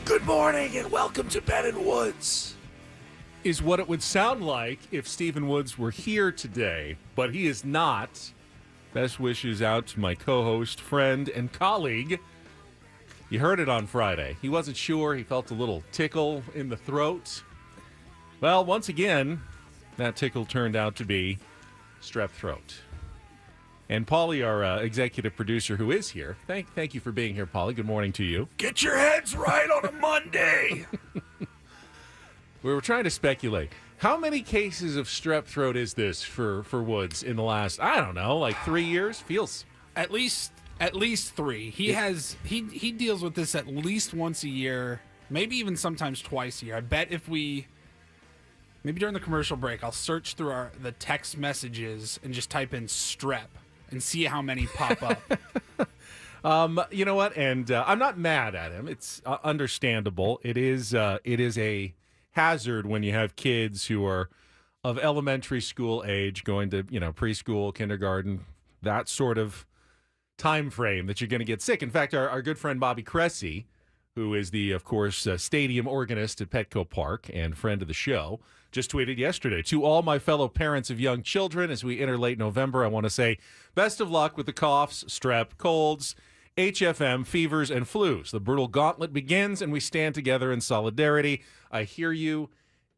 Good morning and welcome to Ben and Woods. Is what it would sound like if Stephen Woods were here today, but he is not. Best wishes out to my co-host, friend, and colleague. You heard it on Friday. He wasn't sure. He felt a little tickle in the throat. Well, once again, that tickle turned out to be strep throat. And Paulie, our executive producer, who is here, thank you for being here, Paulie. Good morning to you. Get your heads right on a Monday. We were trying to speculate. How many cases of strep throat is this for Woods in the last, I don't know, like 3 years? Feels at least 3. He deals with this at least once a year, maybe even sometimes twice a year. I bet if we maybe during the commercial break, I'll search through the text messages and just type in strep and see how many pop up. You know what? And I'm not mad at him. It's understandable. It is a hazard when you have kids who are of elementary school age going to, preschool, kindergarten, that sort of time frame that you're going to get sick. In fact, our good friend Bobby Cressy, who is the, of course, stadium organist at Petco Park and friend of the show, just tweeted yesterday, to all my fellow parents of young children, as we enter late November, I want to say best of luck with the coughs, strep, colds, HFM, fevers, and flus. The brutal gauntlet begins, and we stand together in solidarity. I hear you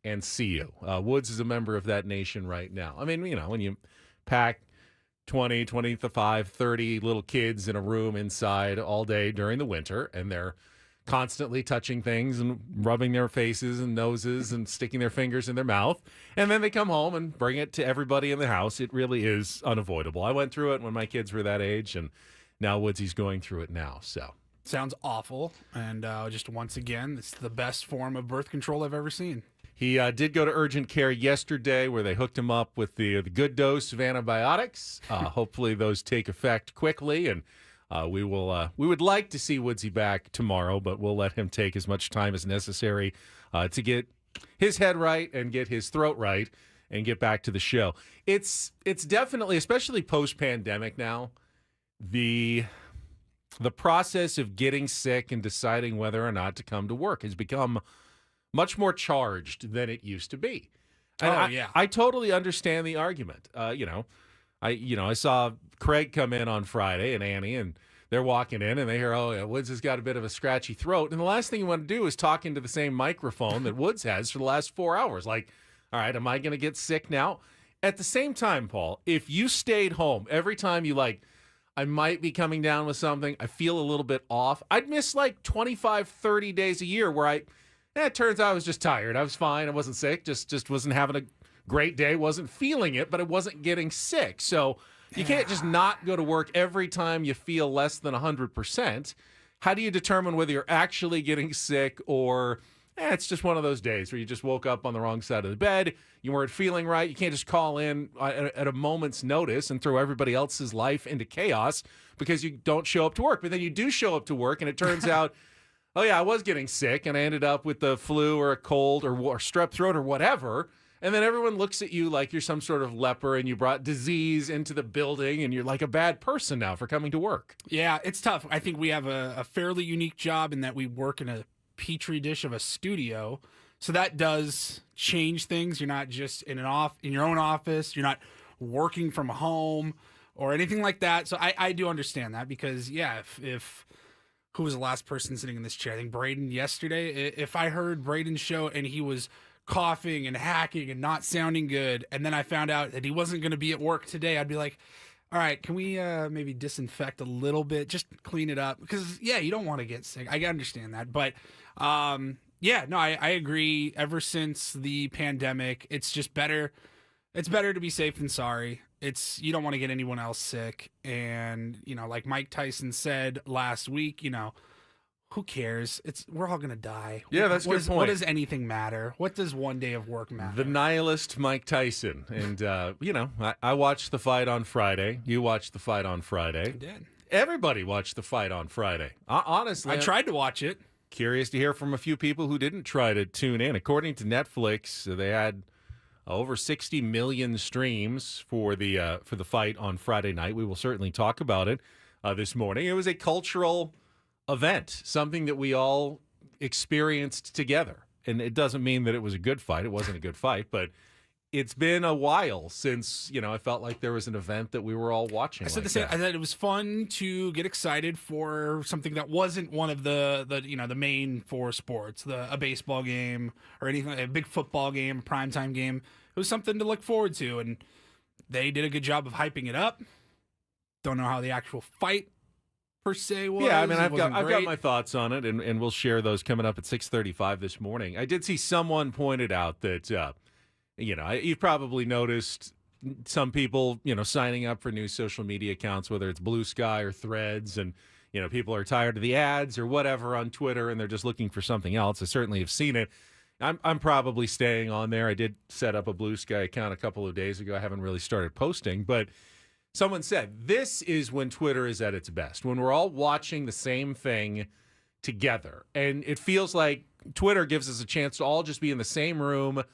and see you. Woods is a member of that nation right now. I mean, when you pack 20, 25, 30 little kids in a room inside all day during the winter, and they're constantly touching things and rubbing their faces and noses and sticking their fingers in their mouth, and then they come home and bring it to everybody in the house. It really is unavoidable. I went through it when my kids were that age, and now Woodsy's going through it now. So sounds awful, and just once again, it's the best form of birth control I've ever seen. He did go to urgent care yesterday, where they hooked him up with the good dose of antibiotics. Hopefully, those take effect quickly, and we would like to see Woodsy back tomorrow, but we'll let him take as much time as necessary to get his head right and get his throat right and get back to the show. It's definitely, especially post-pandemic now, the process of getting sick and deciding whether or not to come to work has become much more charged than it used to be. And yeah. I totally understand the argument. I saw Craig come in on Friday and Annie, and they're walking in and they hear, oh, yeah, Woods has got a bit of a scratchy throat. And the last thing you want to do is talk into the same microphone that Woods has for the last 4 hours. Like, all right, am I going to get sick now? At the same time, Paul, if you stayed home every time you I might be coming down with something, I feel a little bit off, I'd miss 25, 30 days a year where it turns out I was just tired. I was fine. I wasn't sick. Just wasn't having a great day. Wasn't feeling it, but I wasn't getting sick. So you can't just not go to work every time you feel less than 100%. How do you determine whether you're actually getting sick or it's just one of those days where you just woke up on the wrong side of the bed, you weren't feeling right? You can't just call in at a moment's notice and throw everybody else's life into chaos because you don't show up to work. But then you do show up to work, and it turns out, oh, yeah, I was getting sick, and I ended up with the flu or a cold or strep throat or whatever. And then everyone looks at you like you're some sort of leper and you brought disease into the building and you're like a bad person now for coming to work. Yeah, it's tough. I think we have a fairly unique job in that we work in a petri dish of a studio. So that does change things. You're not just in your own office. You're not working from home or anything like that. So I do understand that because, yeah, if who was the last person sitting in this chair? I think Braden yesterday. If I heard Braden's show and he was coughing and hacking and not sounding good, and then I found out that he wasn't going to be at work today, I'd be like, all right, can we maybe disinfect a little bit, just clean it up? Because, yeah, you don't want to get sick. I understand that. But, I agree. Ever since the pandemic, it's just better. It's better to be safe than sorry. You don't want to get anyone else sick. And, like Mike Tyson said last week, who cares? We're all going to die. Yeah, that's a good point. What does anything matter? What does one day of work matter? The nihilist Mike Tyson. And, I watched the fight on Friday. You watched the fight on Friday. I did. Everybody watched the fight on Friday. Honestly. I tried to watch it. Curious to hear from a few people who didn't try to tune in. According to Netflix, they had over 60 million streams for the fight on Friday night. We will certainly talk about it this morning. It was a cultural event, something that we all experienced together. And it doesn't mean that it was a good fight. It wasn't a good fight, but it's been a while since, I felt like there was an event that we were all watching. I said the same. I said it was fun to get excited for something that wasn't one of the main four sports, a baseball game or anything, a big football game, a primetime game. It was something to look forward to, and they did a good job of hyping it up. Don't know how the actual fight per se was. Yeah, I mean, I've got my thoughts on it, and we'll share those coming up at 6:35 this morning. I did see someone pointed out that, you've probably noticed some people, signing up for new social media accounts, whether it's Blue Sky or Threads, and, people are tired of the ads or whatever on Twitter, and they're just looking for something else. I certainly have seen it. I'm probably staying on there. I did set up a Blue Sky account a couple of days ago. I haven't really started posting, but someone said this is when Twitter is at its best, when we're all watching the same thing together. And it feels like Twitter gives us a chance to all just be in the same room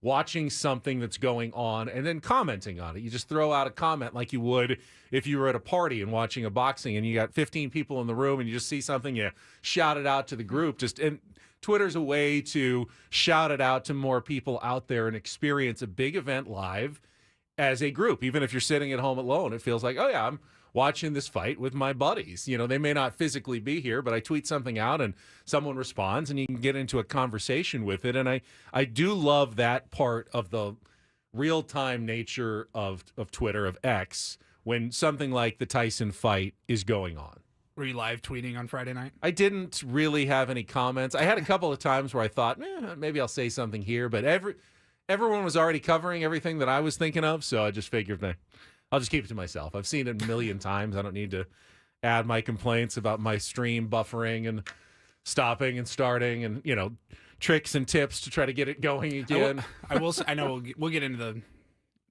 watching something that's going on and then commenting on it. You just throw out a comment like you would if you were at a party and watching a boxing and you got 15 people in the room and you just see something, you shout it out to the group. And Twitter's a way to shout it out to more people out there and experience a big event live as a group. Even if you're sitting at home alone, it feels like, oh yeah, I'm watching this fight with my buddies. They may not physically be here, but I tweet something out and someone responds and you can get into a conversation with it. And I do love that part of the real-time nature of Twitter, of X, when something like the Tyson fight is going on. Were you live tweeting on Friday night? I didn't really have any comments. I had a couple of times where I thought, maybe I'll say something here, but everyone was already covering everything that I was thinking of, so I just figured, I'll just keep it to myself. I've seen it a million times. I don't need to add my complaints about my stream buffering and stopping and starting and, tricks and tips to try to get it going again. I will say, I know we'll get into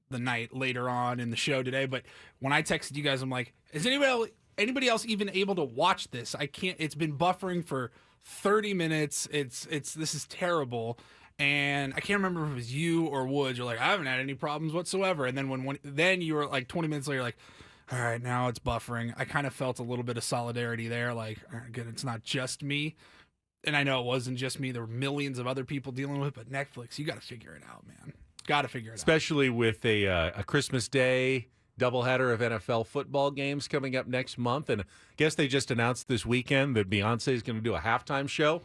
the night later on in the show today, but when I texted you guys, I'm like, is anybody else even able to watch this? I can't. It's been buffering for 30 minutes. This is terrible. And I can't remember if it was you or Woods. You're like, I haven't had any problems whatsoever. And then then you were like 20 minutes later, like, all right, now it's buffering. I kind of felt a little bit of solidarity there. Like, all right, good, it's not just me. And I know it wasn't just me. There were millions of other people dealing with it. But Netflix, you got to figure it out, man. Got to figure it out. Especially with a Christmas Day doubleheader of NFL football games coming up next month. And I guess they just announced this weekend that Beyonce is going to do a halftime show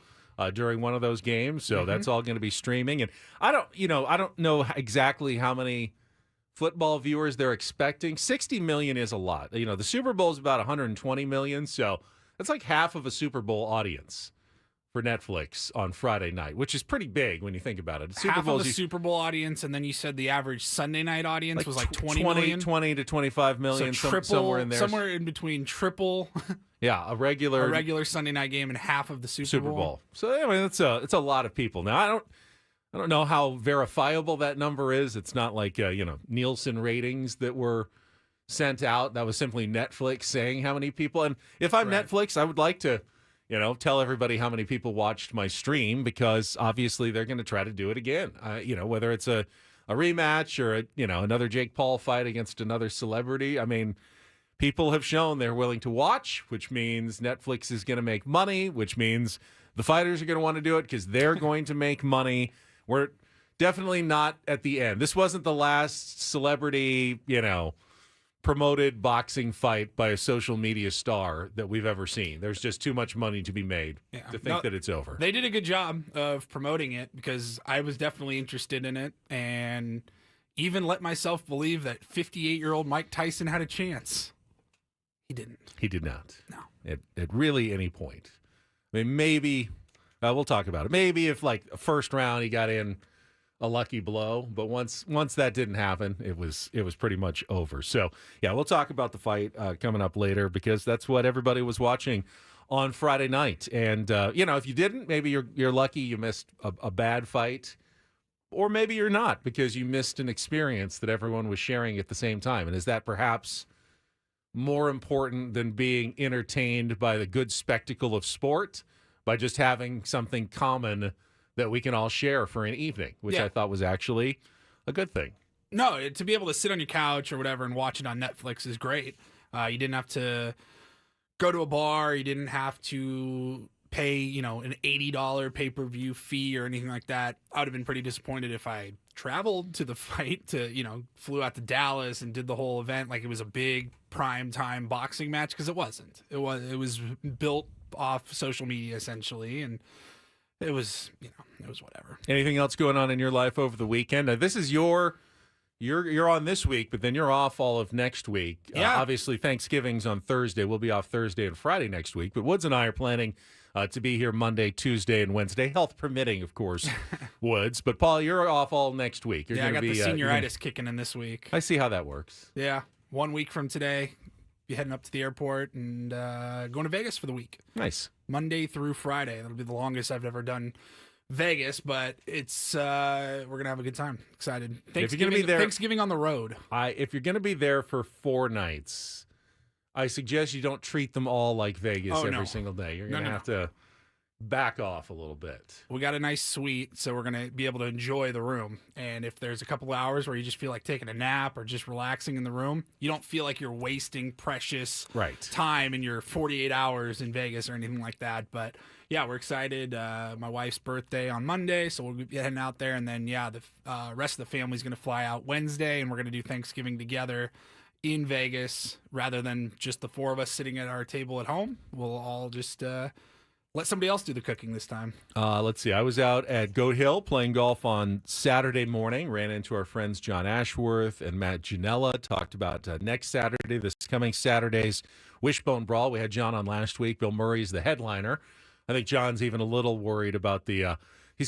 during one of those games. So that's all going to be streaming. And I don't know exactly how many football viewers they're expecting. 60 million is a lot. The Super Bowl is about 120 million. So that's like half of a Super Bowl audience for Netflix on Friday night, which is pretty big when you think about it. Half of the Super Bowl audience, and then you said the average Sunday night audience was like 20 million? 20 to 25 million, so triple, somewhere in there. Somewhere in between triple. Yeah, a regular Sunday night game and half of the Super Bowl. So anyway, it's a lot of people. Now I don't know how verifiable that number is. It's not like Nielsen ratings that were sent out. That was simply Netflix saying how many people. And if I'm Netflix, I would like to tell everybody how many people watched my stream, because obviously they're going to try to do it again. Whether it's a rematch or another Jake Paul fight against another celebrity. I mean, people have shown they're willing to watch, which means Netflix is going to make money, which means the fighters are going to want to do it because they're going to make money. We're definitely not at the end. This wasn't the last celebrity, promoted boxing fight by a social media star that we've ever seen. There's just too much money to be made to think that it's over. They did a good job of promoting it, because I was definitely interested in it, and even let myself believe that 58-year-old Mike Tyson had a chance. He didn't. He did not. No. At really any point. I mean, maybe, we'll talk about it. Maybe if like a first round he got in a lucky blow, but once that didn't happen, it was pretty much over. So yeah, we'll talk about the fight coming up later, because that's what everybody was watching on Friday night. And if you didn't, maybe you're lucky you missed a bad fight, or maybe you're not, because you missed an experience that everyone was sharing at the same time. And is that perhaps more important than being entertained by the good spectacle of sport, by just having something common that we can all share for an evening, which I thought was actually a good thing. No, to be able to sit on your couch or whatever and watch it on Netflix is great. You didn't have to go to a bar. You didn't have to pay, an $80 pay-per-view fee or anything like that. I would have been pretty disappointed if I traveled to the fight flew out to Dallas and did the whole event like it was a big prime time boxing match, because it wasn't. It was built off social media essentially, and it was whatever. Anything else going on in your life over the weekend? This is you're on this week, but then you're off all of next week. Yeah. Obviously, Thanksgiving's on Thursday. We'll be off Thursday and Friday next week. But Woods and I are planning to be here Monday, Tuesday, and Wednesday. Health permitting, of course, Woods. But, Paul, you're off all next week. I got the senioritis kicking in this week. I see how that works. Yeah. 1 week from today, be heading up to the airport and going to Vegas for the week. Nice. Monday through Friday. That'll be the longest I've ever done Vegas, but it's we're gonna have a good time. Excited. If you're gonna be there, Thanksgiving on the road. If you're gonna be there for 4 nights, I suggest you don't treat them all like Vegas every single day. You're gonna have to back off a little bit. We got a nice suite, so we're gonna be able to enjoy the room. And if there's a couple hours where you just feel like taking a nap or just relaxing in the room, you don't feel like you're wasting precious time in your 48 hours in Vegas or anything like that. But yeah, we're excited. My wife's birthday on Monday, so we'll be heading out there. And then, the rest of the family's going to fly out Wednesday, and we're going to do Thanksgiving together in Vegas rather than just the 4 of us sitting at our table at home. We'll all just let somebody else do the cooking this time. Let's see. I was out at Goat Hill playing golf on Saturday morning. Ran into our friends John Ashworth and Matt Janella. Talked about next Saturday, this coming Saturday's Wishbone Brawl. We had John on last week. Bill Murray's the headliner. I think John's even a little worried about the.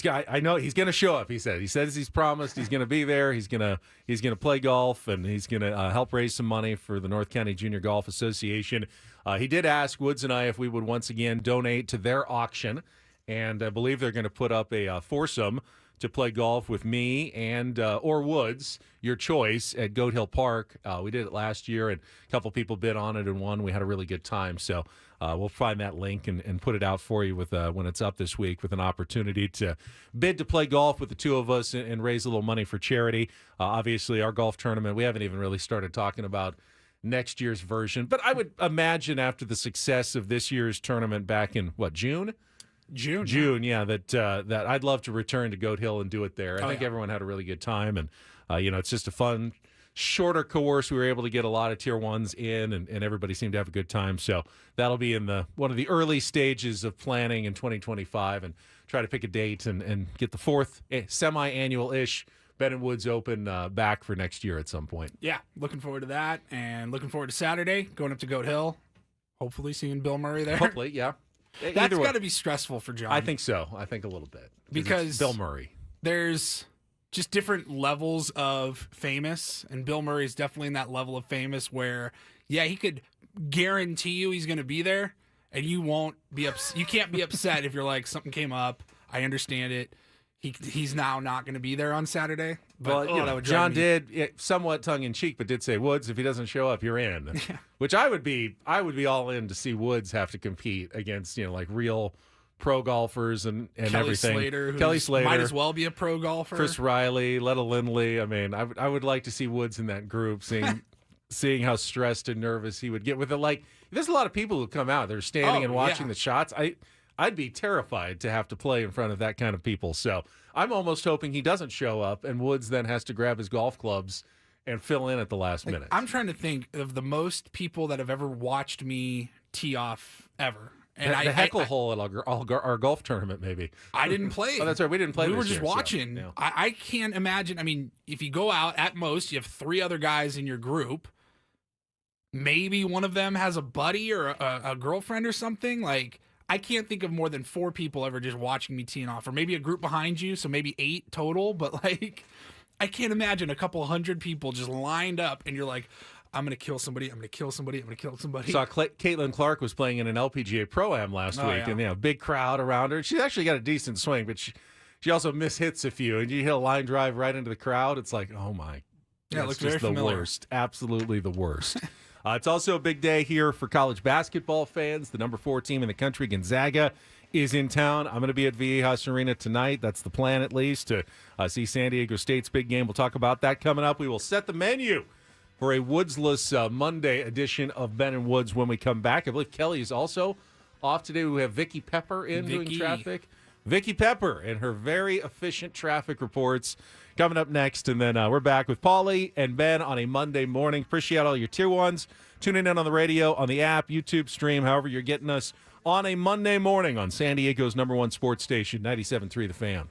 I know he's going to show up. He says he's promised he's going to be there. He's going to play golf, and he's going to help raise some money for the North County Junior Golf Association. He did ask Woods and I if we would once again donate to their auction, and I believe they're going to put up a foursome to play golf with me and or Woods, your choice, at Goat Hill Park. We did it last year, and a couple people bid on it and won. We had a really good time. So we'll find that link and put it out for you with when it's up this week, with an opportunity to bid to play golf with the two of us and raise a little money for charity. Obviously, our golf tournament, we haven't even really started talking about next year's version. But I would imagine after the success of this year's tournament back in, June? June, yeah. That I'd love to return to Goat Hill and do it there. I think everyone had a really good time, and it's just a fun, shorter course. We were able to get a lot of tier 1s in, and everybody seemed to have a good time. So that'll be in one of the early stages of planning in 2025, and try to pick a date and get the 4th semi-annual-ish Ben and Woods Open back for next year at some point. Yeah, looking forward to that, and looking forward to Saturday, going up to Goat Hill, hopefully seeing Bill Murray there. Hopefully, yeah. That's got to be stressful for John. I think so. I think a little bit. Because it's Bill Murray. There's just different levels of famous, and Bill Murray is definitely in that level of famous where, he could guarantee you he's going to be there, and you won't be you can't be upset if you're like, something came up. I understand it. He's now not going to be there on Saturday. But, John did, somewhat tongue-in-cheek, but did say, Woods, if he doesn't show up, you're in. Yeah. Which I would be all in to see Woods have to compete against, real pro golfers and everything. Kelly Slater might as well be a pro golfer. Chris Riley, Letta Lindley. I mean, I would like to see Woods in that group, seeing how stressed and nervous he would get with it. There's a lot of people who come out. They're standing and watching the shots. I'd be terrified to have to play in front of that kind of people. So I'm almost hoping he doesn't show up, and Woods then has to grab his golf clubs and fill in at the last minute. I'm trying to think of the most people that have ever watched me tee off ever. And the heckle hole at our golf tournament, maybe. I didn't play. Oh, that's right. We didn't play. We were just watching. So, yeah. I can't imagine. I mean, if you go out, at most, you have 3 other guys in your group. Maybe one of them has a buddy or a girlfriend or something. I can't think of more than 4 people ever just watching me teeing off, or maybe a group behind you, so maybe 8 total. But I can't imagine a couple hundred people just lined up, and you're like, I'm going to kill somebody, I'm going to kill somebody, I'm going to kill somebody. Saw Caitlin Clark was playing in an LPGA Pro-Am last week, and big crowd around her. She's actually got a decent swing, but she also mishits a few, and you hit a line drive right into the crowd. It's like, oh my, yeah, it looks just very familiar. The worst, absolutely the worst. It's also a big day here for college basketball fans. The number 4 team in the country, Gonzaga, is in town. I'm going to be at Viejas Arena tonight. That's the plan, at least, to see San Diego State's big game. We'll talk about that coming up. We will set the menu for a Woodsless Monday edition of Ben and Woods when we come back. I believe Kelly is also off today. We have Vicky Pepper doing Vicky. traffic. Vicky Pepper and her very efficient traffic reports coming up next. And then we're back with Paulie and Ben on a Monday morning. Appreciate all your tier ones. Tuning in on the radio, on the app, YouTube stream, however you're getting us on a Monday morning on San Diego's #1 sports station, 97.3 The Fan.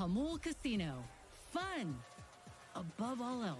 Hamul Casino. Fun above all else.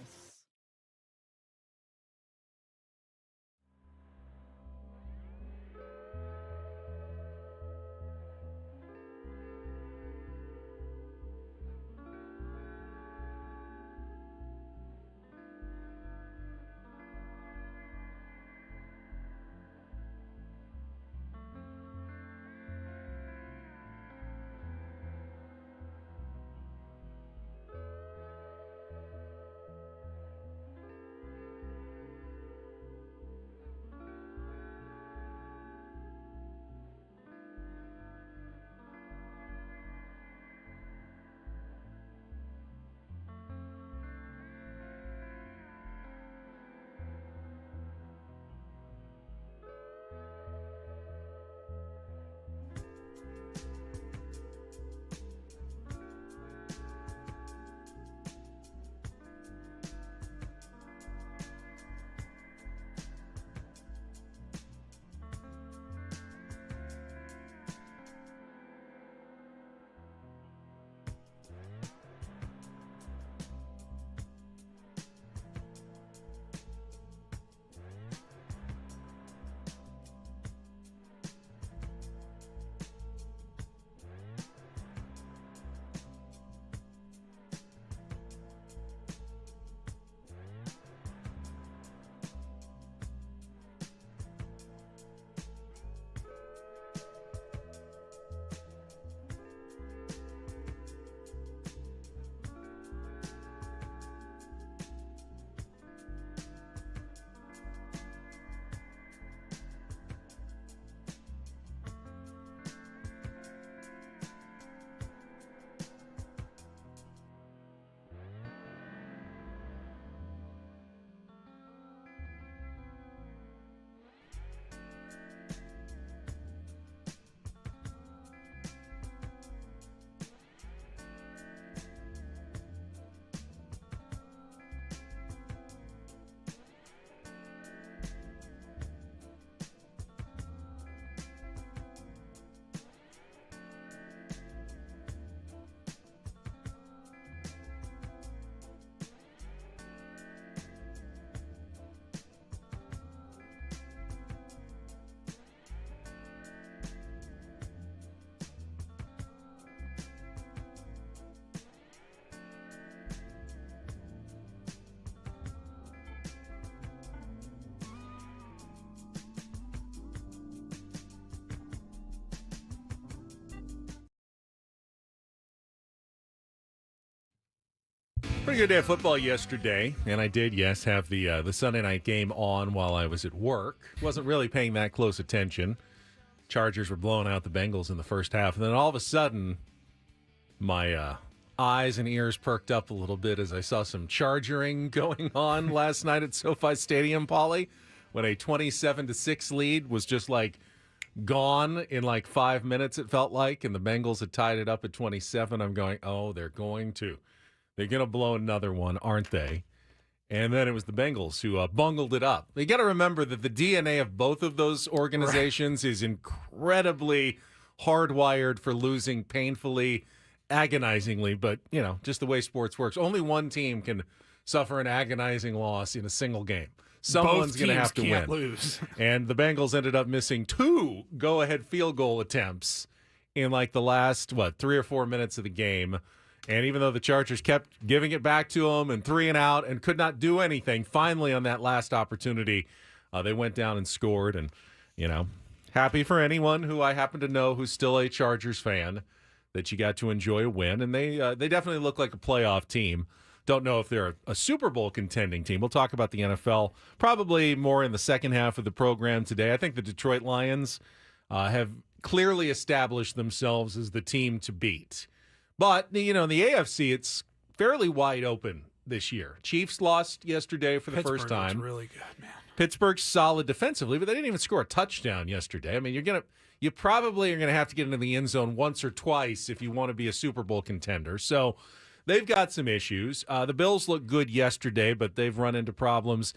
Pretty good day of football yesterday, and I did, yes, have the Sunday night game on while I was at work. Wasn't really paying that close attention. Chargers were blowing out the Bengals in the first half, and then all of a sudden, my eyes and ears perked up a little bit as I saw some chargering going on last night at SoFi Stadium, Pauly, when a 27-6 lead was just like gone in like 5 minutes, it felt like, and the Bengals had tied it up at 27. I'm going, oh, they're going to blow another one, aren't they? And then it was the Bengals who bungled it up. You got to remember that the DNA of both of those organizations is incredibly hardwired for losing painfully, agonizingly, but, you know, just the way sports works. Only one team can suffer an agonizing loss in a single game. Someone's going to have to win. Lose. And the Bengals ended up missing 2 go-ahead field goal attempts in like the last, 3 or 4 minutes of the game. And even though the Chargers kept giving it back to them and 3 and out and could not do anything, finally on that last opportunity, they went down and scored. And, you know, happy for anyone who I happen to know who's still a Chargers fan that you got to enjoy a win. And they definitely look like a playoff team. Don't know if they're a Super Bowl contending team. We'll talk about the NFL probably more in the second half of the program today. I think the Detroit Lions have clearly established themselves as the team to beat. But, you know, in the AFC, it's fairly wide open this year. Chiefs lost yesterday for the first time. Pittsburgh really good, man. Pittsburgh's solid defensively, but they didn't even score a touchdown yesterday. I mean, you probably are going to have to get into the end zone once or twice if you want to be a Super Bowl contender. So they've got some issues. The Bills looked good yesterday, but they've run into problems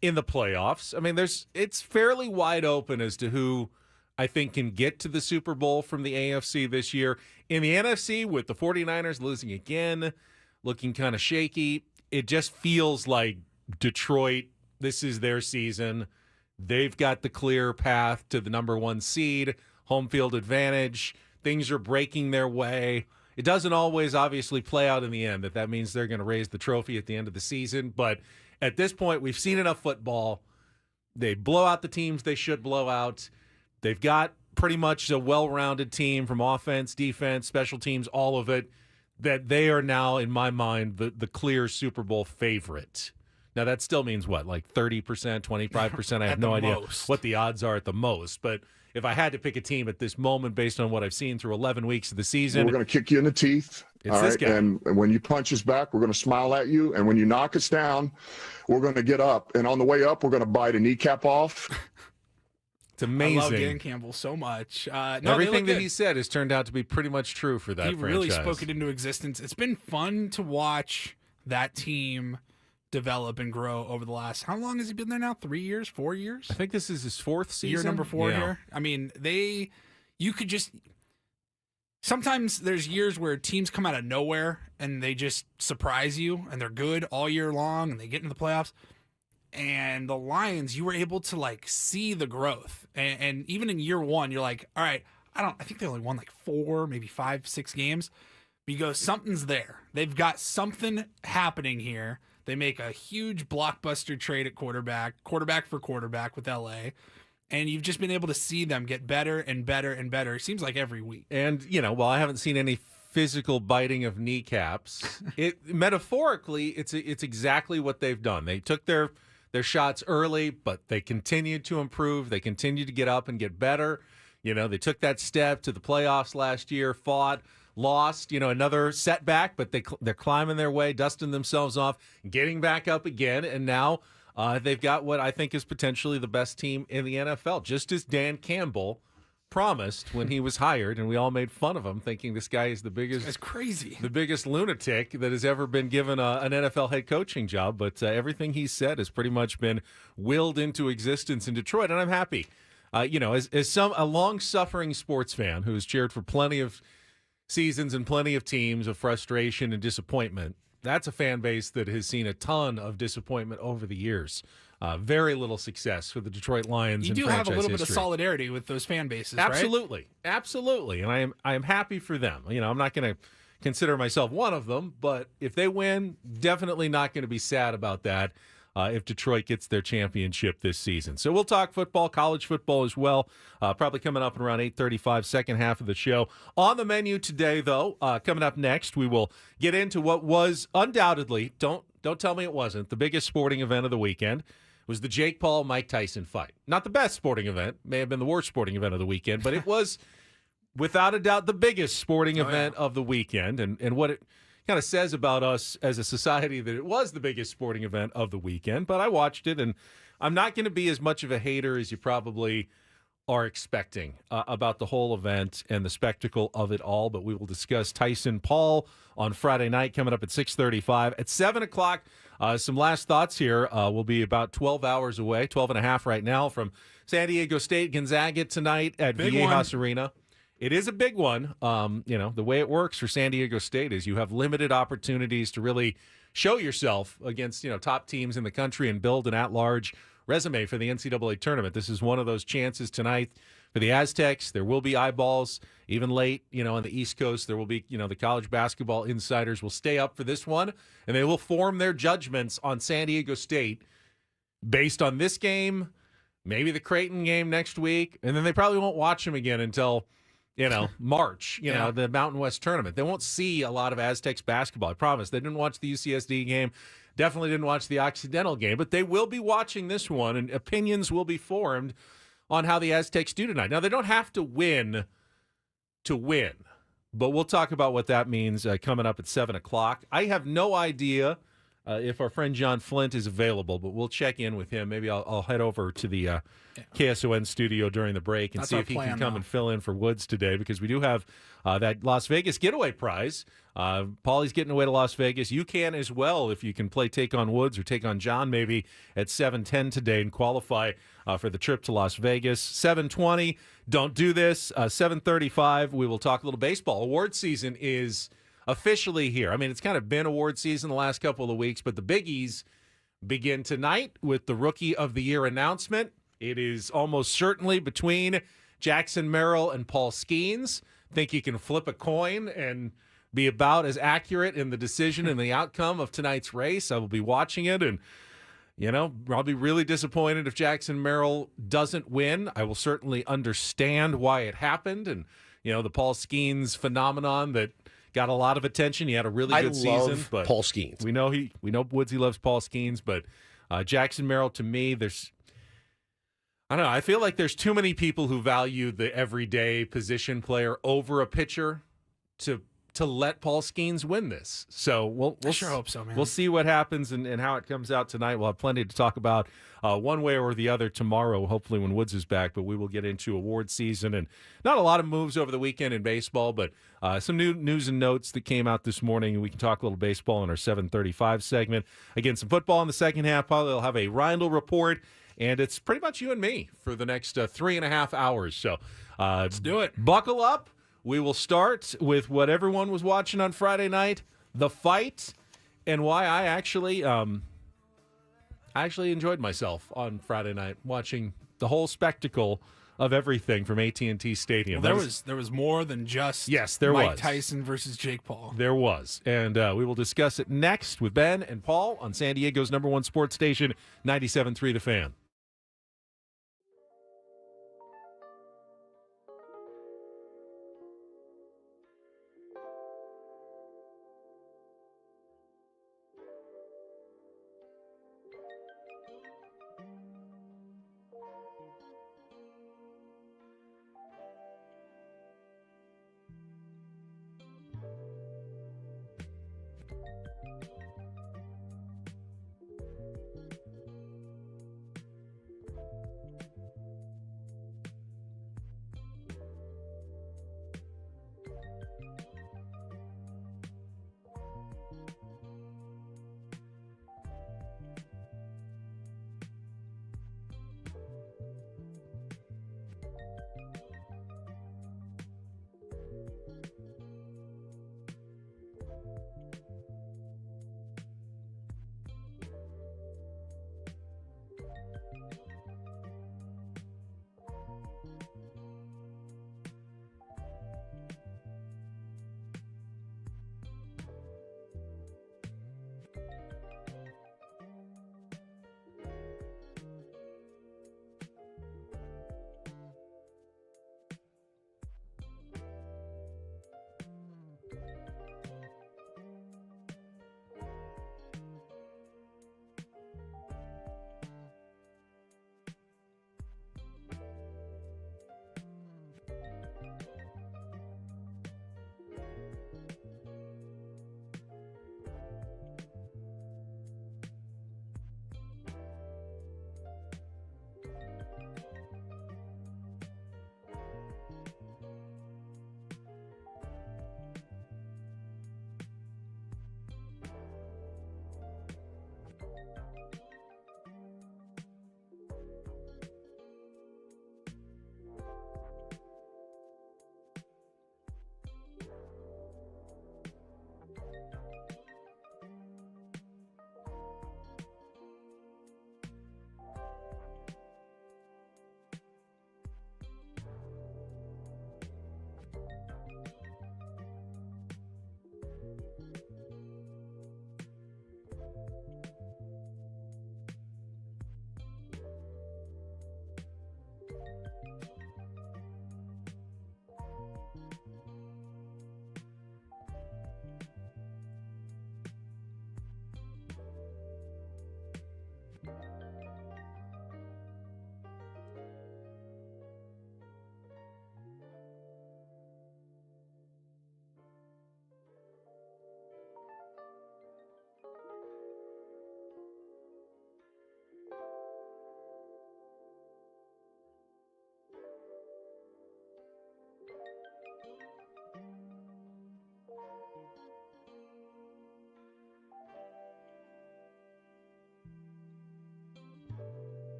in the playoffs. I mean, it's fairly wide open as to who I think can get to the Super Bowl from the AFC this year. In the NFC, with the 49ers losing again, looking kind of shaky, it just feels like Detroit, this is their season. They've got the clear path to the number 1 seed, home field advantage. Things are breaking their way. It doesn't always obviously play out in the end that means they're going to raise the trophy at the end of the season. But at this point, we've seen enough football. They blow out the teams they should blow out. They've got pretty much a well-rounded team from offense, defense, special teams, all of it, that they are now, in my mind, the clear Super Bowl favorite. Now, that still means what, like 30%, 25%? I have no idea what the odds are at the most. But if I had to pick a team at this moment based on what I've seen through 11 weeks of the season, we're going to kick you in the teeth. It's this guy. And when you punch us back, we're going to smile at you. And when you knock us down, we're going to get up. And on the way up, we're going to bite a kneecap off. It's amazing. I love Dan Campbell so much. Everything that he said has turned out to be pretty much true for that franchise. He really spoke it into existence. It's been fun to watch that team develop and grow over the last, how long has he been there now? 3 years, 4 years? I think this is his 4th season. Year number 4 here. I mean, you could just, sometimes there's years where teams come out of nowhere and they just surprise you and they're good all year long and they get into the playoffs. And the Lions, you were able to like see the growth. And even in year 1, you're like, all right, I think they only won like 4, maybe 5, 6 games. But you go, something's there. They've got something happening here. They make a huge blockbuster trade at quarterback for quarterback with LA. And you've just been able to see them get better and better and better. It seems like every week. And, you know, while I haven't seen any physical biting of kneecaps, metaphorically, it's exactly what they've done. They took their shots early, but they continued to improve. They continued to get up and get better. You know, they took that step to the playoffs last year, fought, lost, another setback, but they're climbing their way, dusting themselves off, getting back up again, and now they've got what I think is potentially the best team in the NFL, just as Dan Campbell promised when he was hired, and we all made fun of him, thinking this guy is the biggest. It's crazy. The biggest lunatic that has ever been given an NFL head coaching job. But everything he said has pretty much been willed into existence in Detroit, and I'm happy. As a long-suffering sports fan who has cheered for plenty of seasons and plenty of teams of frustration and disappointment, that's a fan base that has seen a ton of disappointment over the years. Very little success for the Detroit Lions. You do have a little bit of solidarity with those fan bases, absolutely, right? Absolutely, and I am happy for them. I'm not going to consider myself one of them, but if they win, definitely not going to be sad about that. if Detroit gets their championship this season. So we'll talk football, college football as well, probably coming up at around 8:35, second half of the show. On the menu today, though, coming up next, we will get into what was undoubtedly, don't tell me it wasn't, the biggest sporting event of the weekend. Was the Jake Paul-Mike Tyson fight. Not the best sporting event, may have been the worst sporting event of the weekend, but it was without a doubt the biggest sporting event of the weekend. And what it kind of says about us as a society that it was the biggest sporting event of the weekend. But I watched it, and I'm not going to be as much of a hater as you probably are expecting about the whole event and the spectacle of it all. But we will discuss Tyson Paul on Friday night, coming up at 6:35. At 7 o'clock, some last thoughts here. We'll be about 12 hours away, 12 and a half right now, from San Diego State Gonzaga tonight at Viejas Arena. It is a big one. The way it works for San Diego State is you have limited opportunities to really show yourself against, top teams in the country and build an at-large resume for the NCAA tournament. This is one of those chances tonight for the Aztecs. There will be eyeballs even late, on the East Coast. There will be, the college basketball insiders will stay up for this one, and they will form their judgments on San Diego State based on this game, maybe the Creighton game next week, and then they probably won't watch them again until March, the Mountain West tournament. They won't see a lot of Aztecs basketball, I promise. They didn't watch the UCSD game, definitely didn't watch the Occidental game, but they will be watching this one, and opinions will be formed on how the Aztecs do tonight. Now, they don't have to win to win, but we'll talk about what that means coming up at 7 o'clock. I have no idea if our friend John Flint is available, but we'll check in with him. Maybe I'll head over to the KSON studio during the break and see if he can come and fill in for Woods today, because we do have that Las Vegas getaway prize. Paulie's getting away to Las Vegas. You can as well if you can play Take on Woods or Take on John maybe at 7:10 today and qualify for the trip to Las Vegas. 7:20, don't do this. 7:35, we will talk a little baseball. Award season is officially here. I mean, it's kind of been award season the last couple of weeks, but the biggies begin tonight with the Rookie of the Year announcement. It is almost certainly between Jackson Merrill and Paul Skeens. Think you can flip a coin and be about as accurate in the decision and the outcome of tonight's race. I will be watching it, and I'll be really disappointed if Jackson Merrill doesn't win. I will certainly understand why it happened, and the Paul Skeens phenomenon that got a lot of attention. He had a really good season, but Paul Skeens. We know Woodsy loves Paul Skeens, but Jackson Merrill, to me, I don't know. I feel like there's too many people who value the everyday position player over a pitcher to let Paul Skeens win this. So we'll sure hope so, man. We'll see what happens and how it comes out tonight. We'll have plenty to talk about one way or the other tomorrow, hopefully when Woods is back. But we will get into award season, and not a lot of moves over the weekend in baseball, but some new news and notes that came out this morning. We can talk a little baseball in our 7:35 segment. Again, some football in the second half. Probably they'll have a Reindl Report, and it's pretty much you and me for the next 3.5 hours. So let's do it. Buckle up. We will start with what everyone was watching on Friday night, the fight, and why I actually enjoyed myself on Friday night watching the whole spectacle of everything from AT&T Stadium. Well, there was more than just Mike Tyson versus Jake Paul. There was, and we will discuss it next with Ben and Paul on San Diego's #1 sports station, 97.3 The Fan.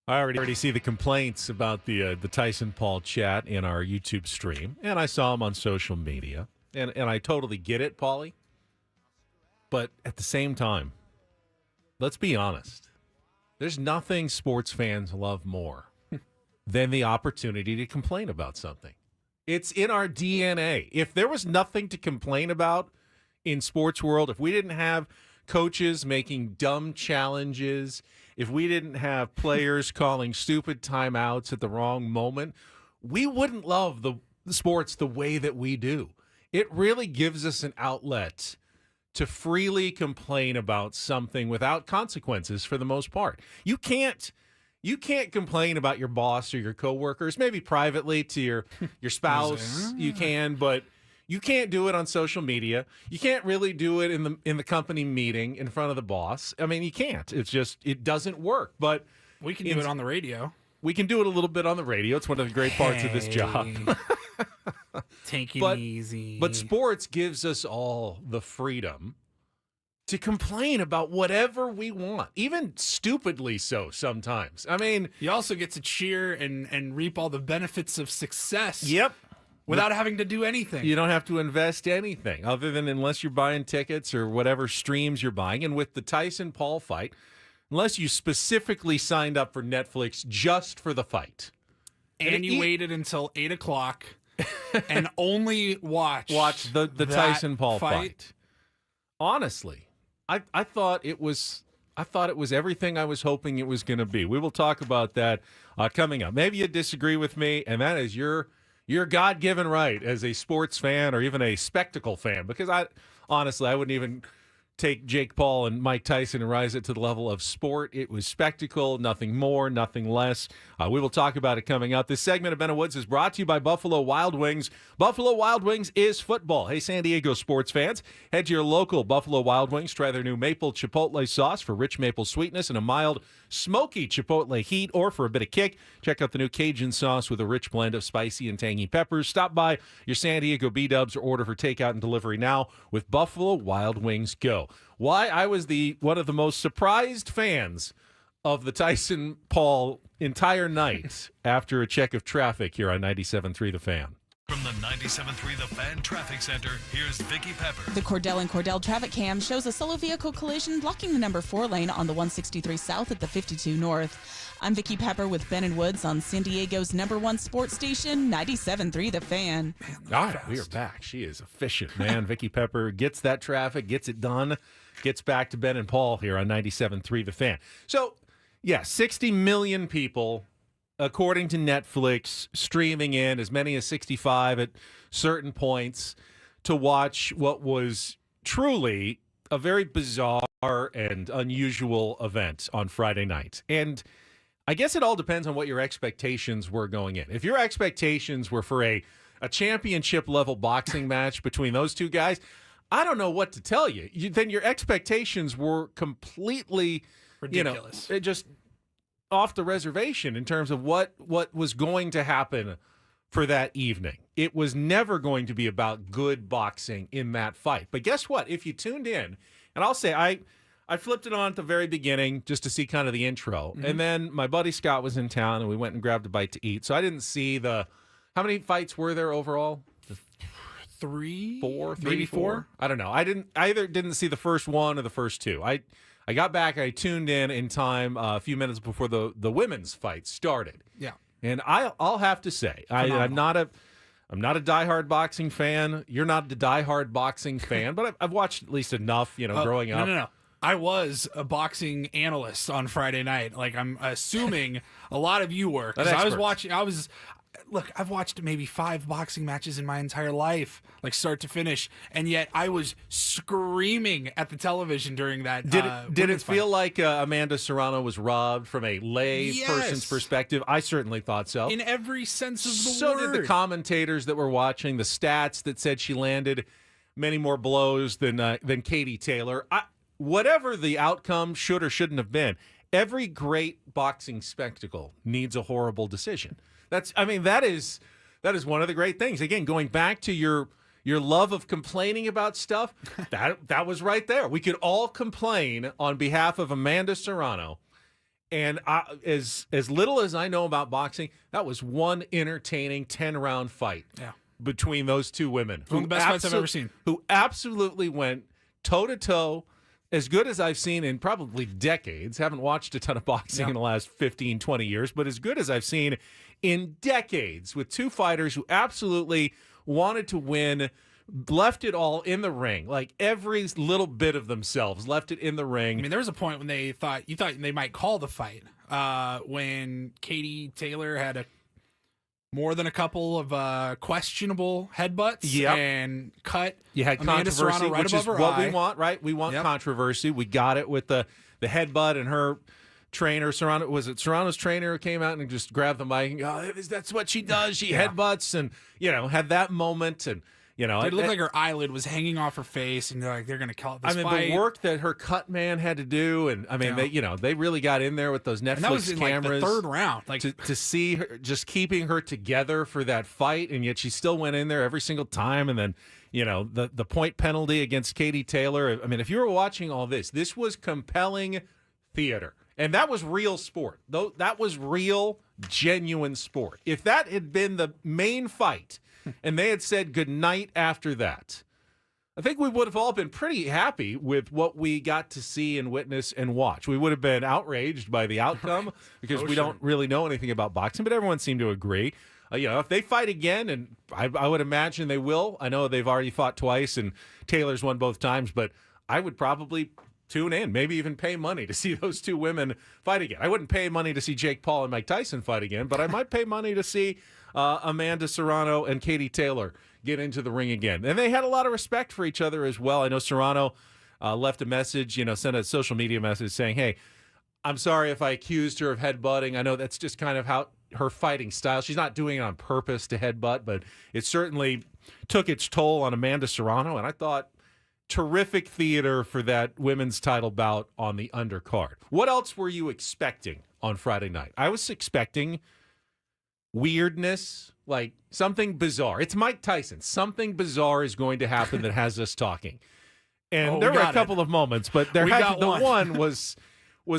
I already see the complaints about the Tyson Paul chat in our YouTube stream, and I saw them on social media, and I totally get it, Paulie. But at the same time, let's be honest. There's nothing sports fans love more than the opportunity to complain about something. It's in our DNA. If there was nothing to complain about in sports world, if we didn't have coaches making dumb challenges, if we didn't have players calling stupid timeouts at the wrong moment, we wouldn't love the sports the way that we do. It really gives us an outlet to freely complain about something without consequences for the most part. You can't complain about your boss or your coworkers, maybe privately to your spouse, you can, but you can't do it on social media. You can't really do it in the company meeting in front of the boss. I mean, you can't. It's just, it doesn't work. But we can do it on the radio. We can do it a little bit on the radio. It's one of the great parts of this job. Take it easy. But sports gives us all the freedom to complain about whatever we want, even stupidly so sometimes. I mean, you also get to cheer and reap all the benefits of success. Yep. Without having to do anything. You don't have to invest anything other than unless you're buying tickets or whatever streams you're buying. And with the Tyson Paul fight, unless you specifically signed up for Netflix just for the fight. And you waited until 8 o'clock and only watch the Tyson Paul fight. Honestly, I thought it was everything I was hoping it was going to be. We will talk about that coming up. Maybe you disagree with me, and that is your God-given right as a sports fan or even a spectacle fan, because I wouldn't even take Jake Paul and Mike Tyson and rise it to the level of sport. It was spectacle, nothing more, nothing less. We will talk about it coming up. This segment of Ben and Woods is brought to you by Buffalo Wild Wings. Buffalo Wild Wings is football. Hey, San Diego sports fans, head to your local Buffalo Wild Wings. Try their new maple chipotle sauce for rich maple sweetness and a mild smoky chipotle heat, or for a bit of kick, check out the new Cajun sauce with a rich blend of spicy and tangy peppers. Stop by your San Diego B-Dubs or order for takeout and delivery now with Buffalo Wild Wings Go. Why I was one of the most surprised fans of the Tyson Paul entire night after a check of traffic here on 97.3 The Fan. From the 97.3 The Fan Traffic Center, here's Vicki Pepper. The Cordell and Cordell traffic cam shows a solo vehicle collision blocking the number 4 lane on the 163 South at the 52 North. I'm Vicki Pepper with Ben and Woods on San Diego's #1 sports station, 97.3 The Fan. All right, we are back. She is efficient, man. Vicki Pepper gets that traffic, gets it done, gets back to Ben and Paul here on 97.3 The Fan. So, yeah, 60 million people, according to Netflix, streaming in, as many as 65 at certain points, to watch what was truly a very bizarre and unusual event on Friday night. And I guess it all depends on what your expectations were going in. If your expectations were for a championship-level boxing match between those two guys, I don't know what to tell you. Then your expectations were completely Ridiculous. Just off the reservation in terms of what was going to happen for that evening. It was never going to be about good boxing in that fight. But guess what? If you tuned in, and I'll say I flipped it on at the very beginning just to see kind of the intro. Mm-hmm. And then my buddy Scott was in town and we went and grabbed a bite to eat. So I didn't see how many fights were there overall? 3? 4? Maybe 4? I don't know. I either didn't see the first one or the first two. I got back, I tuned in time a few minutes before the women's fight started. Yeah. And I'll have to say, I'm not a diehard boxing fan. You're not the diehard boxing fan, but I've watched at least enough, growing up. No. I was a boxing analyst on Friday night. Like, I'm assuming a lot of you were. 'Cause I've watched maybe 5 boxing matches in my entire life, like start to finish, and yet I was screaming at the television during that. Did it feel like Amanda Serrano was robbed from a lay person's perspective? I certainly thought so. In every sense of the so word. So did the commentators that were watching, the stats that said she landed many more blows than Katie Taylor. Whatever the outcome should or shouldn't have been, every great boxing spectacle needs a horrible decision. That is one of the great things. Again, going back to your love of complaining about stuff, that was right there. We could all complain on behalf of Amanda Serrano, and as little as I know about boxing, that was one entertaining 10-round fight between those two women. One of the best fights I've ever seen. Who absolutely went toe-to-toe. As good as I've seen in probably decades. Haven't watched a ton of boxing in the last 15, 20 years, but as good as I've seen in decades with two fighters who absolutely wanted to win, left it all in the ring. Like every little bit of themselves left it in the ring. I mean, there was a point when you thought they might call the fight when Katie Taylor had more than a couple of questionable headbutts and cut. You had Amanda controversy, Serrano right which above is her what eye. we want, right? We want controversy. We got it with the headbutt, and her trainer, Serrano, was it Serrano's trainer who came out and just grabbed the mic and go, that's what she does. She headbutts and, had that moment. And, it looked like her eyelid was hanging off her face, and they're going to call it this fight. The work that her cut man had to do, and they really got in there with those Netflix and that was in, cameras. Like, the 3rd round, like to see her just keeping her together for that fight, and yet she still went in there every single time. And then, the point penalty against Katie Taylor. I mean, if you were watching all this was compelling theater, and that was real sport. Though that was real, genuine sport. If that had been the main fight. And they had said good night after that, I think we would have all been pretty happy with what we got to see and witness and watch. We would have been outraged by the outcome because we don't really know anything about boxing, but everyone seemed to agree. If they fight again, and I would imagine they will. I know they've already fought twice, and Taylor's won both times, but I would probably tune in, maybe even pay money to see those two women fight again. I wouldn't pay money to see Jake Paul and Mike Tyson fight again, but I might pay money to see Amanda Serrano and Katie Taylor get into the ring again. And they had a lot of respect for each other as well. I know Serrano left a message, sent a social media message saying, hey, I'm sorry if I accused her of headbutting. I know that's just kind of how her fighting style. She's not doing it on purpose to headbutt, but it certainly took its toll on Amanda Serrano. And I thought terrific theater for that women's title bout on the undercard. What else were you expecting on Friday night? I was expecting weirdness, like something bizarre. It's Mike Tyson. Something bizarre is going to happen that has us talking. And there were a couple of moments, but the one was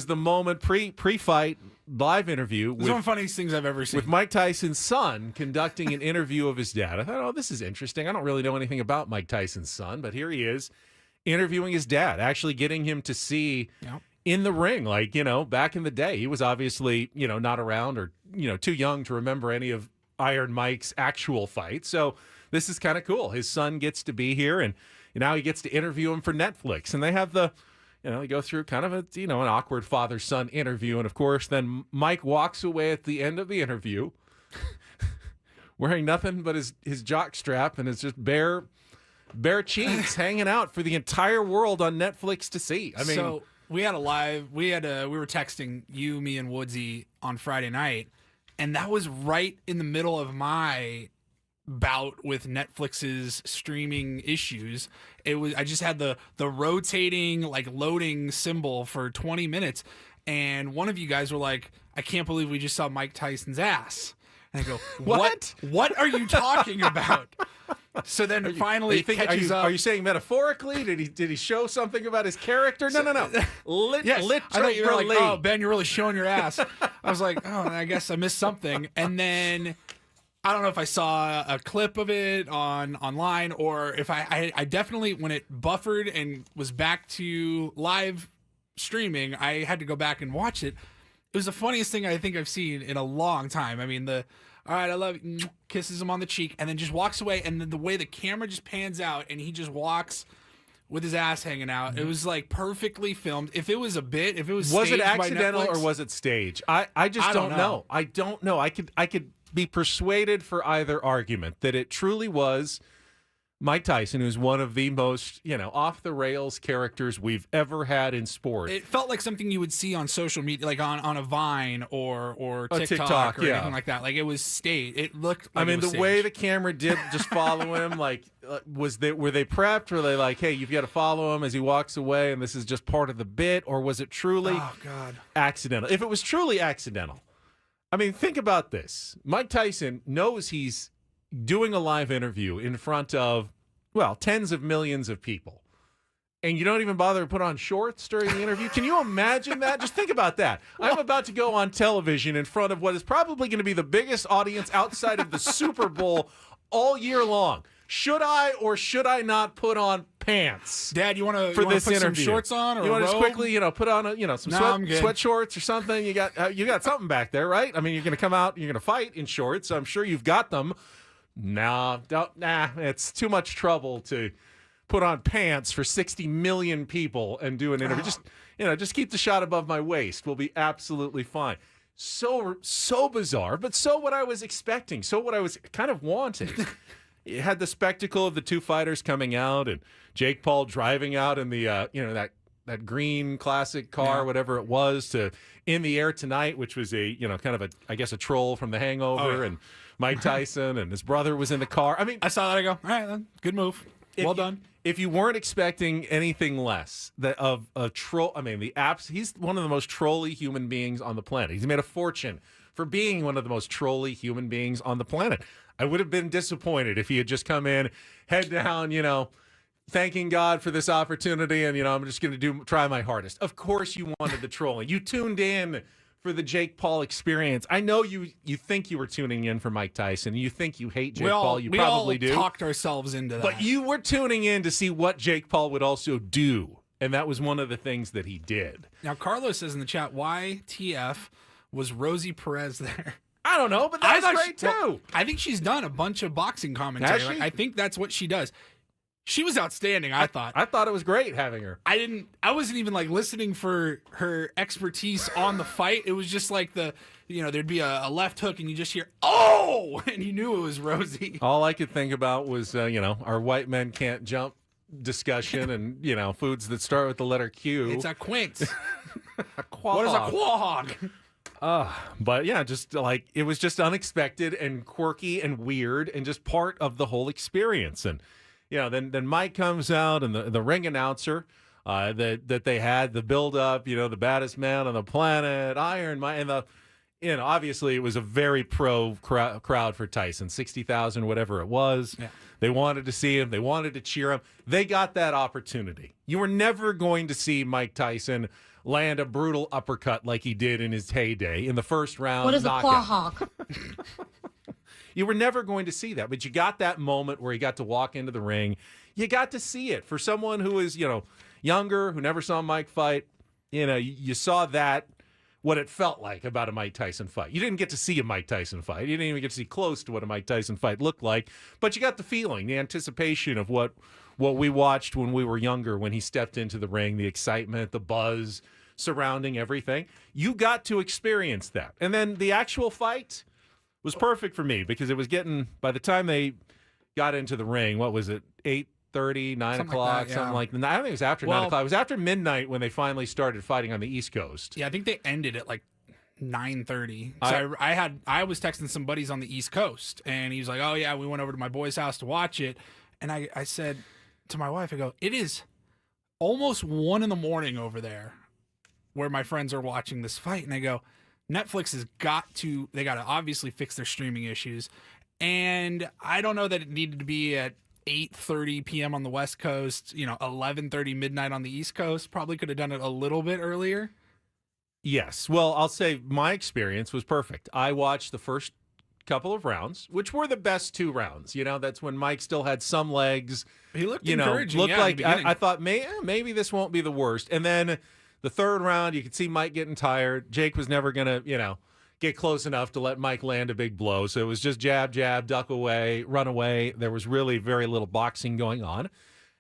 the moment pre-fight live interview. It's one of the funniest things I've ever seen. With Mike Tyson's son conducting an interview of his dad. I thought, oh, this is interesting. I don't really know anything about Mike Tyson's son, but here he is interviewing his dad, actually getting him to see in the ring. Like, back in the day, he was obviously, not around or, too young to remember any of Iron Mike's actual fights. So this is kind of cool. His son gets to be here, and now he gets to interview him for Netflix. And they have they go through kind of an awkward father-son interview. And, of course, then Mike walks away at the end of the interview wearing nothing but his jock strap and it's just bare cheeks hanging out for the entire world on Netflix to see. I mean, so we were texting you, me, and Woodsy on Friday night, and that was right in the middle of my bout with Netflix's streaming issues. I just had the rotating, like, loading symbol for 20 minutes, and one of you guys were like, I can't believe we just saw Mike Tyson's ass. And I go, what? What are you talking about? So then finally it catches up. Are you saying metaphorically? Did he show something about his character? No. Yes. Literally. I thought you were like, oh, Ben, you're really showing your ass. I was like, oh, I guess I missed something. And then I don't know if I saw a clip of it online or if I definitely, when it buffered and was back to live streaming, I had to go back and watch it. It was the funniest thing I think I've seen in a long time. I mean, all right, I love you, kisses him on the cheek, and then just walks away, and then the way the camera just pans out, and he just walks with his ass hanging out. It was like perfectly filmed. If it was a bit, if it was it staged accidental by Netflix, or was it staged? I just don't know. I don't know. I could be persuaded for either argument that it truly was Mike Tyson, who's one of the most, off the rails characters we've ever had in sport. It felt like something you would see on social media, like on a Vine or TikTok or anything like that. Like it was staged. It looked like the way the camera did just follow him, like were they prepped? Were they like, hey, you've got to follow him as he walks away and this is just part of the bit? Or was it truly accidental? If it was truly accidental, think about this. Mike Tyson knows he's doing a live interview in front of, tens of millions of people. And you don't even bother to put on shorts during the interview? Can you imagine that? Just think about that. I'm about to go on television in front of what is probably going to be the biggest audience outside of the Super Bowl all year long. Should I or should I not put on pants? Dad, you want to put interview? Some shorts on, or you want to just quickly, put on some sweat shorts or something? You got something back there, right? You're going to come out, you're going to fight in shorts. So I'm sure you've got them. It's too much trouble to put on pants for 60 million people and do an interview. Just keep the shot above my waist. We'll be absolutely fine. So bizarre, but so what I was expecting, so what I was kind of wanting. You had the spectacle of the two fighters coming out and Jake Paul driving out in the that green classic car, whatever it was, to In the Air Tonight, which was a kind of a troll from The Hangover, and Mike Tyson and his brother was in the car. I saw that. I go, all right, then. Good move. Well done. If you weren't expecting anything less of a troll, he's one of the most trolly human beings on the planet. He's made a fortune for being one of the most trolly human beings on the planet. I would have been disappointed if he had just come in, head down, thanking God for this opportunity, and I'm just going to try my hardest. Of course, you wanted the trolling. You tuned in for the Jake Paul experience. I know you think you were tuning in for Mike Tyson. You think you hate Jake Paul. You probably do. We all talked ourselves into that. But you were tuning in to see what Jake Paul would also do, and that was one of the things that he did. Now, Carlos says in the chat, why TF was Rosie Perez there? I don't know, but that's great too. I think she's done a bunch of boxing commentary. I think that's what she does. She was outstanding, I thought. I thought it was great having her. I wasn't even listening for her expertise on the fight. It was just like there'd be a left hook and you just hear, oh, and you knew it was Rosie. All I could think about was, our white men can't jump discussion and, foods that start with the letter Q. It's a quince. A quahog. What is a quahog? But yeah, just like it was just unexpected and quirky and weird and just part of the whole experience. And then Mike comes out and the ring announcer that they had, the build up, the baddest man on the planet, Iron Mike, and obviously it was a very pro crowd for Tyson, 60,000, whatever it was. Yeah. They wanted to see him. They wanted to cheer him. They got that opportunity. You were never going to see Mike Tyson land a brutal uppercut like he did in his heyday in the first round. What is knockout. a quahog? You were never going to see that, but you got that moment where he got to walk into the ring. You got to see it. For someone who is, younger, who never saw Mike fight, you saw that, what it felt like about a Mike Tyson fight. You didn't get to see a Mike Tyson fight. You didn't even get to see close to what a Mike Tyson fight looked like, but you got the feeling, the anticipation of what we watched when we were younger, when he stepped into the ring, the excitement, the buzz surrounding everything. You got to experience that. And then the actual fight was perfect for me because it was getting, by the time they got into the ring, what was it, 8:30, 9 Something o'clock, like that, yeah. something like that. I think it was after 9 o'clock. It was after midnight when they finally started fighting on the East Coast. Yeah, I think they ended at like 9:30. So I was texting some buddies on the East Coast, and he was like, "Oh yeah, we went over to my boy's house to watch it." And I said to my wife, I go, "It is almost 1 a.m. over there, where my friends are watching this fight." And I go, "Netflix has got to obviously fix their streaming issues." And I don't know that it needed to be at 8:30 p.m. on the West Coast, 11:30 midnight on the East Coast. Probably could have done it a little bit earlier. Yes. Well, I'll say my experience was perfect. I watched the first couple of rounds, which were the best 2 rounds. That's when Mike still had some legs. He looked encouraging. Looked in the like beginning. I thought maybe this won't be the worst. And then the third round, you could see Mike getting tired. Jake was never going to, get close enough to let Mike land a big blow. So it was just jab, jab, duck away, run away. There was really very little boxing going on.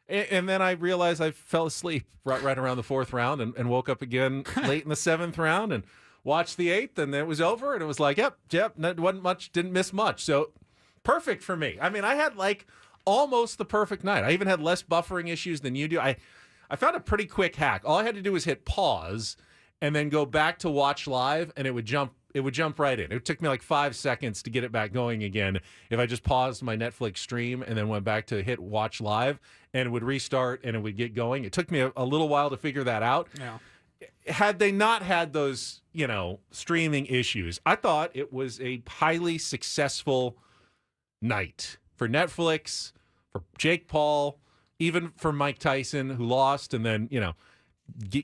And then I realized I fell asleep right around the 4th round and woke up again late in the 7th round and watched the 8th, and then it was over, and it was like, yep, wasn't much, didn't miss much. So perfect for me. I mean, I had like almost the perfect night. I even had less buffering issues than you do. I found a pretty quick hack. All I had to do was hit pause and then go back to watch live, and it would jump right in. It took me like 5 seconds to get it back going again if I just paused my Netflix stream and then went back to hit watch live, and it would restart and it would get going. It took me a little while to figure that out. Yeah. Had they not had those, streaming issues, I thought it was a highly successful night for Netflix, for Jake Paul, even for Mike Tyson, who lost and then,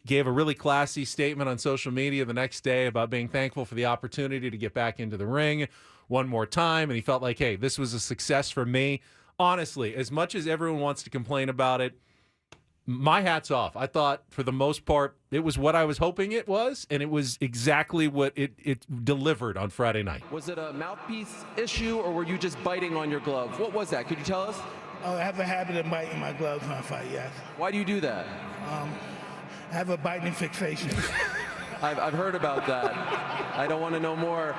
gave a really classy statement on social media the next day about being thankful for the opportunity to get back into the ring one more time. And he felt like, hey, this was a success for me. Honestly, as much as everyone wants to complain about it, my hat's off. I thought for the most part, it was what I was hoping it was, and it was exactly what it delivered on Friday night. Was it a mouthpiece issue, or were you just biting on your glove? What was that? Could you tell us? Oh, I have a habit of biting my gloves when I fight, yes. Why do you do that? I have a biting fixation. I've heard about that. I don't want to know more.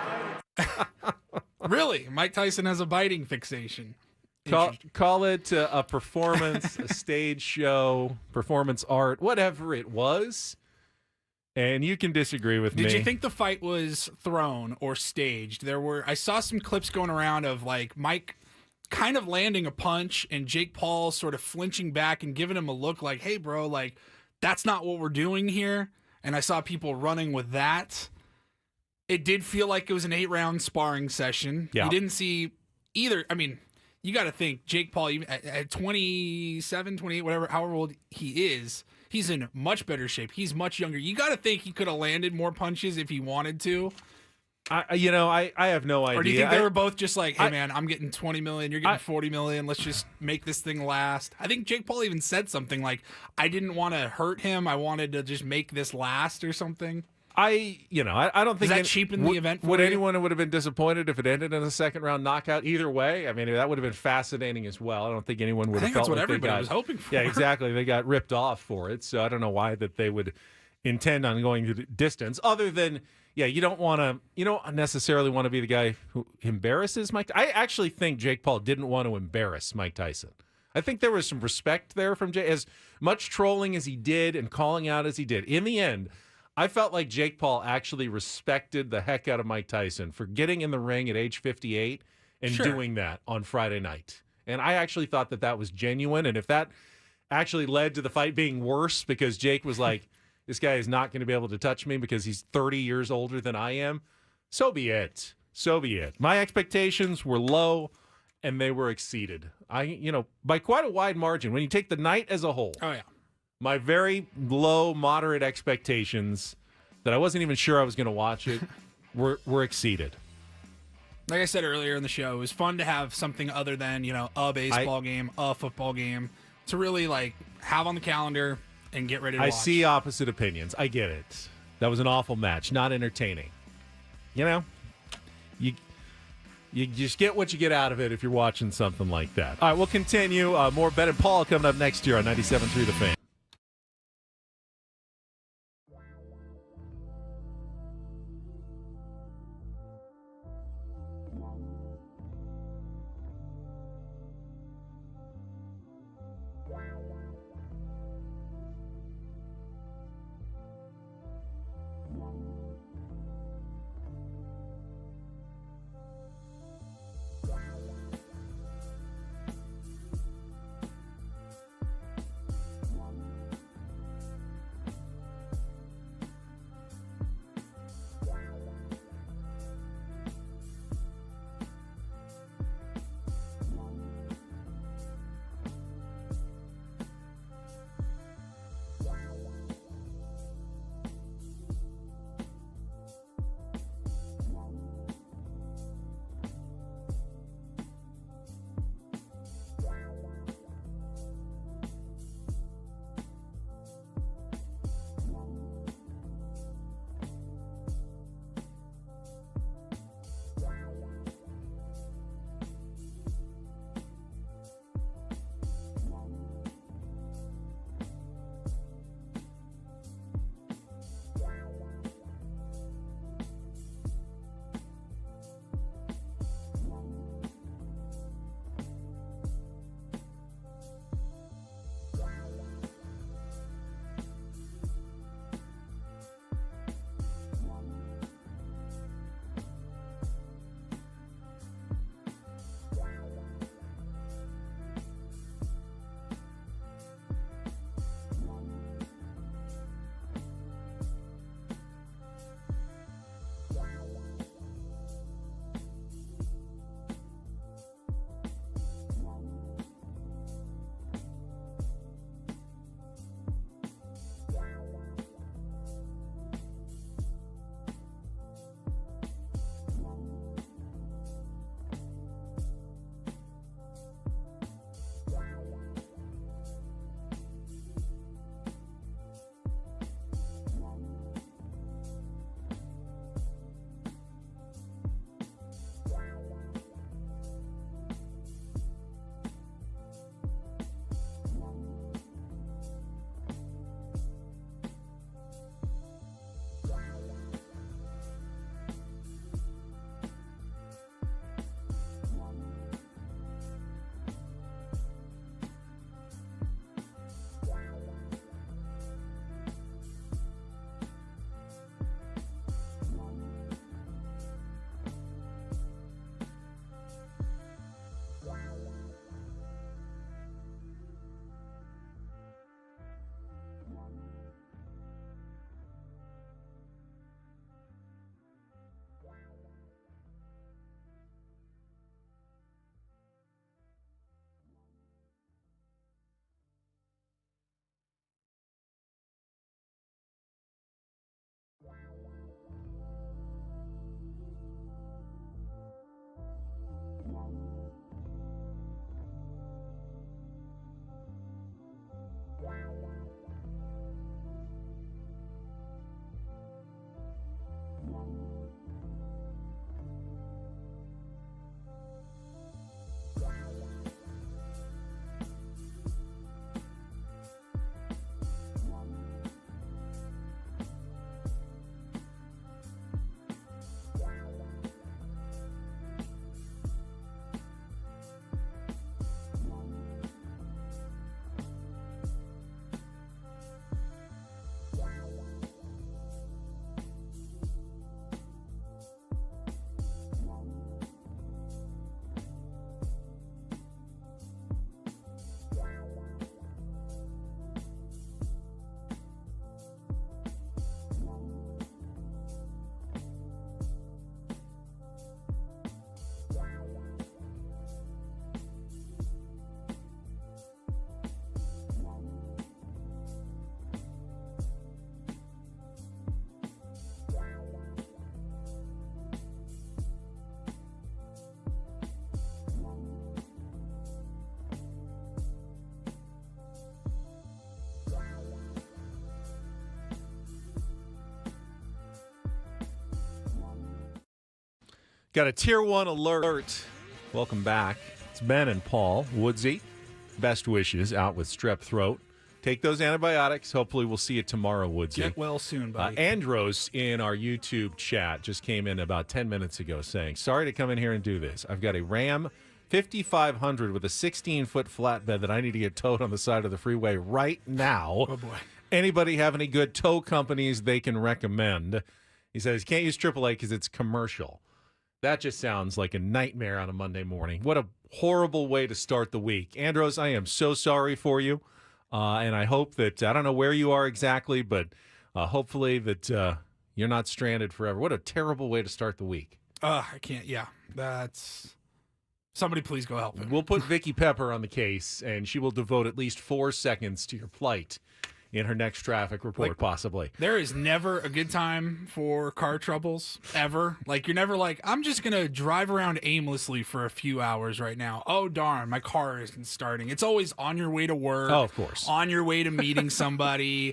Really? Mike Tyson has a biting fixation. Call it a performance, a stage show, performance art, whatever it was. And you can disagree with me. Did you think the fight was thrown or staged? I saw some clips going around of like Mike kind of landing a punch and Jake Paul sort of flinching back and giving him a look like, hey, bro, like, that's not what we're doing here. And I saw people running with that. It did feel like it was an 8-round sparring session. Yeah. You didn't see either. I mean, you got to think Jake Paul, even at 27, 28, whatever, however old he is, he's in much better shape. He's much younger. You got to think he could have landed more punches if he wanted to. I have no idea. Or do you think they were both just like, hey, man, I'm getting 20 million, you're getting 40 million, let's just make this thing last? I think Jake Paul even said something like, I didn't want to hurt him, I wanted to just make this last or something. I don't think that cheapened the event for would you? Anyone would have been disappointed if it ended in a 2nd round knockout either way. I mean, that would have been fascinating as well. I don't think anyone would have felt that's what like everybody was hoping for. Yeah, exactly. They got ripped off for it. So I don't know why that they would intend on going to the distance other than, you don't necessarily want to be the guy who embarrasses Mike. I actually think Jake Paul didn't want to embarrass Mike Tyson. I think there was some respect there from Jake. As much trolling as he did and calling out as he did, in the end, I felt like Jake Paul actually respected the heck out of Mike Tyson for getting in the ring at age 58 and doing that on Friday night. And I actually thought that that was genuine. And if that actually led to the fight being worse because Jake was like, this guy is not going to be able to touch me because he's 30 years older than I am, so be it. So be it. My expectations were low, and they were exceeded. By quite a wide margin. When you take the night as a whole, my very low, moderate expectations that I wasn't even sure I was going to watch it were exceeded. Like I said earlier in the show, it was fun to have something other than, a baseball game, a football game, to really, have on the calendar and get ready to watch. I see opposite opinions. I get it. That was an awful match. Not entertaining. You just get what you get out of it if you're watching something like that. All right, we'll continue. More Ben and Paul coming up next year on 97.3 The Fan. Got a Tier 1 alert. Welcome back. It's Ben and Paul. Woodsy, best wishes out with strep throat. Take those antibiotics. Hopefully we'll see you tomorrow, Woodsy. Get well soon, buddy. Andros in our YouTube chat just came in about 10 minutes ago saying, sorry to come in here and do this. I've got a Ram 5500 with a 16-foot flatbed that I need to get towed on the side of the freeway right now. Oh, boy. Anybody have any good tow companies they can recommend? He says, can't use AAA because it's commercial. That just sounds like a nightmare on a Monday morning. What a horrible way to start the week. Andros, I am so sorry for you. And I hope that, I don't know where you are exactly, but hopefully that you're not stranded forever. What a terrible way to start the week. I can't. Yeah, that's... Somebody please go help him. We'll put Vicky Pepper on the case, and she will devote at least 4 seconds to your plight in her next traffic report, possibly. There is never a good time for car troubles, ever. Like, you're never like, I'm just going to drive around aimlessly for a few hours right now. Oh, darn, my car isn't starting. It's always on your way to work. Oh, of course. On your way to meeting somebody.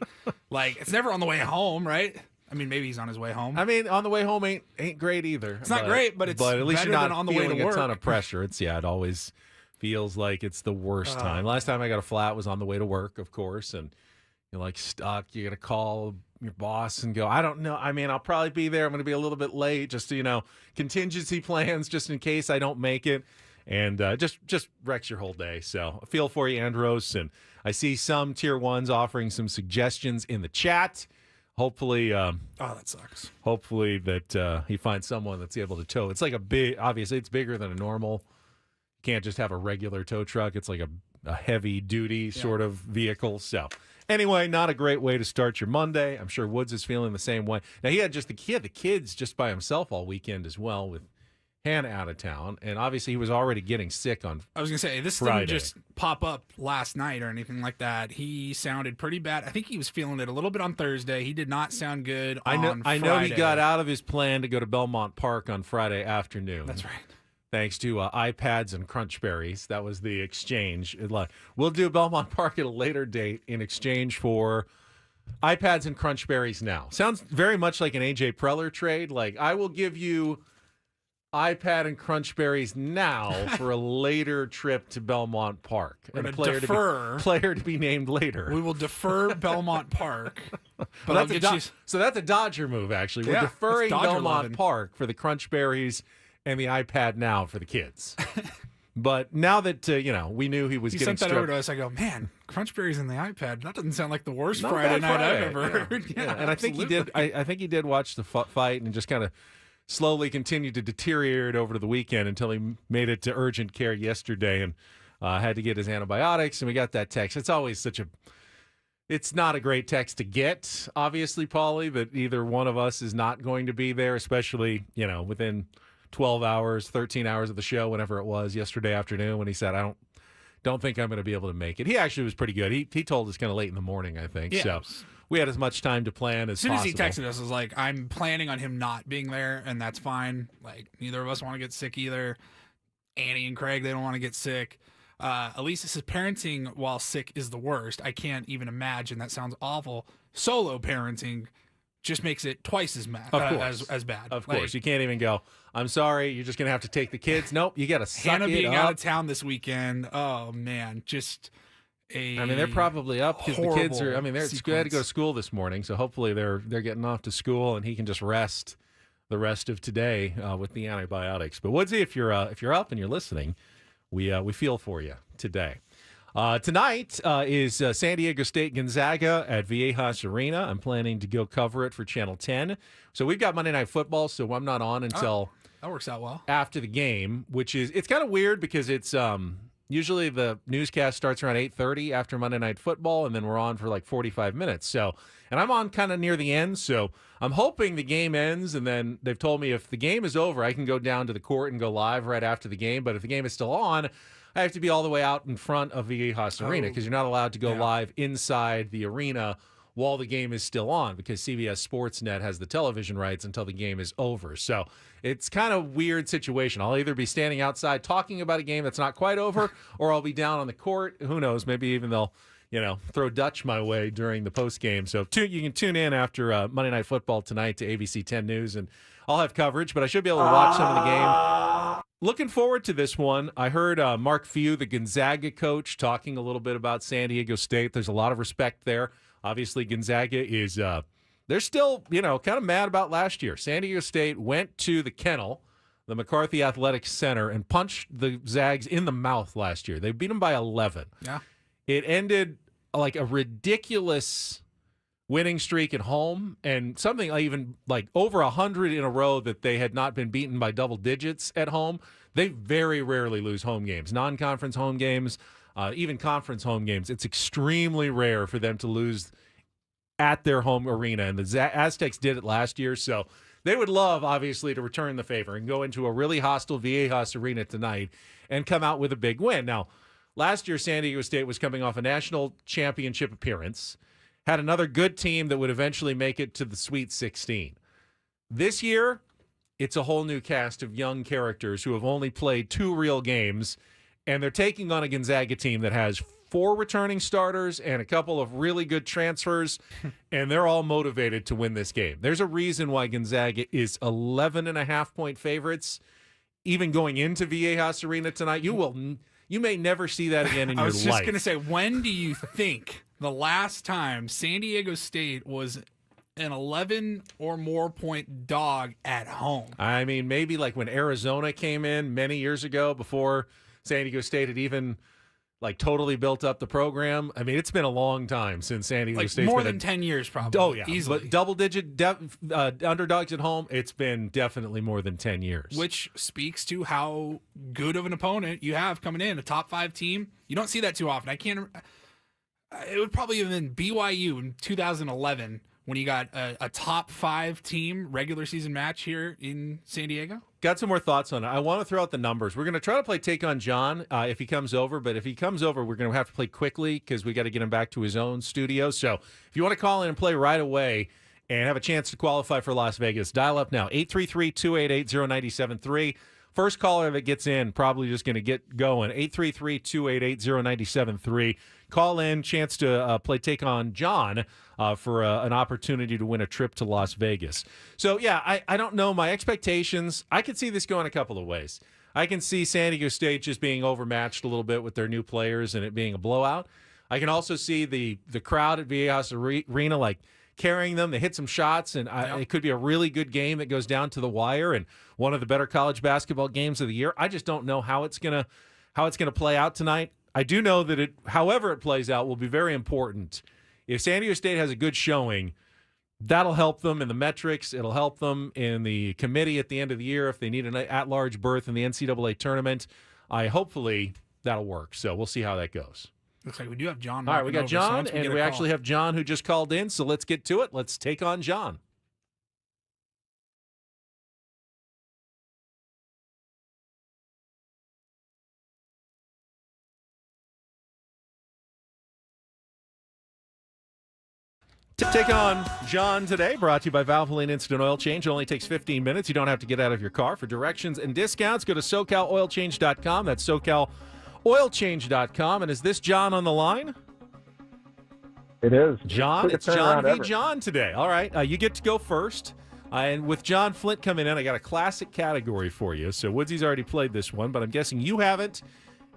Like, it's never on the way home, right? I mean, maybe he's on his way home. I mean, on the way home ain't great either. It's not great, but it's at least better you're not than on the way to feeling work. a ton of pressure. It always feels like it's the worst time. Last time I got a flat was on the way to work, of course, and you're like stuck. You got to call your boss and go, I don't know. I mean, I'll probably be there. I'm going to be a little bit late, just to, contingency plans just in case I don't make it. And just wrecks your whole day. So I feel for you, Andros. And I see some Tier 1s offering some suggestions in the chat. Hopefully, that sucks. Hopefully that he finds someone that's able to tow. It's like obviously it's bigger than a normal. You can't just have a regular tow truck. It's like a heavy duty sort of vehicle. So anyway, not a great way to start your Monday. I'm sure Woods is feeling the same way. Now he had the kids just by himself all weekend as well, with Hannah out of town, and obviously he was already getting sick on I was going to say, this Friday. didn't just pop up last night or anything like that. He sounded pretty bad. I think he was feeling it a little bit on Thursday. He did not sound good on Friday. I know he got out of his plan to go to Belmont Park on Friday afternoon. That's right. Thanks to iPads and Crunch Berries. That was the exchange. We'll do Belmont Park at a later date in exchange for iPads and Crunch Berries now. Sounds very much like an AJ Preller trade. Like, I will give you iPad and Crunch Berries now for a later trip to Belmont Park. And a player to be named later. We will defer Belmont Park. But so that's a Dodger move, actually. We're deferring Belmont Park for the Crunch Berries and the iPad now for the kids. But now that, we knew he was getting sent that over to us, I go, man, Crunch Berries and the iPad, that doesn't sound like the worst Not Friday bad night Friday. I've ever heard. Yeah. And I think he did. I think he did watch the fight and just kind of slowly continued to deteriorate over the weekend until he made it to urgent care yesterday and had to get his antibiotics. And we got that text. It's always it's not a great text to get, obviously, Paulie, that either one of us is not going to be there, especially, within 12 hours, 13 hours of the show, whenever it was yesterday afternoon, when he said, I don't think I'm going to be able to make it. He actually was pretty good. He told us kind of late in the morning, I think. Yeah. So we had as much time to plan as possible. As soon as he texted us, I was like, I'm planning on him not being there, and that's fine. Like, neither of us want to get sick either. Annie and Craig, they don't want to get sick. Elisa says parenting while sick is the worst. I can't even imagine. That sounds awful. Solo parenting just makes it twice as bad. As bad. Of course. You can't even go, I'm sorry, you're just going to have to take the kids. Nope, you got to suck Hannah it being up. out of town this weekend. Oh, man. Just they're probably up because the kids are, they had to go to school this morning, so hopefully they're getting off to school and he can just rest the rest of today with the antibiotics. But Woodsy, if you're up and you're listening, we feel for you today. Tonight is San Diego State Gonzaga at Viejas Arena. I'm planning to go cover it for Channel 10. So we've got Monday Night Football, so I'm not on until that works out well after the game, it's kind of weird because it's usually the newscast starts around 8:30 after Monday Night Football, and then we're on for like 45 minutes. So, and I'm on kind of near the end, so I'm hoping the game ends, and then they've told me if the game is over, I can go down to the court and go live right after the game. But if the game is still on, I have to be all the way out in front of Viejas Arena because you're not allowed to go live inside the arena while the game is still on because CBS Sportsnet has the television rights until the game is over. So it's kind of weird situation. I'll either be standing outside talking about a game that's not quite over or I'll be down on the court. Who knows? Maybe even they'll, throw Dutch my way during the post game. So you can tune in after Monday Night Football tonight to ABC 10 News. And I'll have coverage, but I should be able to watch some of the game. Looking forward to this one. I heard Mark Few, the Gonzaga coach, talking a little bit about San Diego State. There's a lot of respect there. Obviously, Gonzaga is they're still, kind of mad about last year. San Diego State went to the Kennel, the McCarthy Athletic Center, and punched the Zags in the mouth last year. They beat them by 11. Yeah. It ended like a ridiculous winning streak at home and something even like over 100 in a row that they had not been beaten by double digits at home. They very rarely lose home games, non-conference home games, even conference home games. It's extremely rare for them to lose at their home arena, and the Aztecs did it last year, so they would love, obviously, to return the favor and go into a really hostile Viejas arena tonight and come out with a big win. Now, last year, San Diego State was coming off a national championship appearance, had another good team that would eventually make it to the Sweet 16. This year, it's a whole new cast of young characters who have only played 2 real games, and they're taking on a Gonzaga team that has 4 returning starters and a couple of really good transfers, and they're all motivated to win this game. There's a reason why Gonzaga is 11.5-point favorites, even going into Viejas Arena tonight. You may never see that again in your life. I was just going to say, when do you think the last time San Diego State was an 11 or more point dog at home? I mean, maybe like when Arizona came in many years ago before San Diego State had even totally built up the program. I mean, it's been a long time since San Diego State's more been than 10 years, probably. Oh, yeah. Easily. But double-digit underdogs at home, it's been definitely more than 10 years. Which speaks to how good of an opponent you have coming in, a top 5 team. You don't see that too often. It would probably have been BYU in 2011 when you got a top 5 team regular season match here in San Diego. Got some more thoughts on it. I want to throw out the numbers. We're going to try to play Take on John if he comes over, but if he comes over, we're going to have to play quickly because we got to get him back to his own studio. So if you want to call in and play right away and have a chance to qualify for Las Vegas, dial up now, 833-288-0973. First caller that gets in, probably just going to get going, 833-288-0973. Call in, chance to play Take on John for an opportunity to win a trip to Las Vegas. So, yeah, I don't know. My expectations, I could see this going a couple of ways. I can see San Diego State just being overmatched a little bit with their new players and it being a blowout. I can also see the crowd at Viejas Arena, carrying them. They hit some shots, and it could be a really good game that goes down to the wire and one of the better college basketball games of the year. I just don't know how it's gonna play out tonight. I do know that however it plays out, will be very important. If San Diego State has a good showing, that'll help them in the metrics. It'll help them in the committee at the end of the year if they need an at-large berth in the NCAA tournament. Hopefully that'll work. So we'll see how that goes. Looks like we do have John. All right, we got John, and we actually have John who just called in. So let's get to it. Let's take on John. To take on John today, brought to you by Valvoline Instant Oil Change. It only takes 15 minutes. You don't have to get out of your car. For directions and discounts, go to SoCalOilChange.com. That's SoCalOilChange.com. And is this John on the line? It is. John, it's John v. John today. All right, you get to go first. And with John Flint coming in, I got a classic category for you. So Woodsy's already played this one, but I'm guessing you haven't,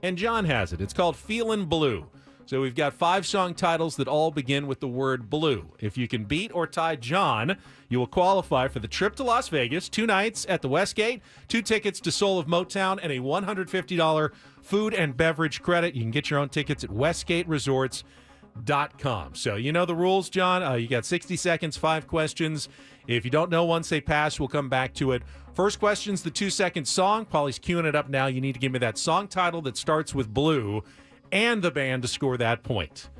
and John has it. It's called Feelin' Blue. So we've got 5 song titles that all begin with the word blue. If you can beat or tie John, you will qualify for the trip to Las Vegas, 2 nights at the Westgate, 2 tickets to Soul of Motown, and a $150 food and beverage credit. You can get your own tickets at westgateresorts.com. So you know the rules, John. You got 60 seconds, 5 questions. If you don't know once they pass, we'll come back to it. First question's the 2-second song. Paulie's queuing it up now. You need to give me that song title that starts with blue and the band to score that point.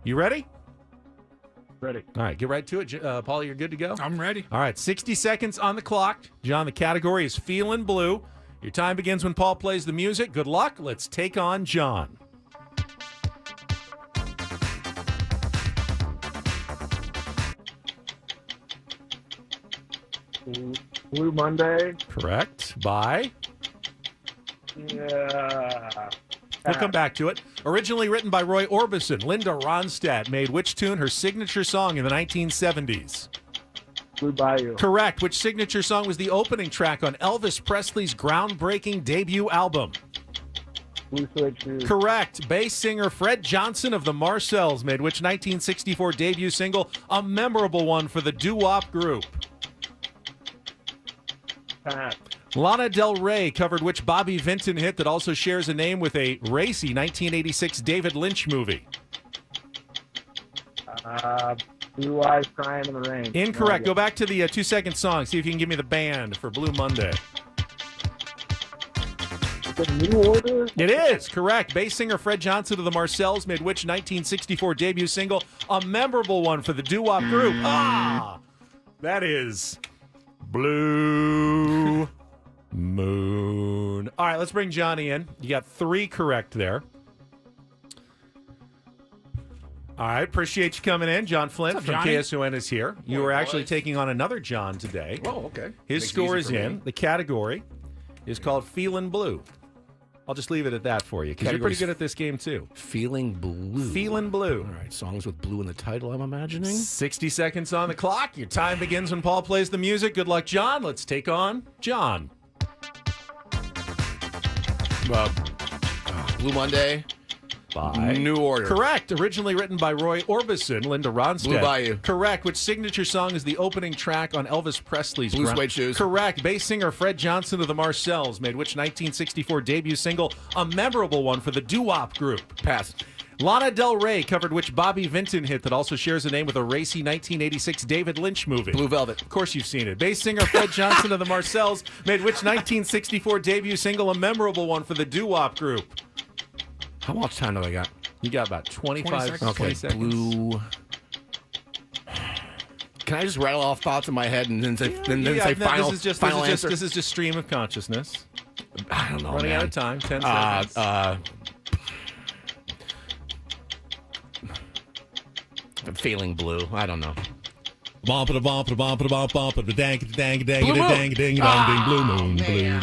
You ready? Ready. All right, get right to it. Paulie, you're good to go? I'm ready. All right, 60 seconds on the clock. John, the category is Feelin' Blue. Your time begins when Paul plays the music. Good luck. Let's take on John. Blue Monday. Correct. By? Yeah. We'll come back to it. Originally written by Roy Orbison, Linda Ronstadt made which tune her signature song in the 1970s? Blue Bayou. Correct. Which signature song was the opening track on Elvis Presley's groundbreaking debut album? Blue Suede Shoes. Correct. Bass singer Fred Johnson of the Marcells made which 1964 debut single a memorable one for the doo-wop group? Pass. Lana Del Rey covered which Bobby Vinton hit that also shares a name with a racy 1986 David Lynch movie? Blue Eyes Crying in the Rain. Incorrect. Go back to the 2-second song. See if you can give me the band for Blue Monday. The New Order. It is correct. Bass singer Fred Johnson of the Marcells made which 1964 debut single a memorable one for the doo-wop group? That is Blue Moon. All right, let's bring Johnny in. You got 3 correct there. All right, appreciate you coming in. John Flint What's from up, Johnny? KSON is here. You are actually taking on another John today. Oh, okay. His Makes it score easy is for in. me. The category is called Feelin' Blue. I'll just leave it at that for you because you're pretty Category's good at this game too. Feeling blue. Feelin' Blue. All right, songs with blue in the title, I'm imagining. 60 seconds on the clock. Your time begins when Paul plays the music. Good luck, John. Let's take on John. Blue Monday. By New Order. Correct. Originally written by Roy Orbison, Linda Ronstadt. Blue Bayou. Correct. Which signature song is the opening track on Elvis Presley's Blue Suede Shoes. Correct. Bass singer Fred Johnson of the Marcells made which 1964 debut single a memorable one for the doo-wop group? Pass. Lana Del Rey covered which Bobby Vinton hit that also shares a name with a racy 1986 David Lynch movie? Blue Velvet. Of course you've seen it. Bass singer Fred Johnson of the Marcells made which 1964 debut single a memorable one for the doo-wop group? How much time do I got? You got about 25 seconds. Okay, 20 seconds. blue. Can I just rattle off thoughts in my head and then say, Yeah, final, final answer? This is just stream of consciousness. I don't know, Running man. out of time. 10 seconds. I'm feeling blue. I don't know. Blue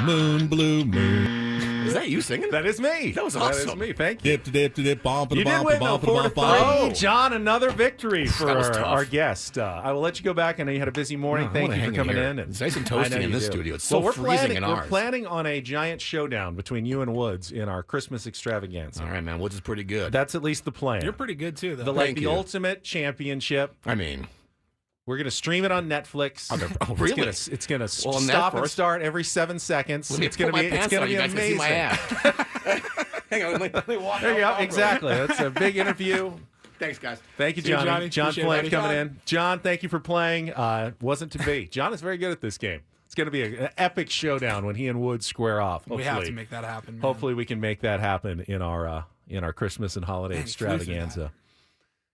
moon, blue moon. Is that you singing? That is me. That was That awesome. is me. Thank you. You did win though, 4-3. Oh. John, another victory for That was tough. our guest. I will let you go back. I know you had a busy morning. No, I Thank wanna you for hang in coming here. in. It's nice and I know toasty in you this do. studio. It's so we're freezing in We're ours. planning on a giant showdown between you and Woods in our Christmas extravaganza. All right, man. Woods is pretty good. That's at least the plan. You're pretty good too, though. Thank the you. ultimate championship. I mean, We're going to stream it on Netflix. really? It's going to Well, stop and Netflix. start every 7 seconds. Let me It's going pull to my be pants on. You guys can see amazing. my ass. Hang on, let me walk There you go. out. Exactly. That's a big interview. Thanks, guys. Thank you, See you, Johnny. Johnny. John Appreciate Flint it, coming buddy. in. John, thank you for playing. Wasn't to be. John is very good at this game. It's going to be an epic showdown when he and Woods square off. We have to make that happen. Man. Hopefully, we can make that happen in our Christmas and holiday Man, extravaganza.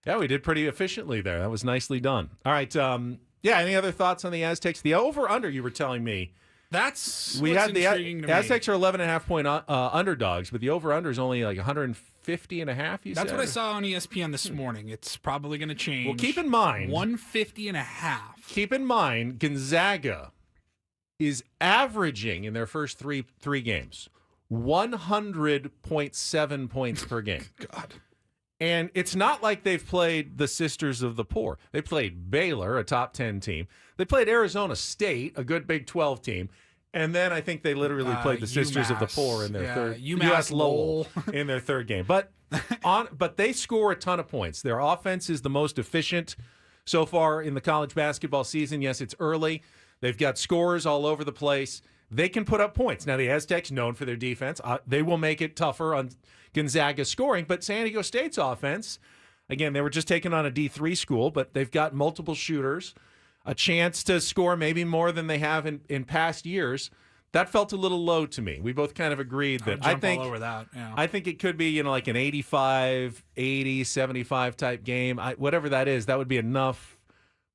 Yeah, we did pretty efficiently there. That was nicely done. All right. Yeah. Any other thoughts on the Aztecs? The over/under you were telling me. That's We what's had the intriguing to me. Aztecs are 11.5 point underdogs, but the over/under is only like 150.5. You That's said? what I saw on ESPN this morning. It's probably going to change. Well, keep in mind 150.5. Keep in mind, Gonzaga is averaging in their first three games 100.7 points per game. God. And it's not like they've played the Sisters of the Poor. They played Baylor, a top 10 team. They played Arizona State, a good Big 12 team. And then I think they literally played the Sisters of the UMass. Poor in their Yeah, third. UMass Lowell in their third game. But they score a ton of points. Their offense is the most efficient so far in the college basketball season. Yes, it's early. They've got scorers all over the place. They can put up points. Now, the Aztecs, known for their defense, they will make it tougher on Gonzaga scoring. But San Diego State's offense, again, they were just taking on a D3 school, but they've got multiple shooters, a chance to score maybe more than they have in past years. That felt a little low to me. We both kind of agreed that I think all over that. Yeah. I think it could be, like an 85, 80, 75 type game. Whatever that is, that would be enough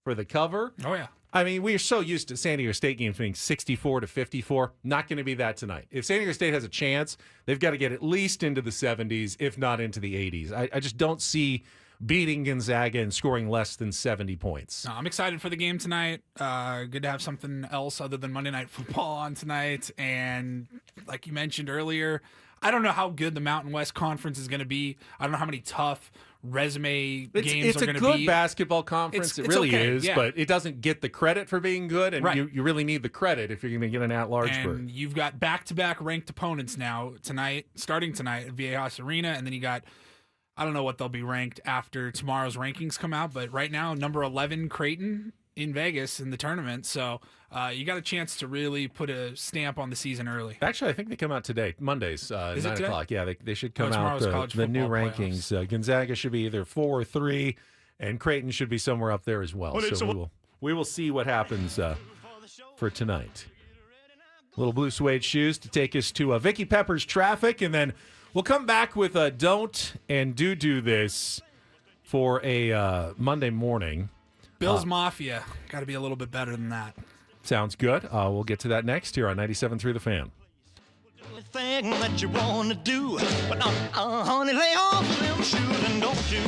for the cover. Oh, yeah. I mean, we are so used to San Diego State games being 64-54. Not going to be that tonight. If San Diego State has a chance, they've got to get at least into the 70s, if not into the 80s. I just don't see beating Gonzaga and scoring less than 70 points. No, I'm excited for the game tonight. Good to have something else other than Monday Night Football on tonight. And like you mentioned earlier, I don't know how good the Mountain West Conference is going to be. I don't know how many tough resume games are going to be. It's a good basketball conference. It really okay, is, yeah. but it doesn't get the credit for being good, and Right. you really need the credit if you're going to get an at-large berth. And you've got back-to-back ranked opponents now starting tonight at Viejas Arena, and then you got, I don't know what they'll be ranked after tomorrow's rankings come out, but right now, number 11 Creighton in Vegas in the tournament. So you got a chance to really put a stamp on the season early. Actually, I think they come out today, Mondays, 9 Is it today? o'clock. Yeah, they should come out, tomorrow's college the new football rankings. Gonzaga should be either 4 or 3, and Creighton should be somewhere up there as well. So we will see what happens for tonight. Little blue suede shoes to take us to Vicky Pepper's traffic, and then we'll come back with a don't and do this for a Monday morning. Bills Mafia. Got to be a little bit better than that. Sounds good. We'll get to that next here on 97.3 The Fan. Thing that you want to do, but honey, lay off them shoes and don't you?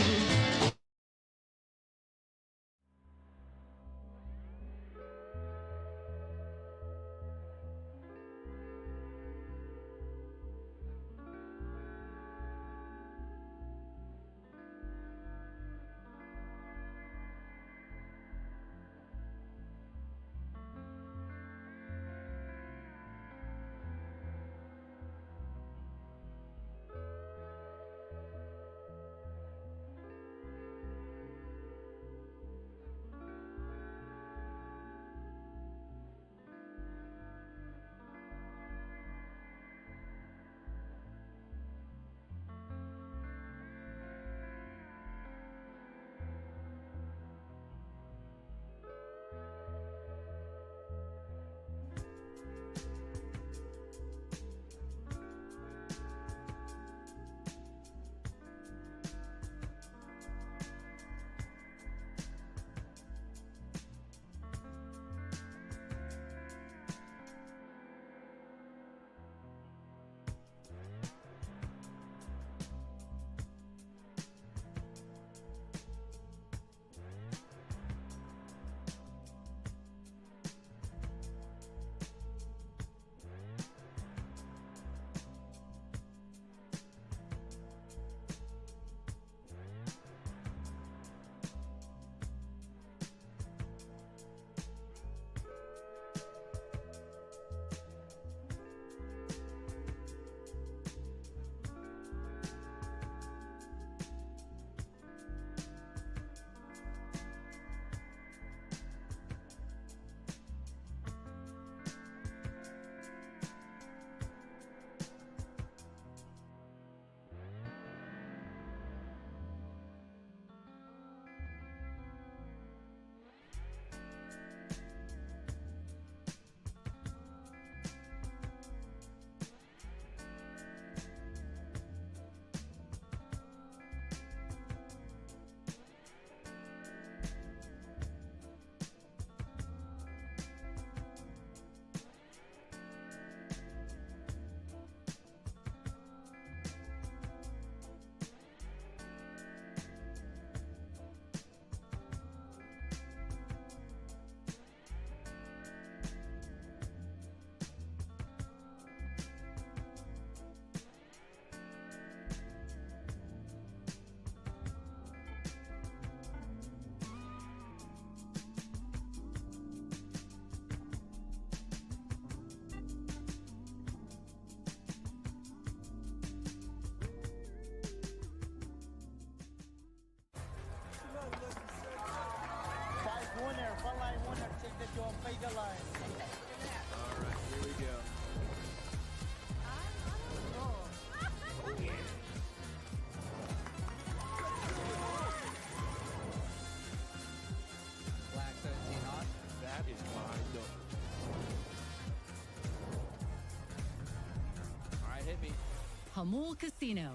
Hamul Casino.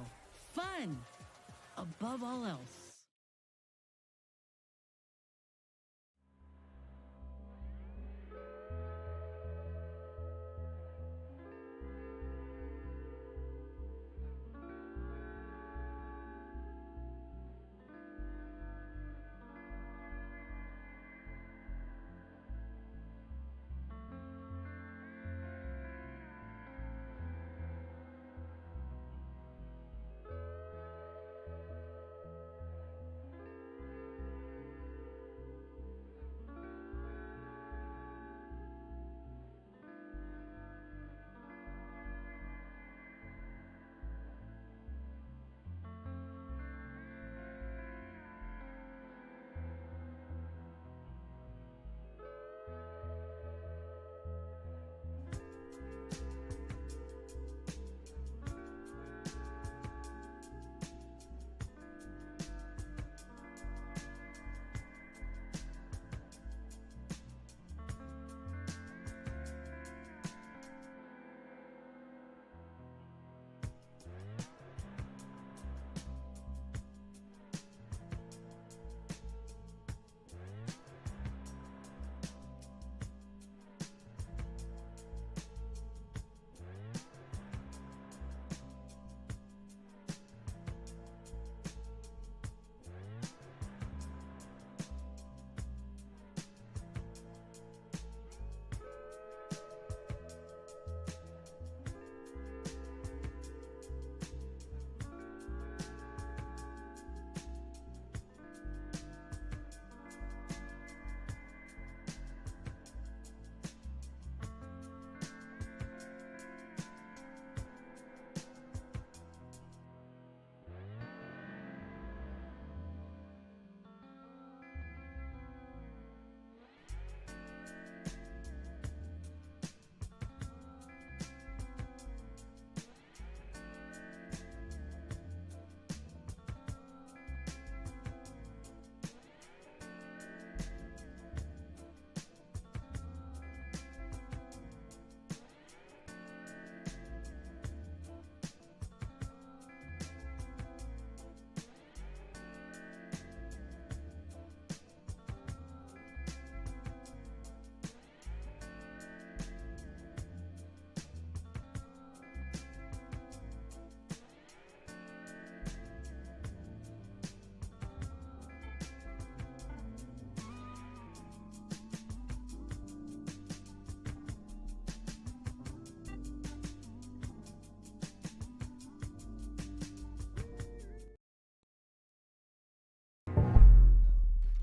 Fun above all else.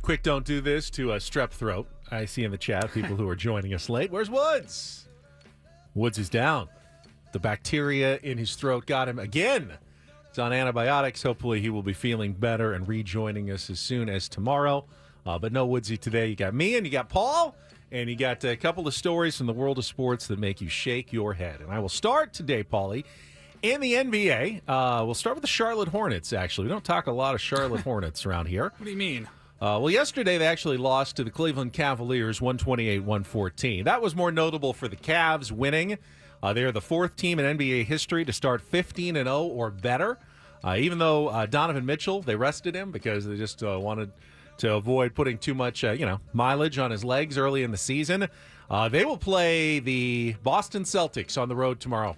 Quick, don't do this to a strep throat. I see in the chat people who are joining us late. Where's Woods? Woods is down. The bacteria in his throat got him again. He's on antibiotics. Hopefully he will be feeling better and rejoining us as soon as tomorrow. But no Woodsy today. You got me and you got Paul, and you got a couple of stories from the world of sports that make you shake your head. And I will start today, Paulie, in the NBA. We'll start with the Charlotte Hornets, actually. We don't talk a lot of Charlotte Hornets around here. What do you mean? Well, yesterday they actually lost to the Cleveland Cavaliers 128-114. That was more notable for the Cavs winning. They are the fourth team in NBA history to start 15-0 or better. Even though Donovan Mitchell, they rested him because they just wanted to avoid putting too much mileage on his legs early in the season. They will play the Boston Celtics on the road tomorrow.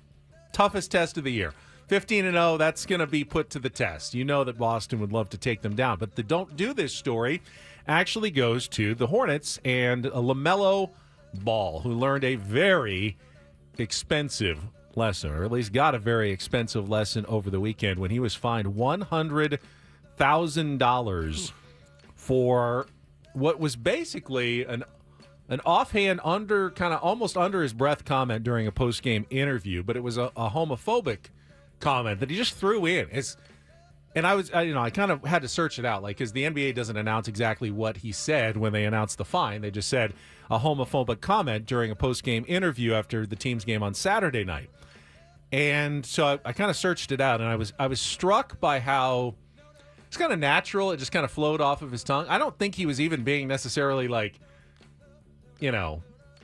Toughest test of the year. 15-0, that's going to be put to the test. You know that Boston would love to take them down. But the don't do this story actually goes to the Hornets and LaMelo Ball, who learned a very expensive lesson, or at least got a very expensive lesson over the weekend when he was fined $100,000 for what was basically an offhand, almost under his breath comment during a post-game interview, but it was a homophobic comment that he just threw in. I kind of had to search it out, because the NBA doesn't announce exactly what he said when they announced the fine. They just said a homophobic comment during a post-game interview after the team's game on Saturday night. And so I kind of searched it out, and I was struck by how it's kind of natural. It just kind of flowed off of his tongue. I don't think he was even being necessarily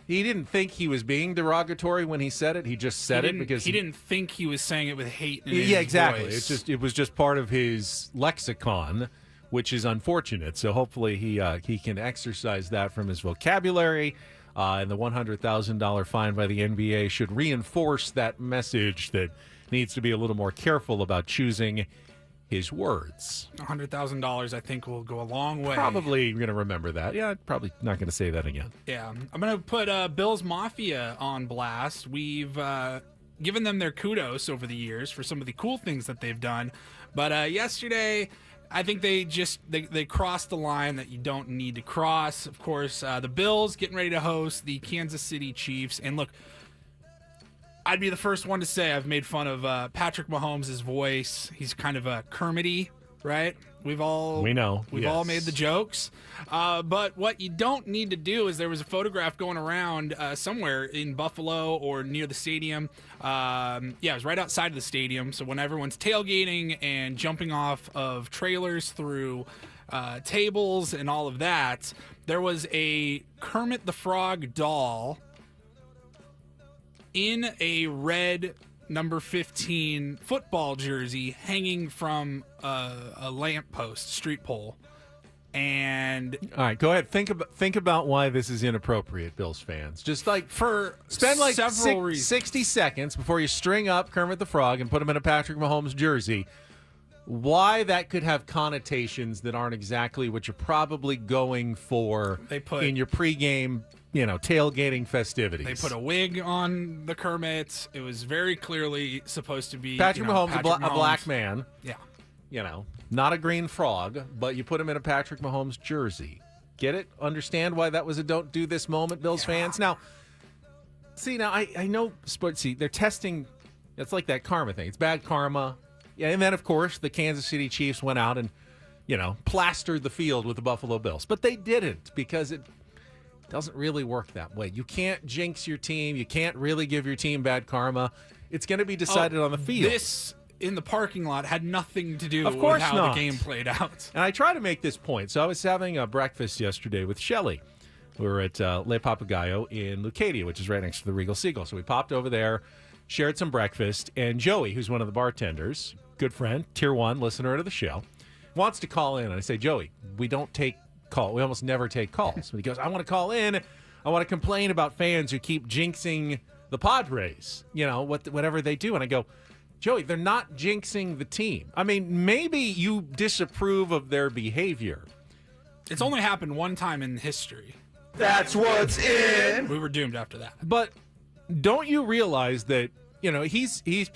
he didn't think he was being derogatory when he said it. He just said it because he didn't think he was saying it with hate in his exactly. voice. It was just part of his lexicon, which is unfortunate. So hopefully he can exercise that from his vocabulary. And the $100,000 fine by the NBA should reinforce that message that needs to be a little more careful about choosing his words. $100,000, I think, will go a long way. Probably going to remember that. Yeah, probably not going to say that again. Yeah, I'm going to put Bills Mafia on blast. We've given them their kudos over the years for some of the cool things that they've done. But yesterday, I think they crossed the line that you don't need to cross. Of course, the Bills getting ready to host the Kansas City Chiefs. And look, I'd be the first one to say I've made fun of Patrick Mahomes' voice. He's kind of a Kermity, right? We've all made the jokes. But what you don't need to do is there was a photograph going around somewhere in Buffalo or near the stadium. It was right outside of the stadium. So when everyone's tailgating and jumping off of trailers through tables and all of that, there was a Kermit the Frog doll in a red number 15 football jersey hanging from a lamppost, street pole. And all right, go ahead. Think about why this is inappropriate, Bills fans. Just spend several reasons. 60 seconds before you string up Kermit the Frog and put him in a Patrick Mahomes jersey. Why that could have connotations that aren't exactly what you're probably going for in your pregame, tailgating festivities. They put a wig on the Kermit. It was very clearly supposed to be Patrick Mahomes, a black man. Yeah. Not a green frog, but you put him in a Patrick Mahomes jersey. Get it? Understand why that was a don't do this moment, Bills fans? Now, I know sports. They're testing. It's like that karma thing. It's bad karma. Yeah, and then, of course, the Kansas City Chiefs went out and, plastered the field with the Buffalo Bills. But they didn't, because it doesn't really work that way. You can't jinx your team. You can't really give your team bad karma. It's going to be decided on the field. This, in the parking lot, had nothing to do of course with how not. the game played out. And I try to make this point. So I was having a breakfast yesterday with Shelly. We were at Le Papagayo in Lucadia, which is right next to the Regal Seagull. So we popped over there, shared some breakfast, and Joey, who's one of the bartenders, good friend, tier 1 listener to the show, wants to call in. And I say, Joey, we don't take calls. We almost never take calls. But he goes, I want to call in. I want to complain about fans who keep jinxing the Padres, whatever they do. And I go, Joey, they're not jinxing the team. I mean, maybe you disapprove of their behavior. It's only happened one time in history. That's what's in. We were doomed after that. But don't you realize that, he's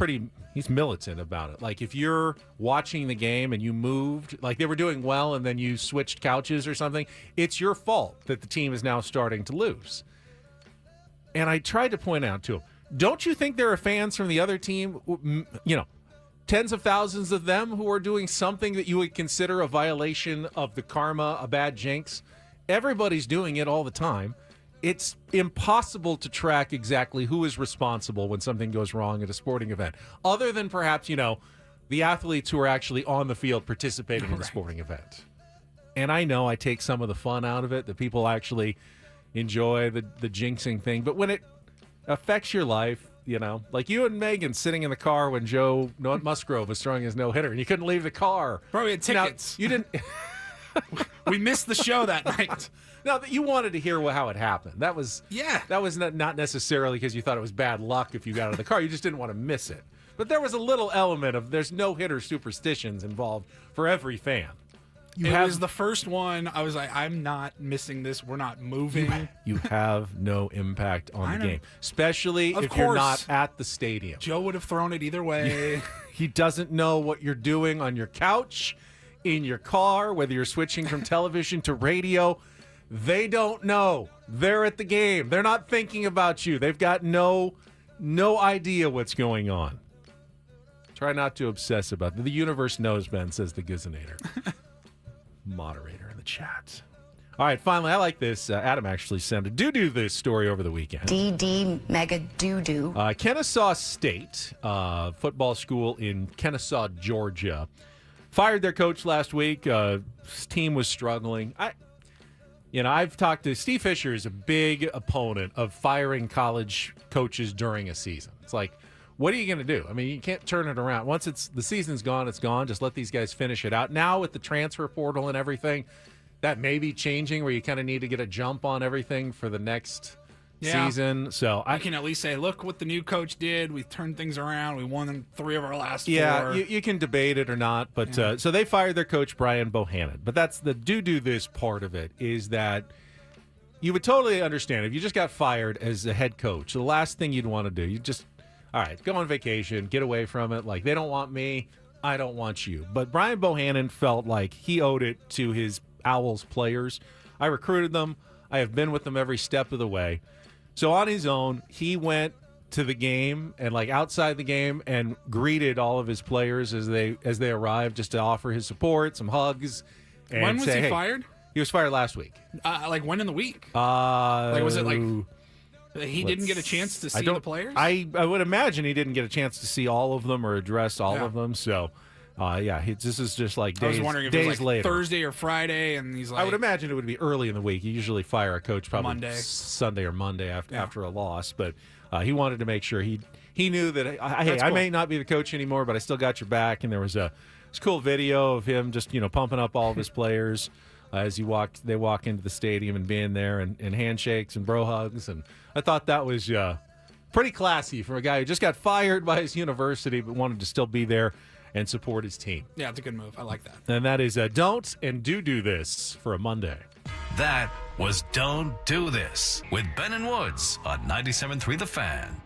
He's militant about it. Like, if you're watching the game and you moved, like they were doing well and then you switched couches or something, it's your fault that the team is now starting to lose. And I tried to point out to him, don't you think there are fans from the other team, tens of thousands of them who are doing something that you would consider a violation of the karma, a bad jinx? Everybody's doing it all the time. It's impossible to track exactly who is responsible when something goes wrong at a sporting event, other than perhaps, the athletes who are actually on the field participating in the sporting event. And I know I take some of the fun out of it, that people actually enjoy the jinxing thing. But when it affects your life, like you and Megan sitting in the car when Joe Musgrove was throwing his no-hitter, and you couldn't leave the car. Bro, we had tickets. Now, you didn't... We missed the show that night. Now, you wanted to hear how it happened. That was not necessarily because you thought it was bad luck if you got out of the car. You just didn't want to miss it. But there was a little element of there's no-hitter superstitions involved for every fan. It was the first one. I was like, I'm not missing this. We're not moving. You have no impact on the game, especially if you're not at the stadium. Joe would have thrown it either way. He doesn't know what you're doing on your couch, in your car, whether you're switching from television to radio. They don't know. They're at the game. They're not thinking about you. They've got no idea what's going on. Try not to obsess about it. The universe knows, Ben, says the Gizinator. Moderator in the chat. All right, finally, I like this. Adam actually sent a do this story over the weekend. DD mega doo-doo. Kennesaw State football school in Kennesaw, Georgia, fired their coach last week. His team was struggling. I've talked to Steve Fisher, is a big opponent of firing college coaches during a season. It's like, what are you going to do? I mean, you can't turn it around. Once the season's gone, it's gone. Just let these guys finish it out. Now with the transfer portal and everything, that may be changing where you kind of need to get a jump on everything for the next season. So I can at least say, look what the new coach did. We turned things around. We won 3 of our last 4. Yeah, you can debate it or not. But so they fired their coach, Brian Bohannon. But that's the do this part of it, is that you would totally understand if you just got fired as a head coach. The last thing you'd want to do, you just, all right, go on vacation, get away from it. Like, they don't want me, I don't want you. But Brian Bohannon felt like he owed it to his Owls players. I recruited them. I have been with them every step of the way. So on his own, he went to the game and outside the game and greeted all of his players as they arrived, just to offer his support, some hugs. And when was he fired? He was fired last week. When in the week? Was it he didn't get a chance to see the players? I would imagine he didn't get a chance to see all of them or address all of them. So, this is just days, I was wondering if it was later. Thursday or Friday, and he's like... I would imagine it would be early in the week. You usually fire a coach probably Monday. Sunday or Monday after a loss. But he wanted to make sure he knew that, hey, I may not be the coach anymore, but I still got your back. And there was a cool video of him just, pumping up all of his players as they walk into the stadium and being there, and handshakes and bro hugs. And I thought that was pretty classy from a guy who just got fired by his university but wanted to still be there and support his team. Yeah, it's a good move. I like that. And that is don't and do this for a Monday. That was Don't Do This with Ben and Woods on 97.3 The Fan.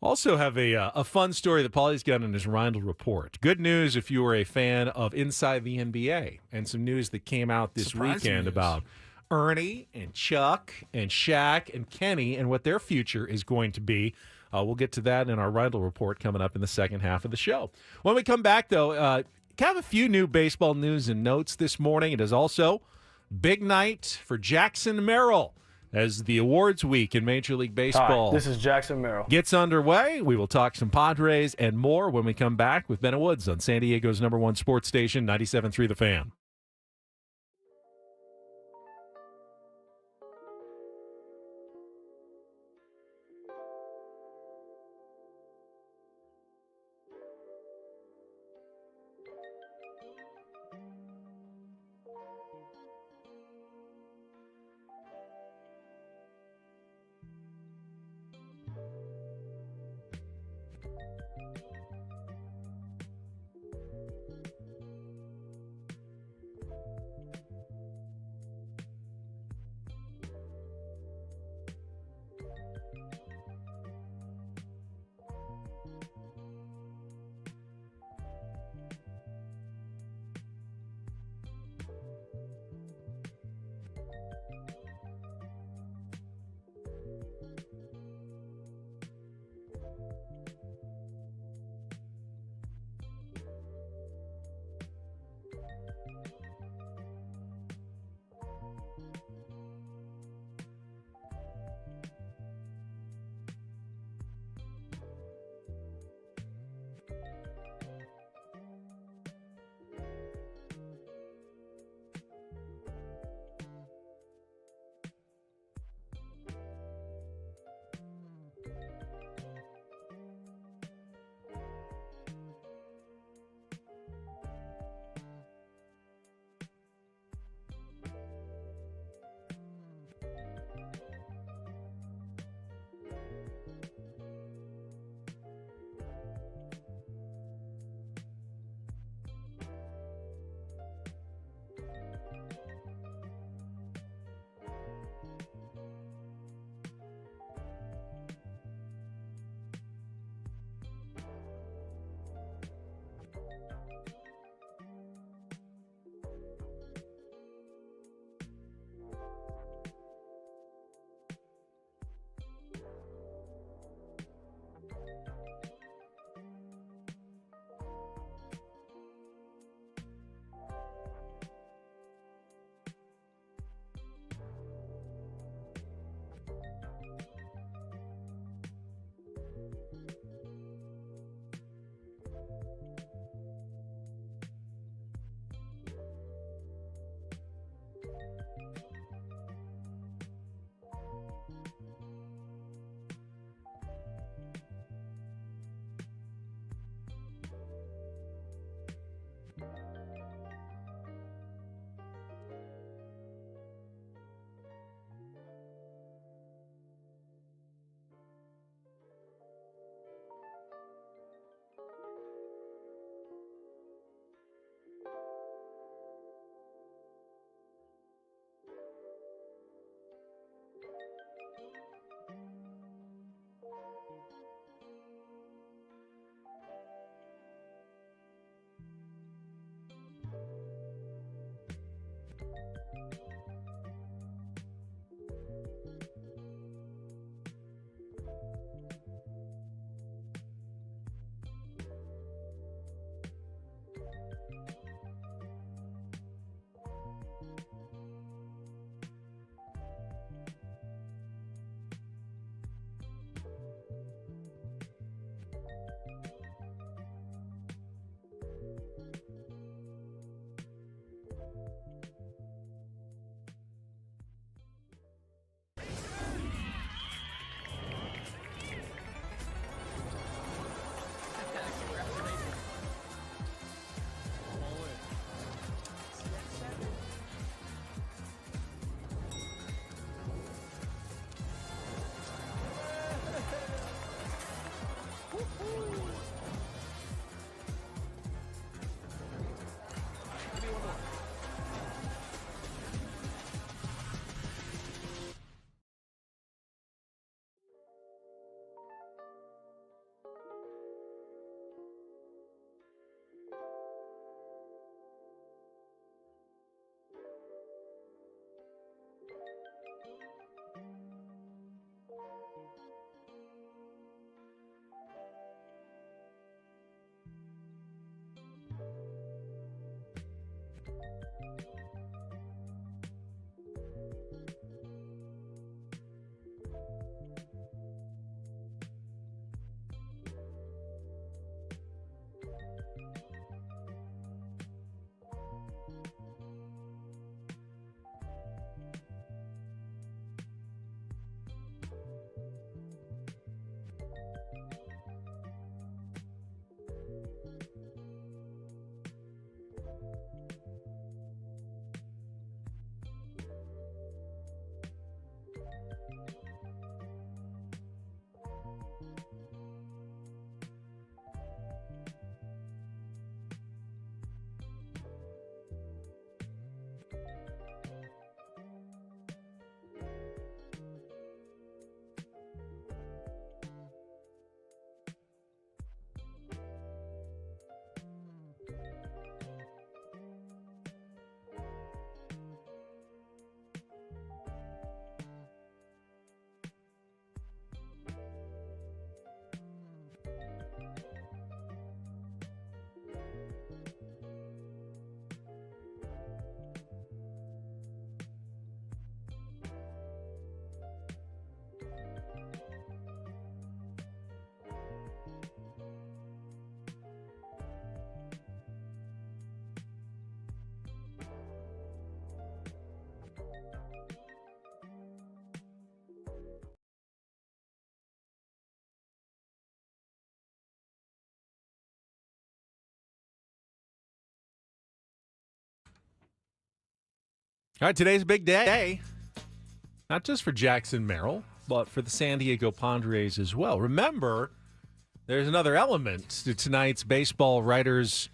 Also have a fun story that Paulie's got in his Reindl Report. Good news if you were a fan of Inside the NBA, and some news that came out this weekend about Ernie and Chuck and Shaq and Kenny and what their future is going to be. We'll get to that in our Reindl Report coming up in the second half of the show. When we come back, though, have a few new baseball news and notes this morning. It is also big night for Jackson Merrill as the awards week in Major League Baseball. Hi, this is Jackson Merrill. Gets underway. We will talk some Padres and more when we come back with Ben and Woods on San Diego's #1 sports station, 97.3 The Fan. All right, today's a big day. Not just for Jackson Merrill, but for the San Diego Padres as well. Remember, there's another element to tonight's Baseball Writers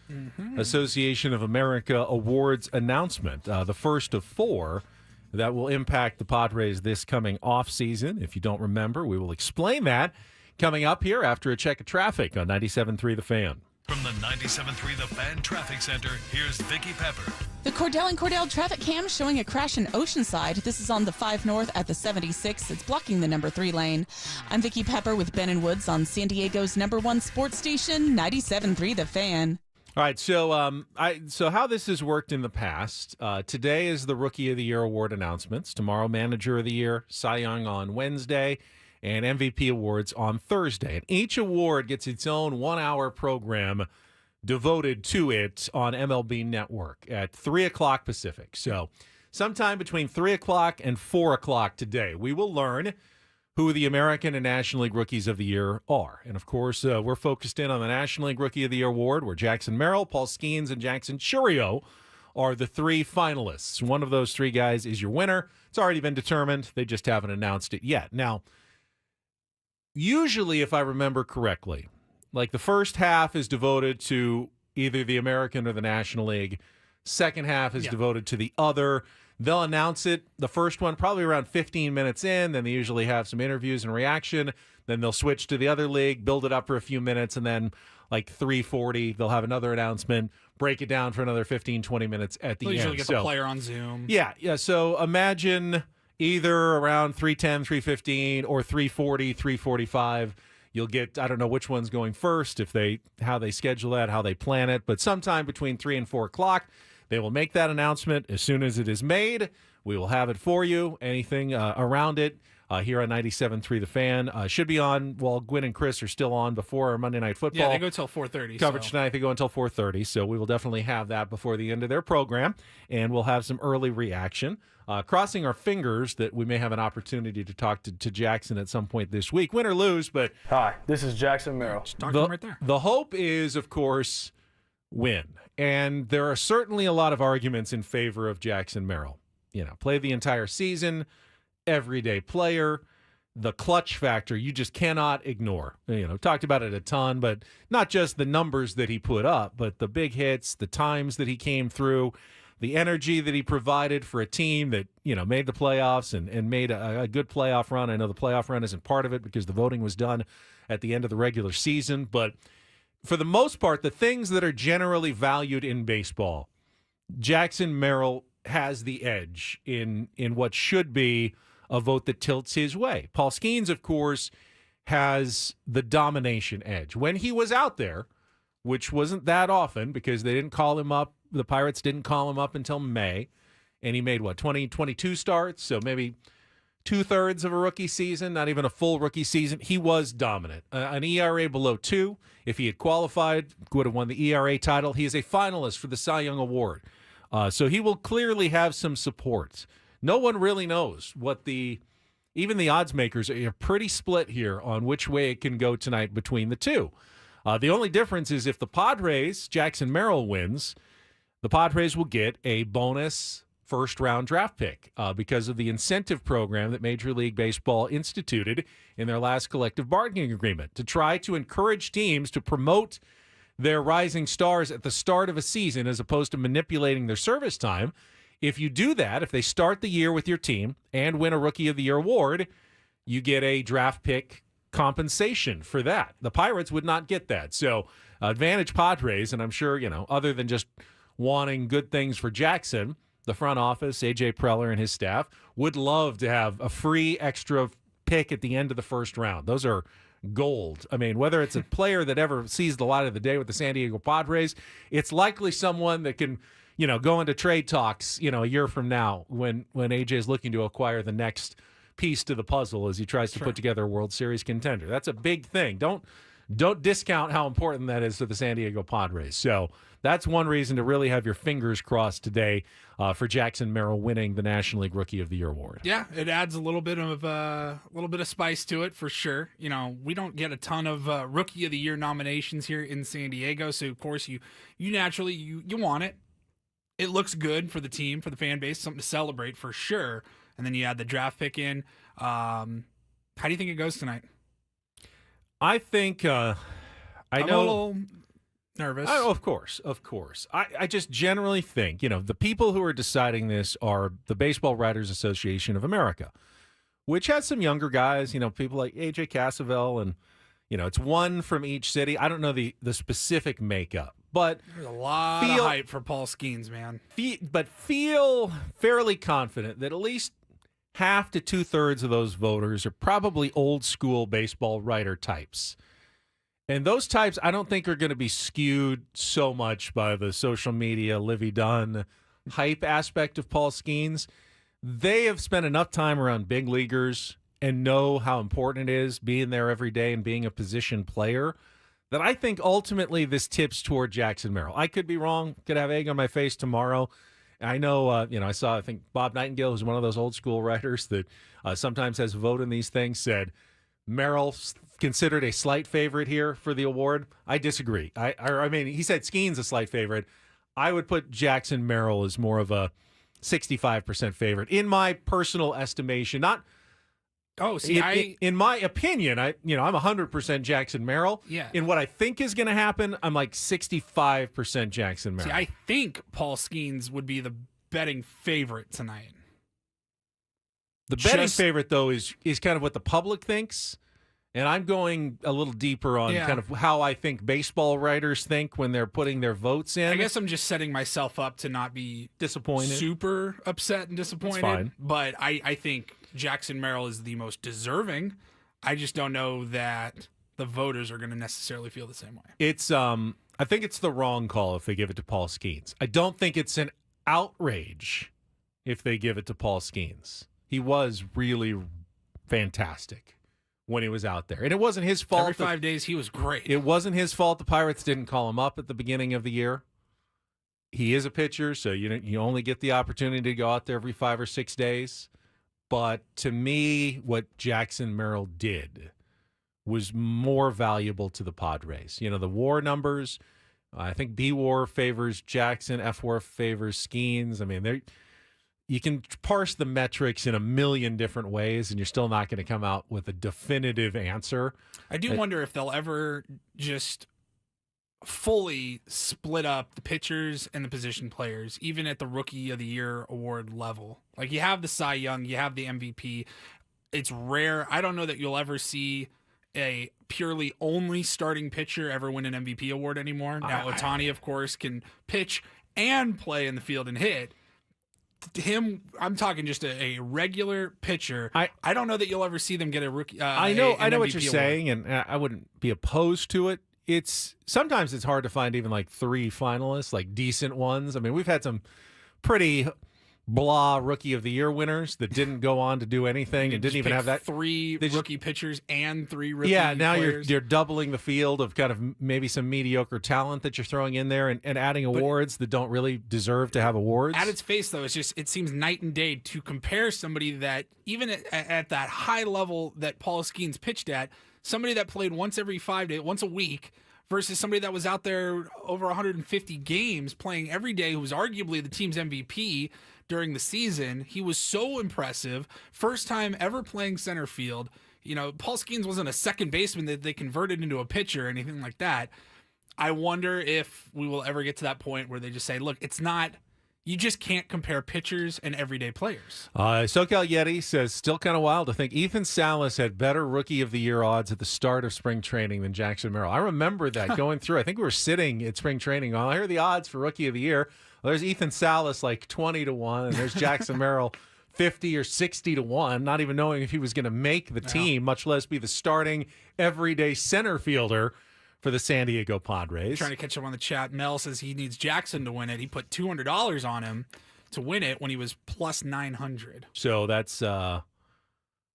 Association of America Awards announcement, the first of 4 that will impact the Padres this coming offseason. If you don't remember, we will explain that coming up here after a check of traffic on 97.3 The Fan. From the 97.3 The Fan Traffic Center, here's Vicki Pepper. The Cordell and Cordell traffic cam showing a crash in Oceanside. This is on the 5 North at the 76. It's blocking the number 3 lane. I'm Vicki Pepper with Ben and Woods on San Diego's #1 sports station, 97.3 The Fan. All right, so how this has worked in the past, today is the Rookie of the Year award announcements. Tomorrow, Manager of the Year, Cy Young on Wednesday, and MVP awards on Thursday. And each award gets its own 1-hour program devoted to it on MLB Network at 3 o'clock Pacific. So sometime between 3 o'clock and 4 o'clock today, we will learn who the American and National League Rookies of the Year are. And, of course, we're focused in on the National League Rookie of the Year award, where Jackson Merrill, Paul Skeens, and Jackson Churio are the 3 finalists. One of those 3 guys is your winner. It's already been determined. They just haven't announced it yet. Now, usually, if I remember correctly, like the first half is devoted to either the American or the National League. Second half is devoted to the other. They'll announce it, the first one, probably around 15 minutes in. Then they usually have some interviews and reaction. Then they'll switch to the other league, build it up for a few minutes, and then like 3:40, they'll have another announcement, break it down for another 15, 20 minutes at the They'll end. usually get the player on Zoom. Yeah. So imagine either around 3:10, 3:15, or 3:40, 3:45. You'll get, I don't know which one's going first, how they schedule that, how they plan it, but sometime between 3 and 4 o'clock, they will make that announcement. As soon as it is made, we will have it for you. Anything around it here on 97.3 The Fan. Should be on while Gwen and Chris are still on before our Monday Night Football. Yeah, they go till 4:30. Coverage tonight, they go until 4:30, so we will definitely have that before the end of their program, and we'll have some early reaction. Crossing our fingers that we may have an opportunity to talk to Jackson at some point this week, win or lose. But hi, this is Jackson Merrill. Right there. The hope is, of course, win. And there are certainly a lot of arguments in favor of Jackson Merrill. Play the entire season, everyday player, the clutch factor you just cannot ignore. Talked about it a ton, but not just the numbers that he put up, but the big hits, the times that he came through, the energy that he provided for a team that, made the playoffs and made a good playoff run. I know the playoff run isn't part of it because the voting was done at the end of the regular season. But for the most part, the things that are generally valued in baseball, Jackson Merrill has the edge in what should be a vote that tilts his way. Paul Skeens, of course, has the domination edge. When he was out there, which wasn't that often because they didn't call him up, the Pirates didn't call him up until May, and he made, 22 starts, so maybe 2/3 of a rookie season, not even a full rookie season. He was dominant. An ERA below 2. If he had qualified, would have won the ERA title. He is a finalist for the Cy Young Award. So he will clearly have some support. No one really knows what even the odds makers are pretty split here on which way it can go tonight between the two. The only difference is if the Padres, Jackson Merrill wins, the Padres will get a bonus first-round draft pick because of the incentive program that Major League Baseball instituted in their last collective bargaining agreement to try to encourage teams to promote their rising stars at the start of a season as opposed to manipulating their service time. If you do that, if they start the year with your team and win a Rookie of the Year award, you get a draft pick compensation for that. The Pirates would not get that. So advantage Padres, and I'm sure, other than just wanting good things for Jackson, the front office, A.J. Preller and his staff, would love to have a free extra pick at the end of the first round. Those are gold. I mean, whether it's a player that ever sees the light of the day with the San Diego Padres, it's likely someone that can, go into trade talks, a year from now when A.J. is looking to acquire the next piece to the puzzle as he tries to put together a World Series contender. That's a big thing. Don't discount how important that is to the San Diego Padres. So that's one reason to really have your fingers crossed today for Jackson Merrill winning the National League Rookie of the Year award. Yeah, it adds a little bit of spice to it for sure. We don't get a ton of Rookie of the Year nominations here in San Diego, so of course you naturally you want it. It looks good for the team, for the fan base, something to celebrate for sure. And then you add the draft pick in. How do you think it goes tonight? I think I'm a little nervous. Of course. I just generally think, the people who are deciding this are the Baseball Writers Association of America, which has some younger guys, people like A.J. Cassavell, and, it's one from each city. I don't know the specific makeup, but there's a lot of hype for Paul Skeens, man. But feel fairly confident that at least half to 2/3 of those voters are probably old school baseball writer types. And those types I don't think are going to be skewed so much by the social media, Livy Dunn hype aspect of Paul Skeens. They have spent enough time around big leaguers and know how important it is being there every day and being a position player that I think ultimately this tips toward Jackson Merrill. I could be wrong. Could have egg on my face tomorrow. I know, I think Bob Nightingale, who's one of those old school writers that sometimes has a vote in these things, said Merrill considered a slight favorite here for the award. I disagree. He said Skeen's a slight favorite. I would put Jackson Merrill as more of a 65% favorite in my personal estimation. Not. Oh, see, in my opinion, I'm 100% Jackson Merrill. Yeah. In what I think is going to happen, I'm like 65% Jackson Merrill. See, I think Paul Skeens would be the betting favorite tonight. The betting favorite, though, is kind of what the public thinks. And I'm going a little deeper on kind of how I think baseball writers think when they're putting their votes in. I guess I'm just setting myself up to not be disappointed, super upset and disappointed. That's fine. But I think Jackson Merrill is the most deserving. I just don't know that the voters are going to necessarily feel the same way. It's I think it's the wrong call if they give it to Paul Skeens. I don't think it's an outrage if they give it to Paul Skeens. He was really fantastic when he was out there. And it wasn't his fault. Every 5 days, he was great. It wasn't his fault the Pirates didn't call him up at the beginning of the year. He is a pitcher, so you only get the opportunity to go out there every 5 or 6 days. But to me, what Jackson Merrill did was more valuable to the Padres. The WAR numbers, I think B-WAR favors Jackson, F-WAR favors Skeens. I mean, you can parse the metrics in a million different ways, and you're still not going to come out with a definitive answer. I do wonder if they'll ever just fully split up the pitchers and the position players, even at the Rookie of the Year award level. Like, you have the Cy Young, you have the MVP. It's rare. I don't know that you'll ever see a purely only starting pitcher ever win an MVP award anymore. Now, Ohtani, of course, can pitch and play in the field and hit. Him, I'm talking just a regular pitcher. I don't know that you'll ever see them get a rookie. I know what MVP you're award. saying, and I wouldn't be opposed to it. Sometimes it's hard to find even like 3 finalists, like decent ones. I mean, we've had some pretty blah Rookie of the Year winners that didn't go on to do anything and didn't even have that. 3 rookie pitchers and 3 rookie now players. you're doubling the field of kind of maybe some mediocre talent that you're throwing in there and adding awards that don't really deserve to have awards. At its face, though, it seems night and day to compare somebody that even at that high level that Paul Skeens pitched at, somebody that played once every 5 days, once a week, versus somebody that was out there over 150 games playing every day, who was arguably the team's MVP during the season. He was so impressive. First time ever playing center field. Paul Skeens wasn't a second baseman that they converted into a pitcher or anything like that. I wonder if we will ever get to that point where they just say, look, it's not, you just can't compare pitchers and everyday players. SoCal Yeti says, still kind of wild to think Ethan Salas had better Rookie of the Year odds at the start of spring training than Jackson Merrill. I remember that going through. I think we were sitting at spring training. I hear the odds for Rookie of the Year. Well, there's Ethan Salas like 20-1, and there's Jackson Merrill 50 or 60-1, not even knowing if he was going to make the team, much less be the starting everyday center fielder for the San Diego Padres. Trying to catch up on the chat. Mel says he needs Jackson to win it. He put $200 on him to win it when he was plus 900. So that's an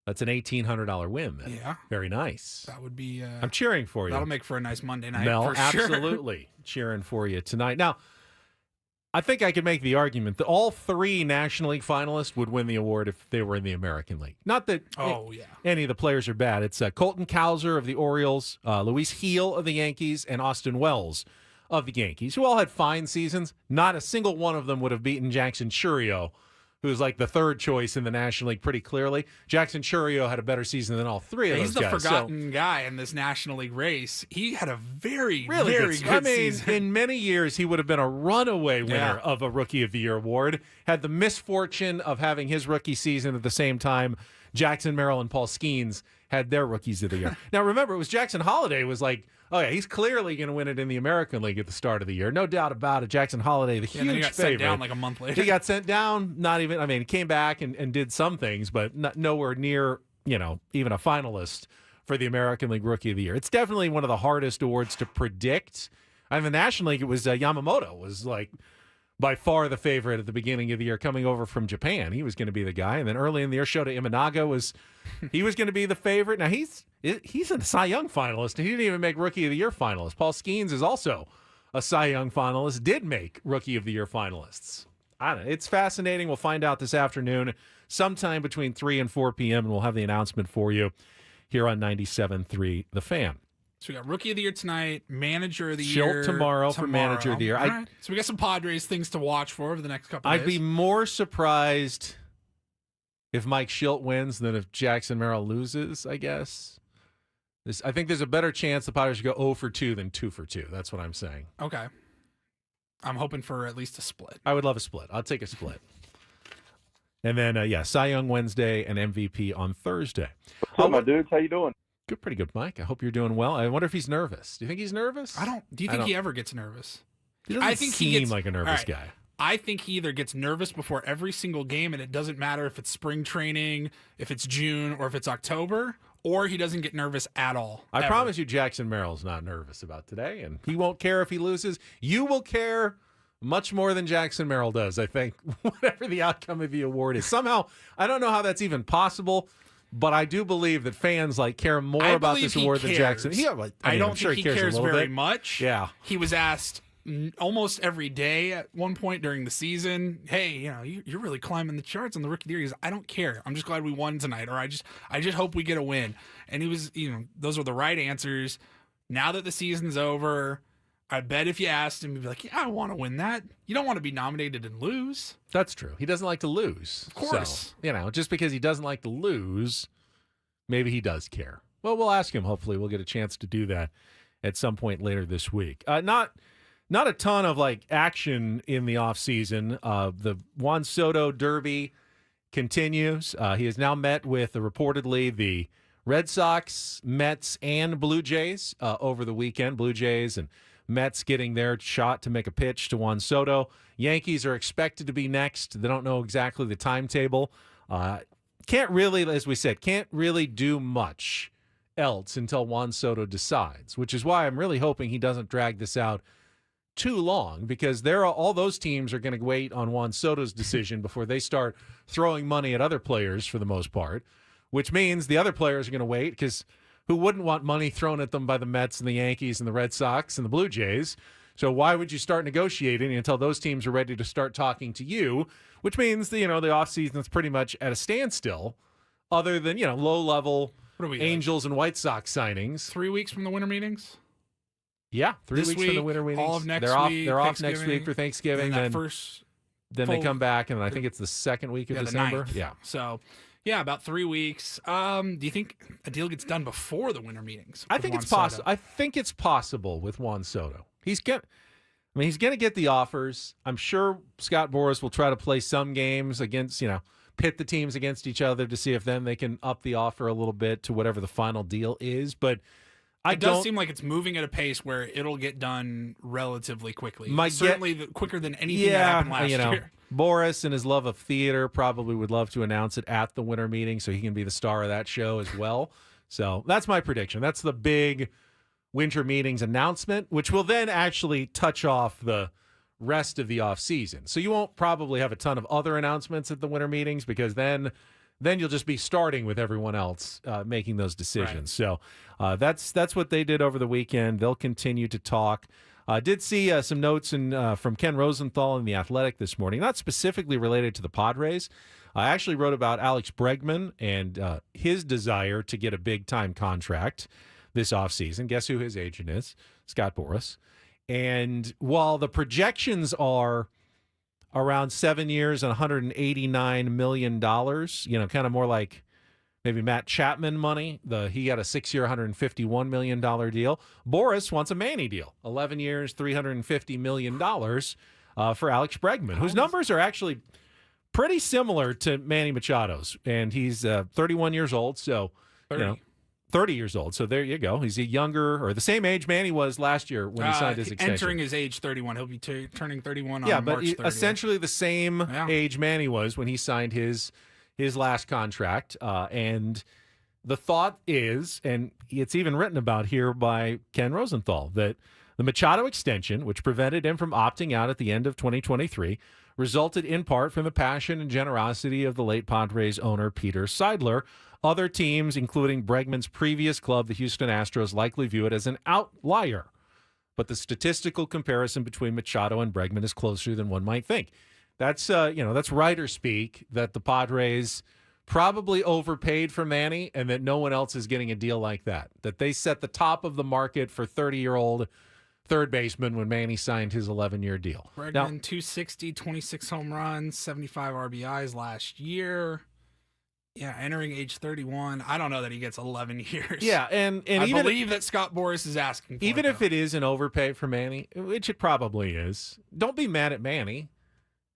$1,800 win. Then. Yeah, very nice. That would be. I'm cheering for you. That'll make for a nice Monday night. Mel, for sure. absolutely cheering for you tonight. Now, I think I could make the argument that all 3 National League finalists would win the award if they were in the American League. Not that any of the players are bad. It's Colton Cowser of the Orioles, Luis Gil of the Yankees, and Austin Wells of the Yankees, who all had fine seasons. Not a single one of them would have beaten Jackson Churio, who's like the 3rd choice in the National League pretty clearly. Jackson Churio had a better season than all 3 of those guys. He's the forgotten guy in this National League race. He had a very good season. I mean, in many years, he would have been a runaway winner of a Rookie of the Year award. Had the misfortune of having his rookie season at the same time Jackson Merrill and Paul Skeens had their Rookies of the Year. Now, remember, it was Jackson Holliday was like, oh, yeah, he's clearly going to win it in the American League at the start of the year. No doubt about it. Jackson Holliday, the huge and then he got favorite. Sent down like a month later. He got sent down, he came back and did some things, but nowhere near, even a finalist for the American League Rookie of the Year. It's definitely one of the hardest awards to predict. In the National League, it was Yamamoto was like by far the favorite at the beginning of the year, coming over from Japan. He was going to be the guy. And then early in the year, Shota Imanaga was going to be the favorite. Now, he's a Cy Young finalist. He didn't even make Rookie of the Year finalist. Paul Skeens is also a Cy Young finalist, did make Rookie of the Year finalists. I don't know. It's fascinating. We'll find out this afternoon, sometime between 3 and 4 p.m., and we'll have the announcement for you here on 97.3 The Fan. So we got Rookie of the Year tonight, Manager of the Year tomorrow for Manager of the Year. All right. So we got some Padres things to watch for over the next couple of days. I'd be more surprised if Mike Schilt wins than if Jackson Merrill loses, I guess. I think there's a better chance the Padres go 0 for 2 than 2 for 2. That's what I'm saying. Okay. I'm hoping for at least a split. I would love a split. I'll take a split. And then, Cy Young Wednesday and MVP on Thursday. What's up, my dudes? How you doing? Good, pretty good, Mike. I hope you're doing well. I wonder if he's nervous. Do you think he's nervous? Do you think he ever gets nervous? He doesn't seem like a nervous right. guy. I think he either gets nervous before every single game, and it doesn't matter if it's spring training, if it's June, or if it's October, or he doesn't get nervous at all. I ever. promise you Jackson Merrill's not nervous about today, and he won't care if he loses. You will care much more than Jackson Merrill does, I think, whatever the outcome of the award is. Somehow, I don't know how that's even possible, but I do believe that fans care more about this award than Jackson. I don't think he cares very much. Yeah. He was asked almost every day at one point during the season, hey, you're really climbing the charts on the Rookie of the Year. He goes, I don't care. I'm just glad we won tonight, or I just hope we get a win. And he was, those were the right answers. Now that the season's over, I bet if you asked him, he'd be like, yeah, I want to win that. You don't want to be nominated and lose. That's true. He doesn't like to lose. Of course. So, just because he doesn't like to lose, maybe he does care. Well, we'll ask him. Hopefully we'll get a chance to do that at some point later this week. Not a ton of action in the offseason. The Juan Soto Derby continues. He has now met with reportedly the Red Sox, Mets, and Blue Jays over the weekend. Blue Jays and Mets getting their shot to make a pitch to Juan Soto. Yankees are expected to be next. They don't know exactly the timetable. Can't really, as we said, do much else until Juan Soto decides, which is why I'm really hoping he doesn't drag this out too long, because all those teams are going to wait on Juan Soto's decision before they start throwing money at other players for the most part, which means the other players are going to wait, because who wouldn't want money thrown at them by the Mets and the Yankees and the Red Sox and the Blue Jays? So why would you start negotiating until those teams are ready to start talking to you, which means the offseason is pretty much at a standstill other than, low-level Angels and White Sox signings. 3 weeks from the winter meetings? Yeah, 3 this weeks week, from the winter meetings. All of next week. They're off Thanksgiving, next week for Thanksgiving. Then they come back, and I think it's the second week of December. The 9th. Yeah. So, about 3 weeks. Do you think a deal gets done before the winter meetings? I think it's possible. I think it's possible with Juan Soto. He's going to get the offers. I'm sure Scott Boras will try to play some games against, pit the teams against each other to see if then they can up the offer a little bit to whatever the final deal is. But it does seem like it's moving at a pace where it'll get done relatively quickly. Certainly quicker than anything that happened last year. Boras and his love of theater probably would love to announce it at the winter meeting so he can be the star of that show as well. So that's my prediction. That's the big winter meetings announcement, which will then actually touch off the rest of the offseason. So you won't probably have a ton of other announcements at the winter meetings, because then you'll just be starting with everyone else making those decisions. Right. So that's what they did over the weekend. They'll continue to talk. Did see some notes from Ken Rosenthal in The Athletic this morning, not specifically related to the Padres. I actually wrote about Alex Bregman and his desire to get a big-time contract this offseason. Guess who his agent is? Scott Boras. And while the projections are around 7 years and $189 million, kind of more like maybe Matt Chapman money. He got a 6-year, $151 million deal. Boras wants a Manny deal, 11 years, $350 million for Alex Bregman, whose numbers are actually pretty similar to Manny Machado's. And he's 31 years old, so 30 years old. So there you go. He's a younger, or the same age Manny was last year when he signed his extension. Entering his age 31. He'll be turning 31 on March March 30th. Essentially the same age Manny was when he signed his last contract. And the thought is, and it's even written about here by Ken Rosenthal, that The Machado extension, which prevented him from opting out at the end of 2023, resulted in part from the passion and generosity of the late Padres owner Peter Seidler. Other teams, including Bregman's previous club, the Houston Astros, likely view it as an outlier. But the statistical comparison between Machado and Bregman is closer than one might think. That's that's writer speak, that the Padres probably overpaid for Manny and that no one else is getting a deal like that. That they set the top of the market for 30-year-old third baseman when Manny signed his 11-year deal. Bregman, Now, 260, 26 home runs, 75 RBIs last year. Yeah, entering age 31. I don't know that he gets 11 years. yeah, and I even believe that Scott Boras is asking for even it, if it is an overpay for Manny, which it probably is, don't be mad at Manny.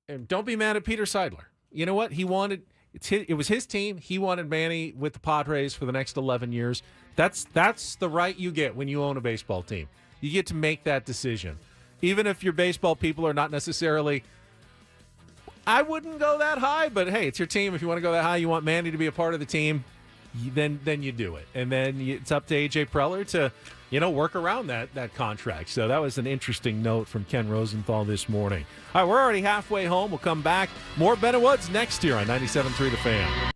And don't be mad at Peter Seidler. You know what? It was his team. He wanted Manny with the Padres for the next 11 years. That's the right you get when you own a baseball team. You get to make that decision. Even if your baseball people are not necessarily, I wouldn't go that high, but hey, it's your team. If you want to go that high, you want Manny to be a part of the team, then you do it. And then it's up to A.J. Preller to, work around that contract. So that was an interesting note from Ken Rosenthal this morning. All right, we're already halfway home. We'll come back. More Ben and Woods next year on 97.3 The Fan.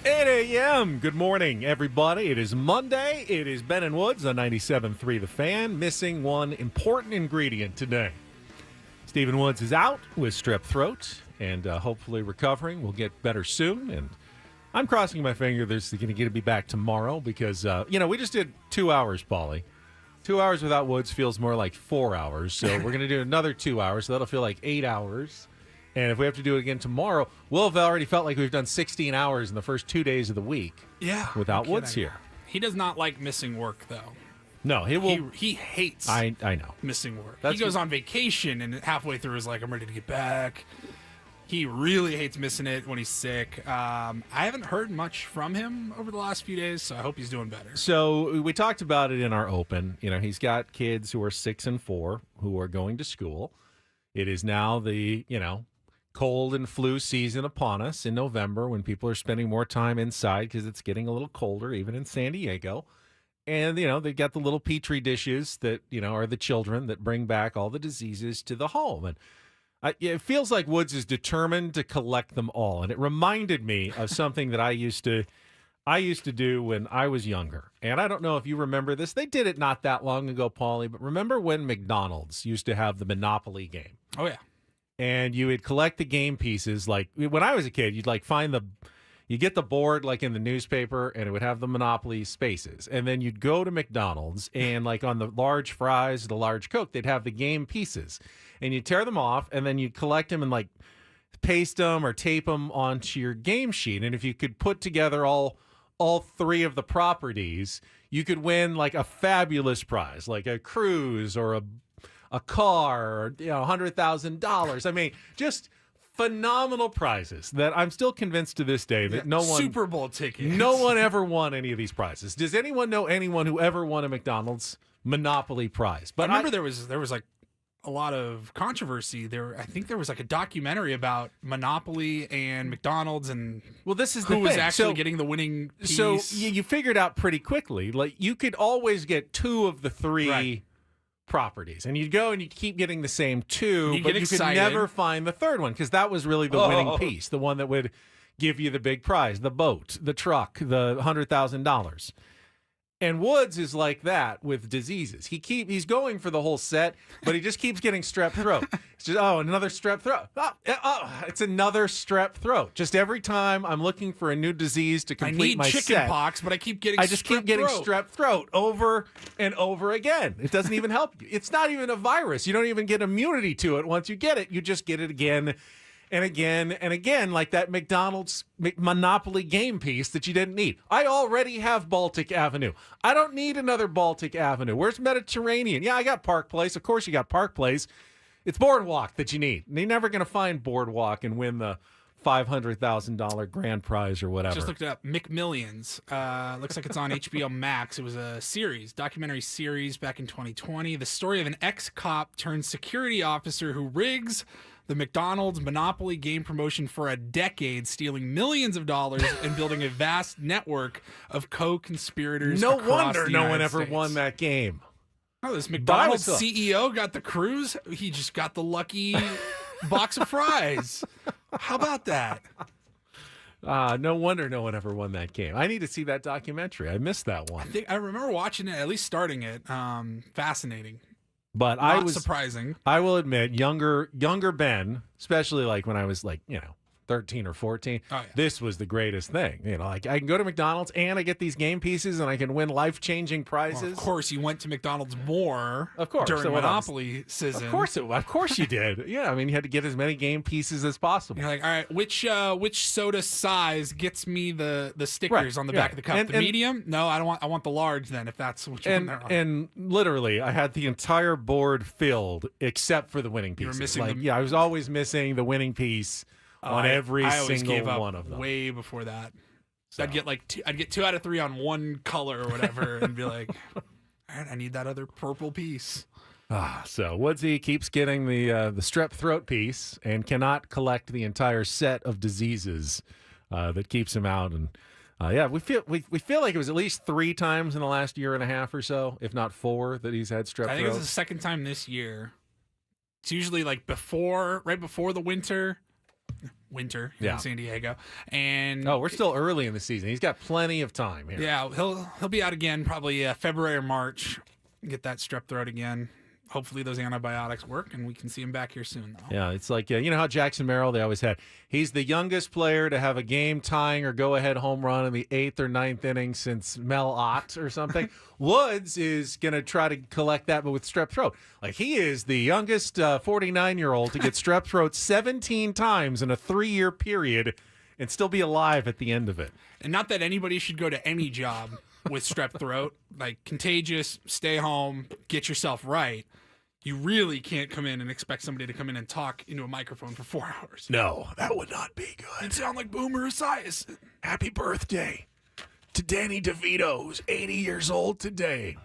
8 a.m. Good morning, everybody. It is Monday. It is Ben and Woods on 97.3 The Fan. Missing one important ingredient today. Stephen Woods is out with strep throat and hopefully recovering. We'll get better soon. And I'm crossing my finger there's going to be back tomorrow because, we just did 2 hours, Paulie. 2 hours without Woods feels more like 4 hours. So we're going to do another 2 hours. So that'll feel like 8 hours. And if we have to do it again tomorrow, we'll have already felt like we've done 16 hours in the first 2 days of the week. Yeah. Without Woods here. He does not like missing work, though. No, he will. He hates I know. missing work. He goes on vacation and halfway through is like, I'm ready to get back. He really hates missing it when he's sick. I haven't heard much from him over the last few days, so I hope he's doing better. So we talked about it in our open. He's got kids who are 6 and 4 who are going to school. It is now the, cold and flu season upon us in November when people are spending more time inside because it's getting a little colder, even in San Diego. And, they've got the little petri dishes that, are the children that bring back all the diseases to the home. And it feels like Woods is determined to collect them all. And it reminded me of something that I used to do when I was younger. And I don't know if you remember this. They did it not that long ago, Paulie, but remember when McDonald's used to have the Monopoly game? Oh, yeah. And you would collect the game pieces. Like when I was a kid, you'd you get the board like in the newspaper and it would have the Monopoly spaces. And then you'd go to McDonald's and like on the large fries, the large Coke, they'd have the game pieces and you'd tear them off and then you'd collect them and like paste them or tape them onto your game sheet. And if you could put together all 3 of the properties, you could win like a fabulous prize, like a cruise or a car or $100,000. I mean, just phenomenal prizes that I'm still convinced to this day that no one Super Bowl tickets. No one ever won any of these prizes. Does anyone know anyone who ever won a McDonald's Monopoly prize? But I remember there was like a lot of controversy. I think there was like a documentary about Monopoly and McDonald's and this is who was actually getting the winning piece. So you figured out pretty quickly, like you could always get 2 of the 3 properties, and you'd go and you'd keep getting the same 2, but you could never find the third one because that was really the winning piece, the one that would give you the big prize, the boat, the truck, the $100,000. And Woods is like that with diseases. He's going for the whole set, but he just keeps getting strep throat. It's just another strep throat. It's another strep throat. Just every time I'm looking for a new disease to complete my set. I need chicken pox, but I keep getting strep throat over and over again. It doesn't even help you. It's not even a virus. You don't even get immunity to it once you get it. You just get it again and again and again, like that McDonald's Monopoly game piece that you didn't need. I already have Baltic Avenue. I don't need another Baltic Avenue. Where's Mediterranean? Yeah, I got Park Place. Of course you got Park Place. It's Boardwalk that you need. And you're never going to find Boardwalk and win the $500,000 grand prize or whatever. Just looked it up. McMillions. Looks like it's on HBO Max. It was a documentary series back in 2020. The story of an ex-cop turned security officer who rigs the McDonald's Monopoly game promotion for a decade, stealing millions of dollars and building a vast network of co-conspirators. No across wonder the no United one ever States. won that game. Oh, this McDonald's CEO got the cruise. He just got the lucky box of fries. How about that? No wonder no one ever won that game. I need to see that documentary. I missed that one. I remember watching it, at least starting it. Fascinating. But Not surprising. I will admit, younger Ben, especially like when I was 13 or 14. Oh, yeah. This was the greatest thing. Like I can go to McDonald's and I get these game pieces and I can win life-changing prizes. Well, of course, you went to McDonald's more during so Monopoly season. Of course you did. Yeah, I mean, you had to get as many game pieces as possible. You're like, all right, which soda size gets me the stickers on the back of the cup? And, medium? No, I don't want. I want the large then. If that's which one they're on. And literally, I had the entire board filled except for the winning pieces. You were missing I was always missing the winning piece. On every single one of them. Way before that. So. I'd get 2 out of 3 on one color or whatever and be like, all right, I need that other purple piece. So Woodsy keeps getting the strep throat piece and cannot collect the entire set of diseases that keeps him out. And we feel like it was at least 3 times in the last year and a half or so, if not 4, that he's had strep throat. I think it's the second time this year. It's usually like right before the winter. winter Yeah. in San Diego. And we're still early in the season. He's got plenty of time here. yeah, he'll be out again probably February or March. Get that strep throat again. Hopefully those antibiotics work, and we can see him back here soon, though. Yeah, it's like, you know how Jackson Merrill, they always had, he's the youngest player to have a game-tying or go-ahead home run in the 8th or 9th inning since Mel Ott or something. Woods is going to try to collect that, but with strep throat. Like, he is the youngest 49-year-old to get strep throat 17 times in a 3-year period and still be alive at the end of it. And not that anybody should go to any job with strep throat, like contagious, stay home, get yourself right. You really can't come in and expect somebody to come in and talk into a microphone for 4 hours. No, that would not be good. You'd sound like Boomer Esiason. Happy birthday to Danny DeVito, who's 80 years old today.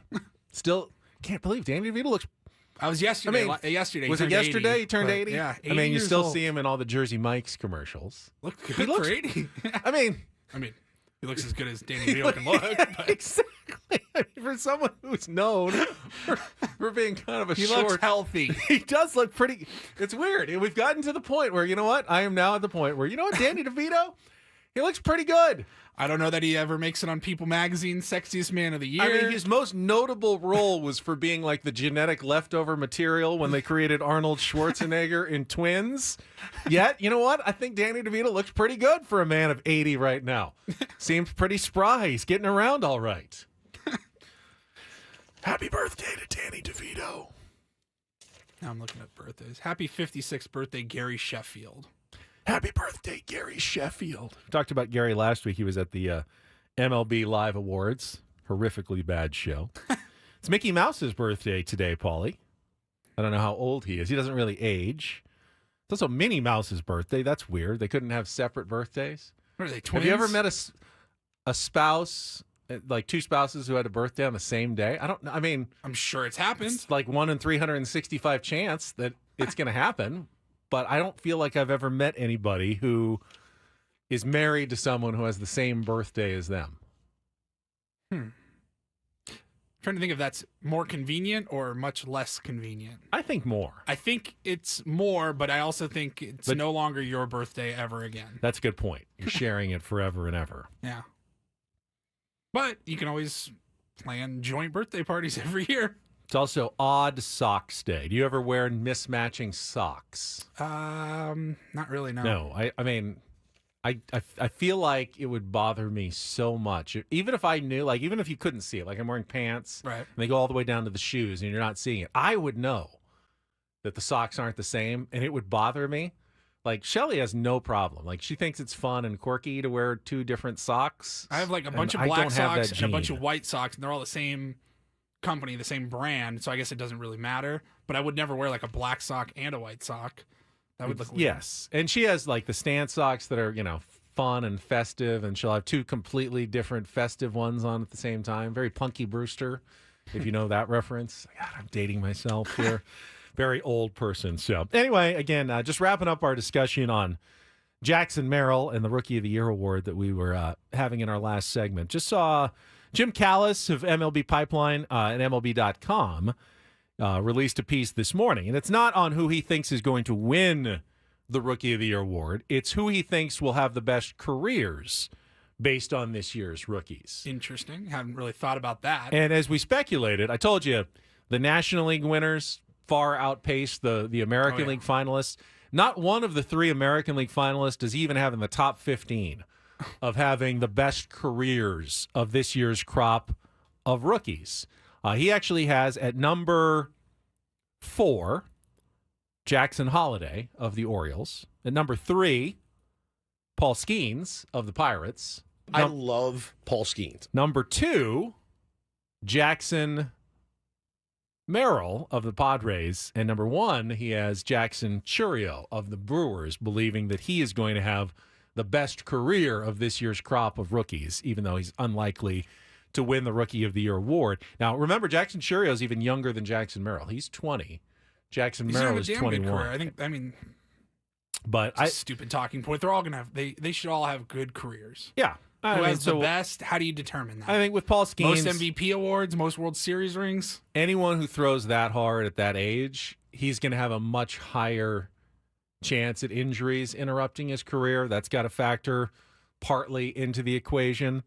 Still can't believe Danny DeVito looks. I was yesterday. I mean, yesterday. Was it yesterday he turned 80? Yeah. 80 I mean, you years still old. see him in all the Jersey Mike's commercials. Look good He looks- for 80. I mean, he looks as good as Danny DeVito can look. But exactly. I mean, for someone who's known for being kind of a he short, looks healthy. he does look pretty. It's weird. We've gotten to the point where, you know what? I am now at the point where, you know what, Danny DeVito, he looks pretty good. I don't know that he ever makes it on People Magazine's Sexiest Man of the Year. I mean, his most notable role was for being like the genetic leftover material when they created Arnold Schwarzenegger in Twins. Yet, you know what? I think Danny DeVito looks pretty good for a man of 80 right now. Seems pretty spry. He's getting around all right. Happy birthday to Danny DeVito. Now I'm looking at birthdays. Happy 56th birthday, Gary Sheffield. Happy birthday, Gary Sheffield. We talked about Gary last week. He was at the MLB Live Awards. Horrifically bad show. It's Mickey Mouse's birthday today, Paulie. I don't know how old he is. He doesn't really age. It's also Minnie Mouse's birthday. That's weird. They couldn't have separate birthdays. What are they, twins? Have you ever met a spouse, like two spouses who had a birthday on the same day? I mean, I'm sure it's happened. it's like 1 in 365 chance that it's going to happen. But I don't feel like I've ever met anybody who is married to someone who has the same birthday as them. Trying to think if that's more convenient or much less convenient. I think more. I think it's more, but I also think it's no longer your birthday ever again. That's a good point. You're sharing it forever and ever. Yeah. But you can always plan joint birthday parties every year. It's also Odd Socks Day. Do you ever wear mismatching socks? Not really, no. No. I mean, I feel like it would bother me so much. Even if I knew, like, even if you couldn't see it, like I'm wearing pants, right, and they go all the way down to the shoes and you're not seeing it, I would know that the socks aren't the same, and it would bother me. Like, Shelly has no problem. Like, she thinks it's fun and quirky to wear two different socks. I have like a bunch of and I black don't have that socks and a bunch gene. of white socks, and they're all the same company, the same brand, so I guess it doesn't really matter. But I would never wear like a black sock and a white sock. That would look weird. Yes. And she has like the stance socks that are, fun and festive, and she'll have two completely different festive ones on at the same time. Very Punky Brewster, if you know that reference. God, I'm dating myself here. Very old person. So anyway, again, just wrapping up our discussion on Jackson Merrill and the Rookie of the Year award that we were having in our last segment. Just saw Jim Callis of MLB Pipeline and MLB.com released a piece this morning. And it's not on who he thinks is going to win the Rookie of the Year award. It's who he thinks will have the best careers based on this year's rookies. Interesting. Haven't really thought about that. And as we speculated, I told you the National League winners far outpaced the American League finalists. Not one of the three American League finalists is even having the top 15 of having the best careers of this year's crop of rookies. He actually has at number 4, Jackson Holliday of the Orioles. At number 3, Paul Skeens of the Pirates. I love Paul Skeens. Number 2, Jackson Merrill of the Padres. And number 1, he has Jackson Churio of the Brewers, believing that he is going to have the best career of this year's crop of rookies, even though he's unlikely to win the Rookie of the Year award. Now, remember, Jackson Churio is even younger than Jackson Merrill. He's 20. Jackson Merrill is 21. I mean, but it's a stupid talking point. They're all gonna have. They should all have good careers. Yeah. Who has the best? How do you determine that? I think with Paul Skeens, most MVP awards, most World Series rings. Anyone who throws that hard at that age, he's going to have a much higher chance at injuries interrupting his career. That's got to factor partly into the equation.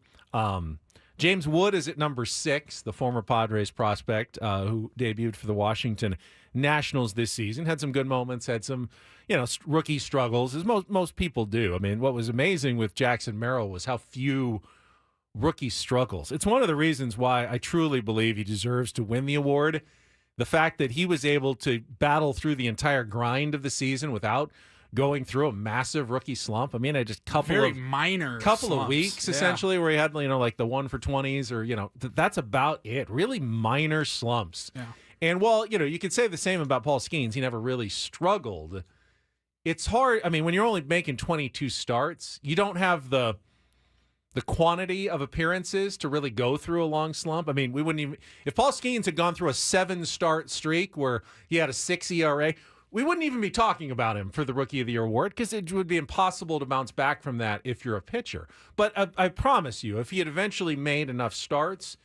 James Wood is at number 6, the former Padres prospect who debuted for the Washington Nationals this season. Had some good moments, had some, rookie struggles, as most people do. I mean, what was amazing with Jackson Merrill was how few rookie struggles. It's one of the reasons why I truly believe he deserves to win the award. The fact that he was able to battle through the entire grind of the season without going through a massive rookie slump. I mean, Very minor couple slumps. of weeks Yeah. essentially where he had, like the 1 for 20s or, that's about it. Really minor slumps. Yeah. And while, you could say the same about Paul Skeens, he never really struggled. It's hard. I mean, when you're only making 22 starts, you don't have the quantity of appearances to really go through a long slump. I mean, we wouldn't even, if Paul Skeens had gone through a 7-start streak where he had a 6 ERA, we wouldn't even be talking about him for the Rookie of the Year award because it would be impossible to bounce back from that if you're a pitcher. But I promise you, if he had eventually made enough starts,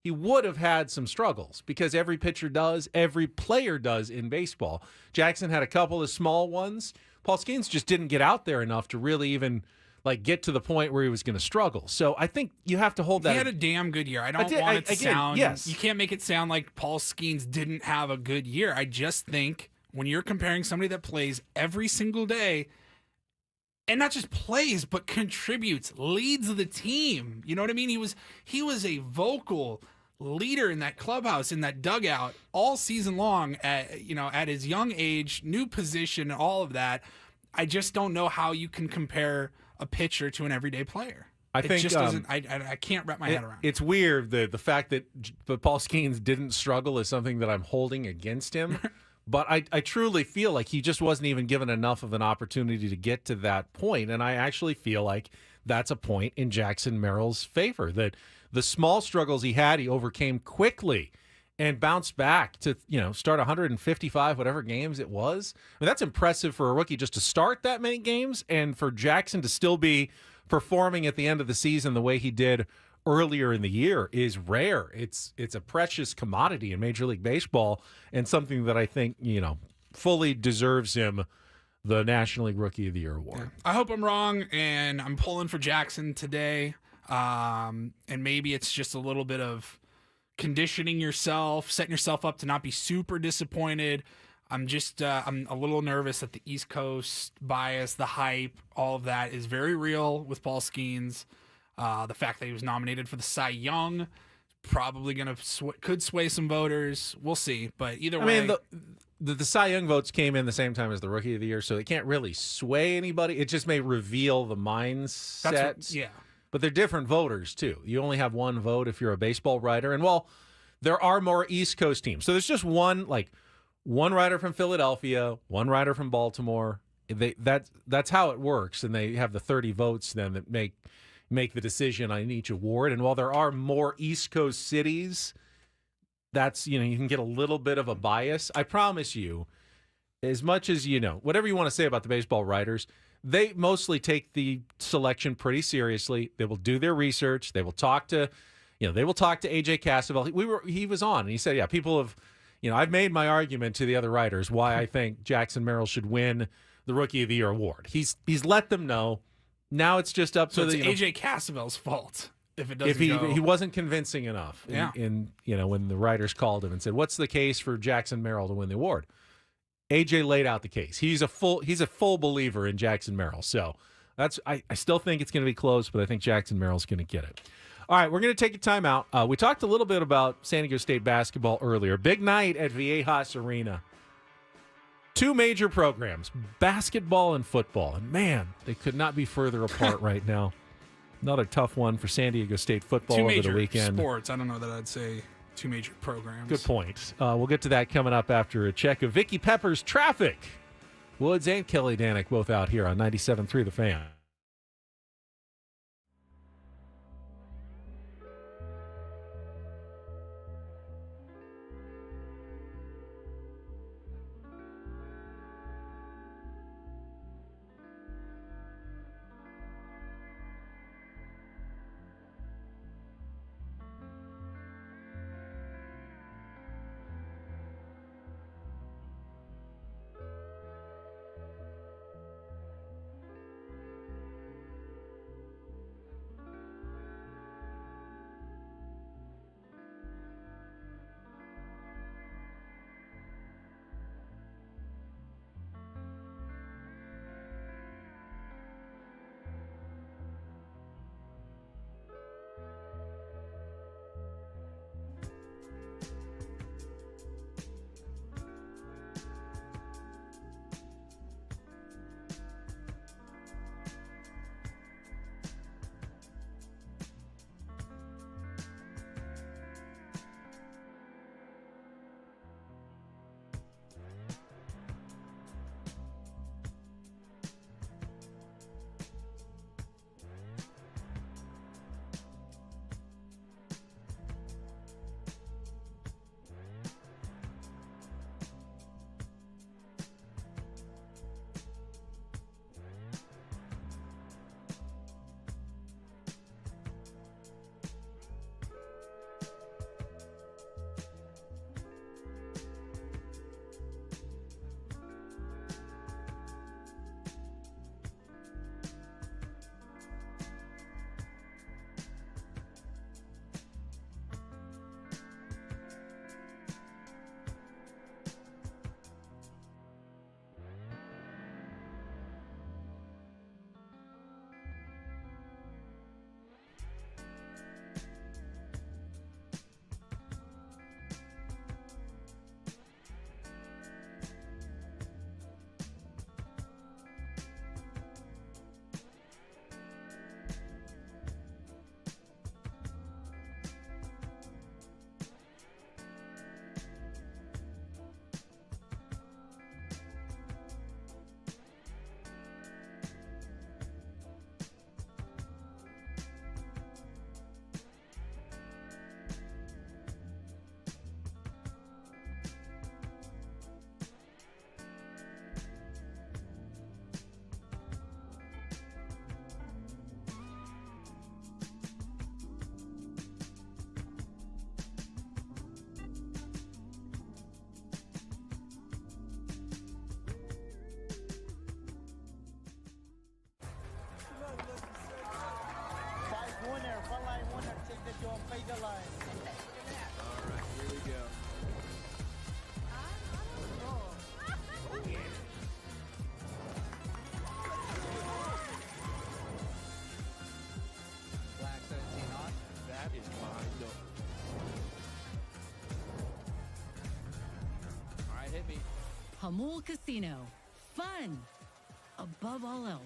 he would have had some struggles because every pitcher does, every player does in baseball. Jackson had a couple of small ones. Paul Skeens just didn't get out there enough to really even get to the point where he was going to struggle. So I think you have to hold that. He had a damn good year. I don't want it to sound. Yes. You can't make it sound like Paul Skeens didn't have a good year. I just think when you're comparing somebody that plays every single day, and not just plays, but contributes, leads the team. You know what I mean? He was a vocal leader in that clubhouse, in that dugout all season long at his young age, new position, all of that. I just don't know how you can compare a pitcher to an everyday player. I think just doesn't. I can't wrap my head around. It's weird the fact that Paul Skeens didn't struggle is something that I'm holding against him. But I truly feel like he just wasn't even given enough of an opportunity to get to that point. And I actually feel like that's a point in Jackson Merrill's favor, that the small struggles he had, he overcame quickly and bounced back to, start 155, whatever games it was. I mean, that's impressive for a rookie just to start that many games and for Jackson to still be performing at the end of the season the way he did earlier in the year is rare. It's a precious commodity in Major League Baseball and something that I think, fully deserves him the National League Rookie of the Year award. I hope I'm wrong, and I'm pulling for Jackson today. And maybe it's just a little bit of conditioning yourself, setting yourself up to not be super disappointed. I'm a little nervous that the East Coast bias, the hype, all of that is very real with Paul Skeens. The fact that he was nominated for the Cy Young probably could sway some voters. We'll see, but either way, I mean, the Cy Young votes came in the same time as the Rookie of the Year, so it can't really sway anybody. It just may reveal the mindset. Yeah. But they're different voters too. You only have one vote if you're a baseball writer, and while there are more East Coast teams, so there's just one writer from Philadelphia, one writer from Baltimore. That's how it works, and they have the 30 votes then that make the decision on each award. And while there are more East Coast cities, that's, you can get a little bit of a bias. I promise you, as much as, whatever you want to say about the baseball writers, they mostly take the selection pretty seriously. They will do their research. They will talk to, AJ Cassavell. He was on and he said, yeah, people have, I've made my argument to the other writers why I think Jackson Merrill should win the Rookie of the Year award. He's let them know. Now it's just up to it's AJ Cassavell's fault if it doesn't he wasn't convincing enough. Yeah. In when the writers called him and said, "What's the case for Jackson Merrill to win the award?" AJ laid out the case. He's a full believer in Jackson Merrill. So I still think it's going to be close, but I think Jackson Merrill's going to get it. All right, we're going to take a timeout. We talked a little bit about San Diego State basketball earlier. Big night at Viejas Arena. 2 major programs, basketball and football. And man, they could not be further apart right now. Another tough one for San Diego State football over the weekend. 2 major sports. I don't know that I'd say 2 major programs. Good point. We'll get to that coming up after a check of Vicky Pepper's traffic. Woods and Kelly Danick both out here on 97.3 The Fan. Hamul Casino. Fun above all else.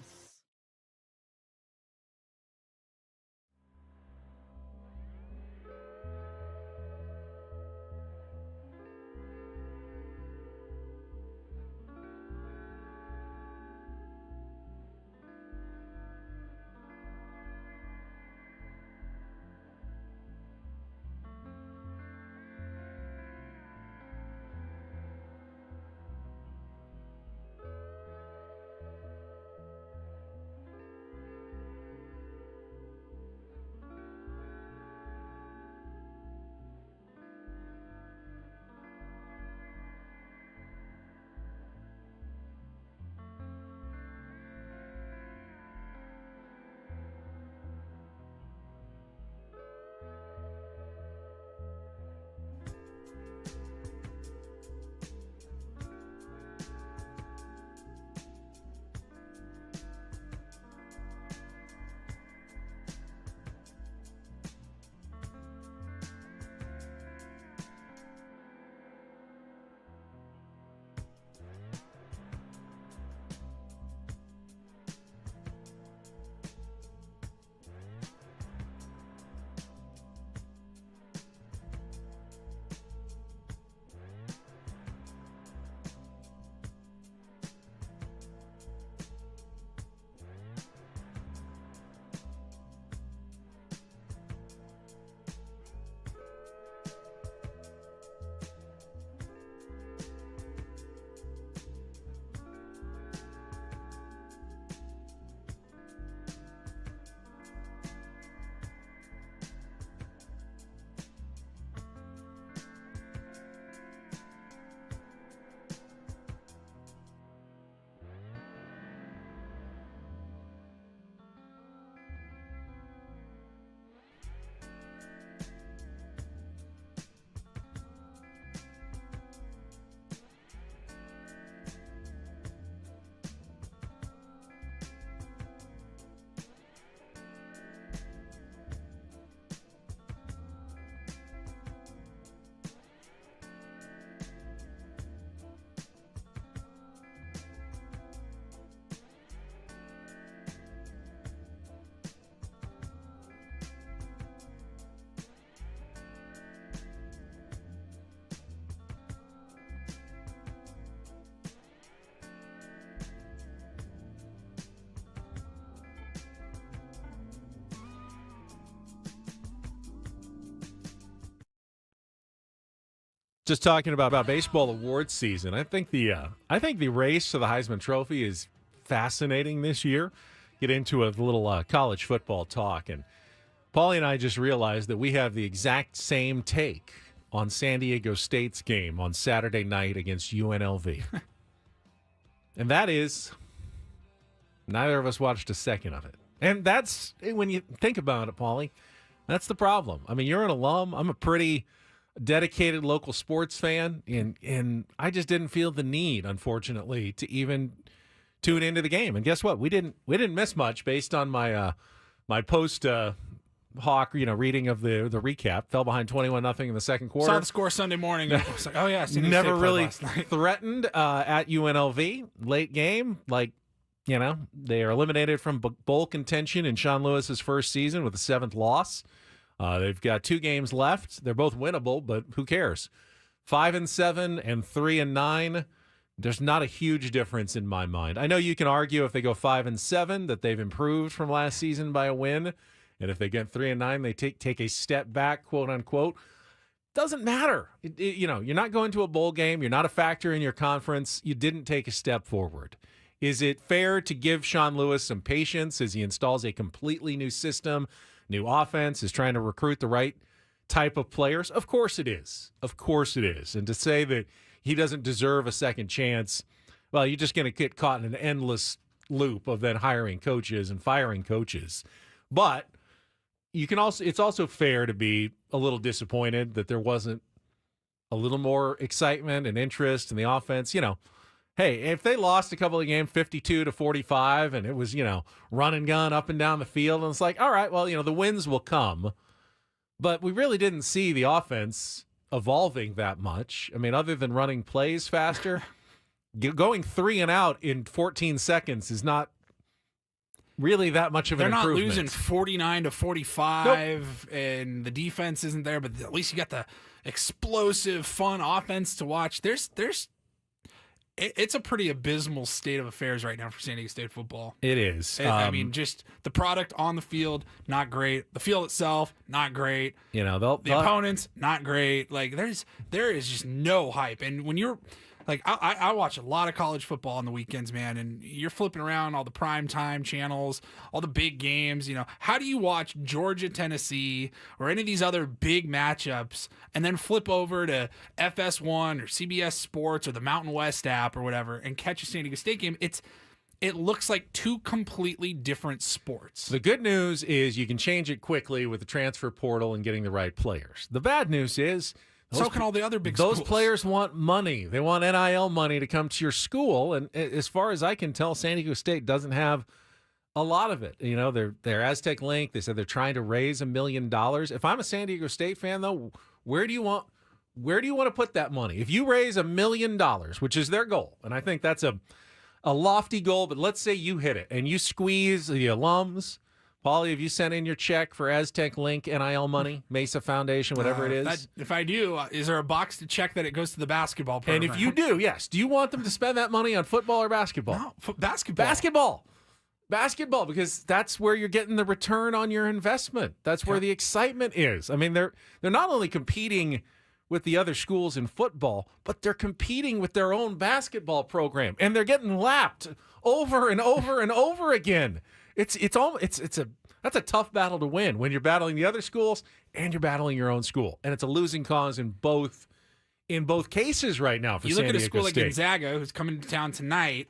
Just talking about baseball awards season, I think the race to the Heisman Trophy is fascinating this year. Get into a little college football talk, and Paulie and I just realized that we have the exact same take on San Diego State's game on Saturday night against UNLV, and that is neither of us watched a second of it. And that's, when you think about it, Paulie, that's the problem. I mean, you're an alum. I'm a pretty dedicated local sports fan, and I just didn't feel the need, unfortunately, to even tune into the game. And guess what? We didn't miss much based on my my post Hawk reading of the recap. Fell behind 21-0 in the second quarter. Saw the score Sunday morning. I was like, oh yeah, San Diego never State really last night. threatened at UNLV late game. They are eliminated from bowl contention in Sean Lewis's first season with a 7th loss. They've got 2 games left. They're both winnable, but who cares? 5-7 and 3-9. There's not a huge difference in my mind. I know you can argue if they go 5-7 that they've improved from last season by a win, and if they get 3-9, they take a step back, quote unquote. Doesn't matter. You're not going to a bowl game. You're not a factor in your conference. You didn't take a step forward. Is it fair to give Sean Lewis some patience as he installs a completely new system? New offense, is trying to recruit the right type of players? Of course it is. Of course it is. And to say that he doesn't deserve a second chance, well, you're just going to get caught in an endless loop of then hiring coaches and firing coaches. But it's also fair to be a little disappointed that there wasn't a little more excitement and interest in the offense. Hey, if they lost a couple of games 52-45 and it was, run and gun up and down the field, and it's like, all right, well, the wins will come. But we really didn't see the offense evolving that much. I mean, other than running plays faster, going 3 and out in 14 seconds is not really that much of an improvement. They're not losing 49 to 45, and the defense isn't there, but at least you got the explosive, fun offense to watch. It's a pretty abysmal state of affairs right now for San Diego State football. It is. I mean, just the product on the field, not great. The field itself, not great. You know, the opponents, not great. Like there is just no hype. And when you're like, I watch a lot of college football on the weekends, man, and you're flipping around all the prime time channels, all the big games. You know, how do you watch Georgia, Tennessee, or any of these other big matchups, and then flip over to FS1 or CBS Sports or the Mountain West app or whatever and catch a San Diego State game? It looks like two completely different sports. The good news is you can change it quickly with the transfer portal and getting the right players. The bad news is, so can all the other big schools. Those players want money. They want NIL money to come to your school. And as far as I can tell, San Diego State doesn't have a lot of it. You know, they're Aztec Link. They said they're trying to raise $1 million. If I'm a San Diego State fan, though, where do you want to put that money? If you raise $1 million, which is their goal, and I think that's a lofty goal, but let's say you hit it and you squeeze the alums. Paulie, have you sent in your check for Aztec Link NIL money, Mesa Foundation, whatever it is? If I do, is there a box to check that it goes to the basketball program? And if you do, yes. Do you want them to spend that money on football or basketball? No, basketball. Basketball, because that's where you're getting the return on your investment. That's where the excitement is. I mean, they're not only competing with the other schools in football, but they're competing with their own basketball program, and they're getting lapped over and over and over again. That's a tough battle to win when you're battling the other schools and you're battling your own school, and it's a losing cause in both cases right now for San Diego State. You look at a school like Gonzaga, who's coming to town tonight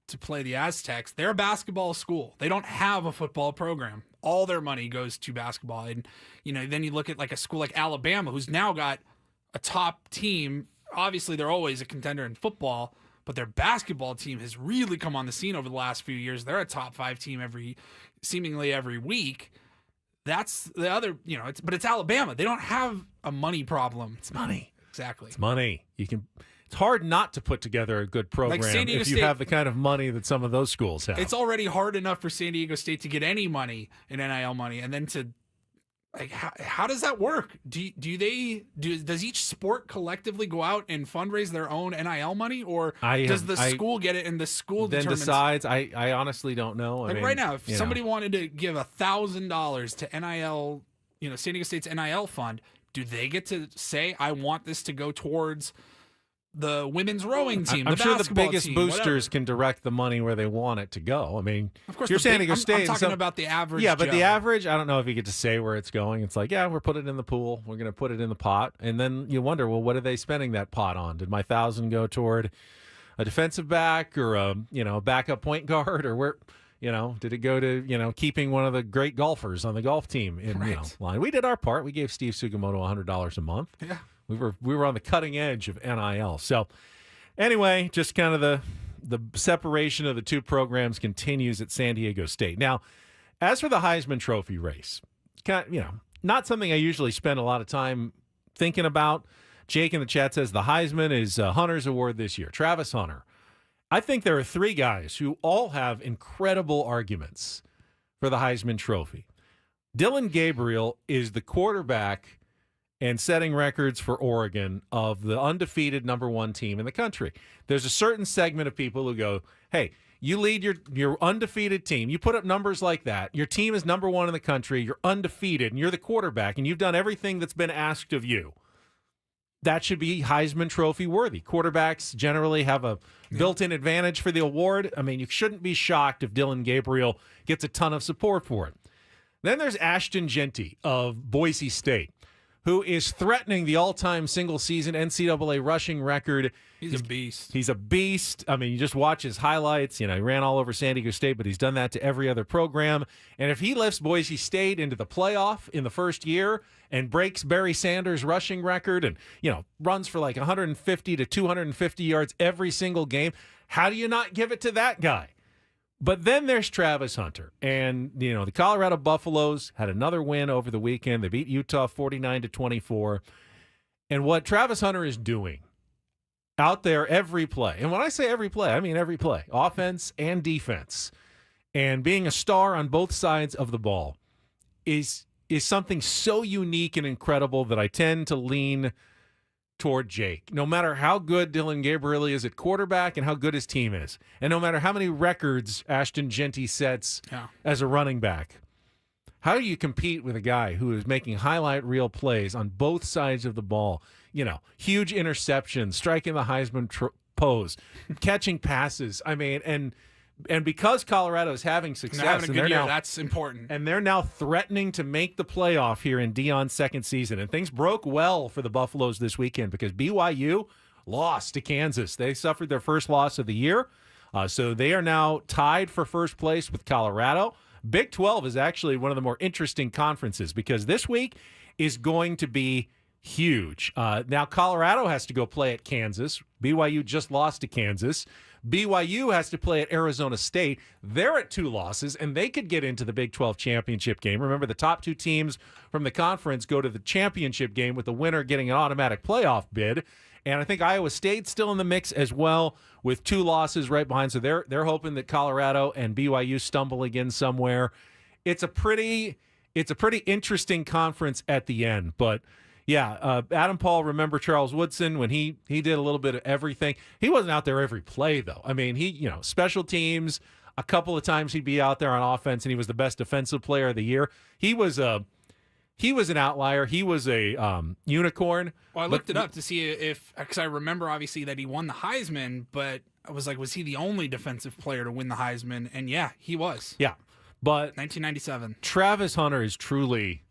to play the Aztecs. They're a basketball school. They don't have a football program. All their money goes to basketball, and then you look at like a school like Alabama, who's now got a top team. Obviously, they're always a contender in football, but their basketball team has really come on the scene over the last few years. They're a top 5 team seemingly every week. That's the other, but it's Alabama. They don't have a money problem. It's money. Exactly. It's money. It's hard not to put together a good program if you have the kind of money that some of those schools have. It's already hard enough for San Diego State to get any money in NIL money, and then to like, how does that work? Does each sport collectively go out and fundraise their own NIL money, or does the school get it and the school then determines? Decides? I honestly don't know. Like right now, if somebody wanted to give $1,000 to NIL, San Diego State's NIL fund, do they get to say, I want this to go towards the women's rowing team? I'm sure the biggest boosters can direct the money where they want it to go. I mean, of course, you're San Diego State. I'm talking about the average. Yeah, but the average, I don't know if you get to say where it's going. It's like, yeah, we're putting it in the pool. We're going to put it in the pot. And then you wonder, well, what are they spending that pot on? Did my $1,000 go toward a defensive back or a backup point guard, or where? Did it go to, keeping one of the great golfers on the golf team in line? We did our part. We gave Steve Sugimoto $100 a month. Yeah. We were on the cutting edge of NIL. So anyway, just kind of the separation of the two programs continues at San Diego State. Now, as for the Heisman Trophy race, not something I usually spend a lot of time thinking about. Jake in the chat says the Heisman is Hunter's award this year. Travis Hunter. I think there are 3 guys who all have incredible arguments for the Heisman Trophy. Dylan Gabriel is the quarterback and setting records for Oregon of the undefeated number 1 team in the country. There's a certain segment of people who go, hey, you lead your undefeated team. You put up numbers like that. Your team is number 1 in the country. You're undefeated, and you're the quarterback, and you've done everything that's been asked of you. That should be Heisman Trophy worthy. Quarterbacks generally have a built-in advantage for the award. I mean, you shouldn't be shocked if Dylan Gabriel gets a ton of support for it. Then there's Ashton Jeanty of Boise State, who is threatening the all-time single-season NCAA rushing record. He's a beast. He's a beast. I mean, you just watch his highlights. He ran all over San Diego State, but he's done that to every other program. And if he lifts Boise State into the playoff in the first year and breaks Barry Sanders' rushing record and, runs for like 150 to 250 yards every single game, how do you not give it to that guy? But then there's Travis Hunter. And, the Colorado Buffaloes had another win over the weekend. They beat Utah 49-24. And what Travis Hunter is doing out there every play, and when I say every play, I mean every play, offense and defense, and being a star on both sides of the ball is something so unique and incredible that I tend to lean toward Jake. No matter how good Dylan Gabriel is at quarterback and how good his team is, and no matter how many records Ashton Genty sets as a running back, how do you compete with a guy who is making highlight reel plays on both sides of the ball? You know, huge interceptions, striking the Heisman pose, catching passes. I mean, and because Colorado is having success, and they're now, that's important. And they're now threatening to make the playoff here in Deion's second season. And things broke well for the Buffaloes this weekend because BYU lost to Kansas. They suffered their first loss of the year. So they are now tied for first place with Colorado. Big 12 is actually one of the more interesting conferences because this week is going to be huge. Now Colorado has to go play at Kansas. BYU just lost to Kansas. BYU has to play at Arizona State. They're at 2 losses, and they could get into the Big 12 championship game. Remember, the top 2 teams from the conference go to the championship game with the winner getting an automatic playoff bid. And I think Iowa State's still in the mix as well with 2 losses right behind. So they're hoping that Colorado and BYU stumble again somewhere. It's a pretty interesting conference at the end, but yeah, Adam Paul, remember Charles Woodson when he did a little bit of everything. He wasn't out there every play, though. I mean, special teams, a couple of times he'd be out there on offense, and he was the best defensive player of the year. He was an outlier. He was a unicorn. Well, I looked it up to see because I remember obviously that he won the Heisman, but I was like, was he the only defensive player to win the Heisman? And yeah, he was. Yeah, but 1997. Travis Hunter is truly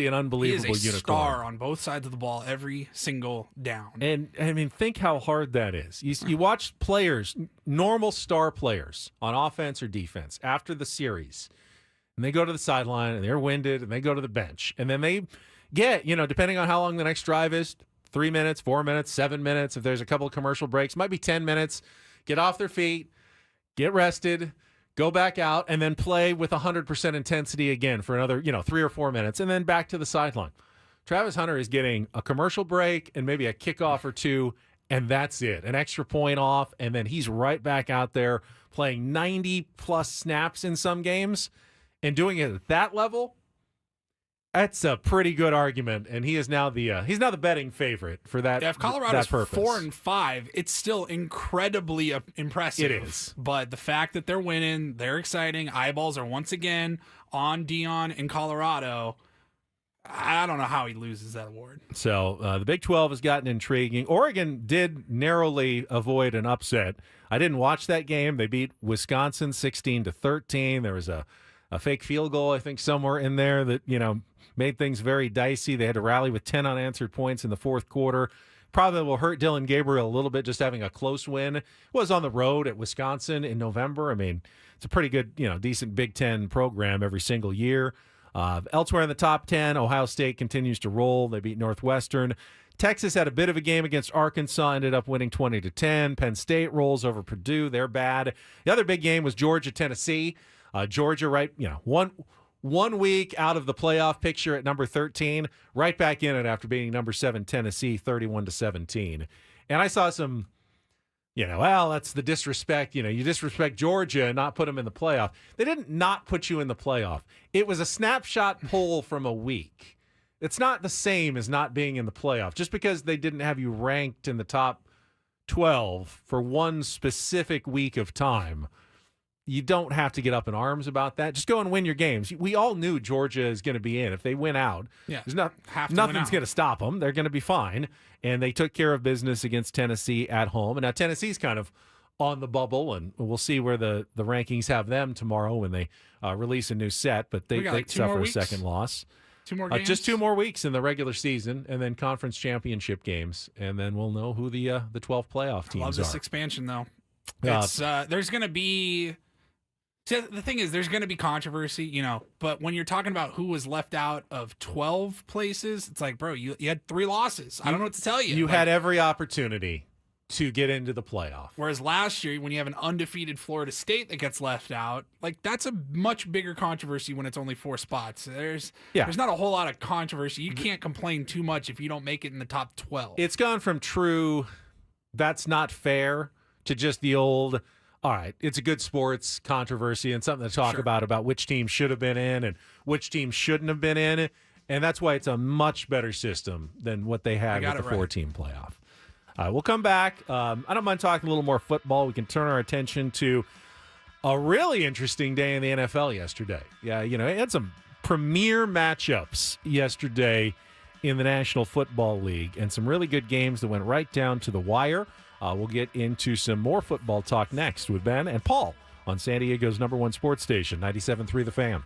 an unbelievable he is a unicorn. Star on both sides of the ball every single down. And I mean, think how hard that is. You watch players, normal star players on offense or defense after the series, and they go to the sideline and they're winded and they go to the bench. And then they get, depending on how long the next drive is, 3 minutes, 4 minutes, 7 minutes. If there's a couple of commercial breaks, might be 10 minutes, get off their feet, get rested, go back out, and then play with 100% intensity again for another, 3 or 4 minutes, and then back to the sideline. Travis Hunter is getting a commercial break and maybe a kickoff or 2, and that's it. An extra point off, and then he's right back out there playing 90-plus snaps in some games and doing it at that level. That's a pretty good argument, and he is now he's now the betting favorite for that. Yeah, if Colorado's that purpose. 4-5, it's still incredibly impressive. It is, but the fact that they're winning, they're exciting. Eyeballs are once again on Deion in Colorado. I don't know how he loses that award. So the Big 12 has gotten intriguing. Oregon did narrowly avoid an upset. I didn't watch that game. They beat Wisconsin 16-13. There was a fake field goal, I think, somewhere in there that made things very dicey. They had to rally with 10 unanswered points in the fourth quarter. Probably will hurt Dylan Gabriel a little bit just having a close win. Was on the road at Wisconsin in November. I mean, it's a pretty good, decent Big Ten program every single year. Elsewhere in the top 10, Ohio State continues to roll. They beat Northwestern. Texas had a bit of a game against Arkansas, ended up winning 20-10. Penn State rolls over Purdue. They're bad. The other big game was Georgia-Tennessee. Georgia, right, one week out of the playoff picture at number 13, right back in it after beating number 7 Tennessee 31-17. And I saw some, that's the disrespect. You disrespect Georgia and not put them in the playoff. They didn't not put you in the playoff. It was a snapshot poll from a week. It's not the same as not being in the playoff. Just because they didn't have you ranked in the top 12 for one specific week of time, you don't have to get up in arms about that. Just go and win your games. We all knew Georgia is going to be in. If they win out, there's nothing's going to stop them. They're going to be fine. And they took care of business against Tennessee at home. And now Tennessee's kind of on the bubble, and we'll see where the rankings have them tomorrow when they release a new set. But they suffer a second loss. 2 more games? Just 2 more weeks in the regular season, and then conference championship games. And then we'll know who the 12 playoff teams are. I love this expansion, though. It's there's going to be... See, the thing is, there's going to be controversy, but when you're talking about who was left out of 12 places, it's like, bro, you had 3 losses. I don't know what to tell you. You had every opportunity to get into the playoff. Whereas last year, when you have an undefeated Florida State that gets left out, like that's a much bigger controversy when it's only 4 spots. There's not a whole lot of controversy. You can't complain too much if you don't make it in the top 12. It's gone from true, that's not fair, to just the old, all right, it's a good sports controversy and something to talk about which team should have been in and which team shouldn't have been in. And that's why it's a much better system than what they had with the 4-team playoff. We'll come back. I don't mind talking a little more football. We can turn our attention to a really interesting day in the NFL yesterday. Yeah, it had some premier matchups yesterday in the National Football League and some really good games that went right down to the wire. We'll get into some more football talk next with Ben and Paul on San Diego's #1 sports station, 97.3 The Fan.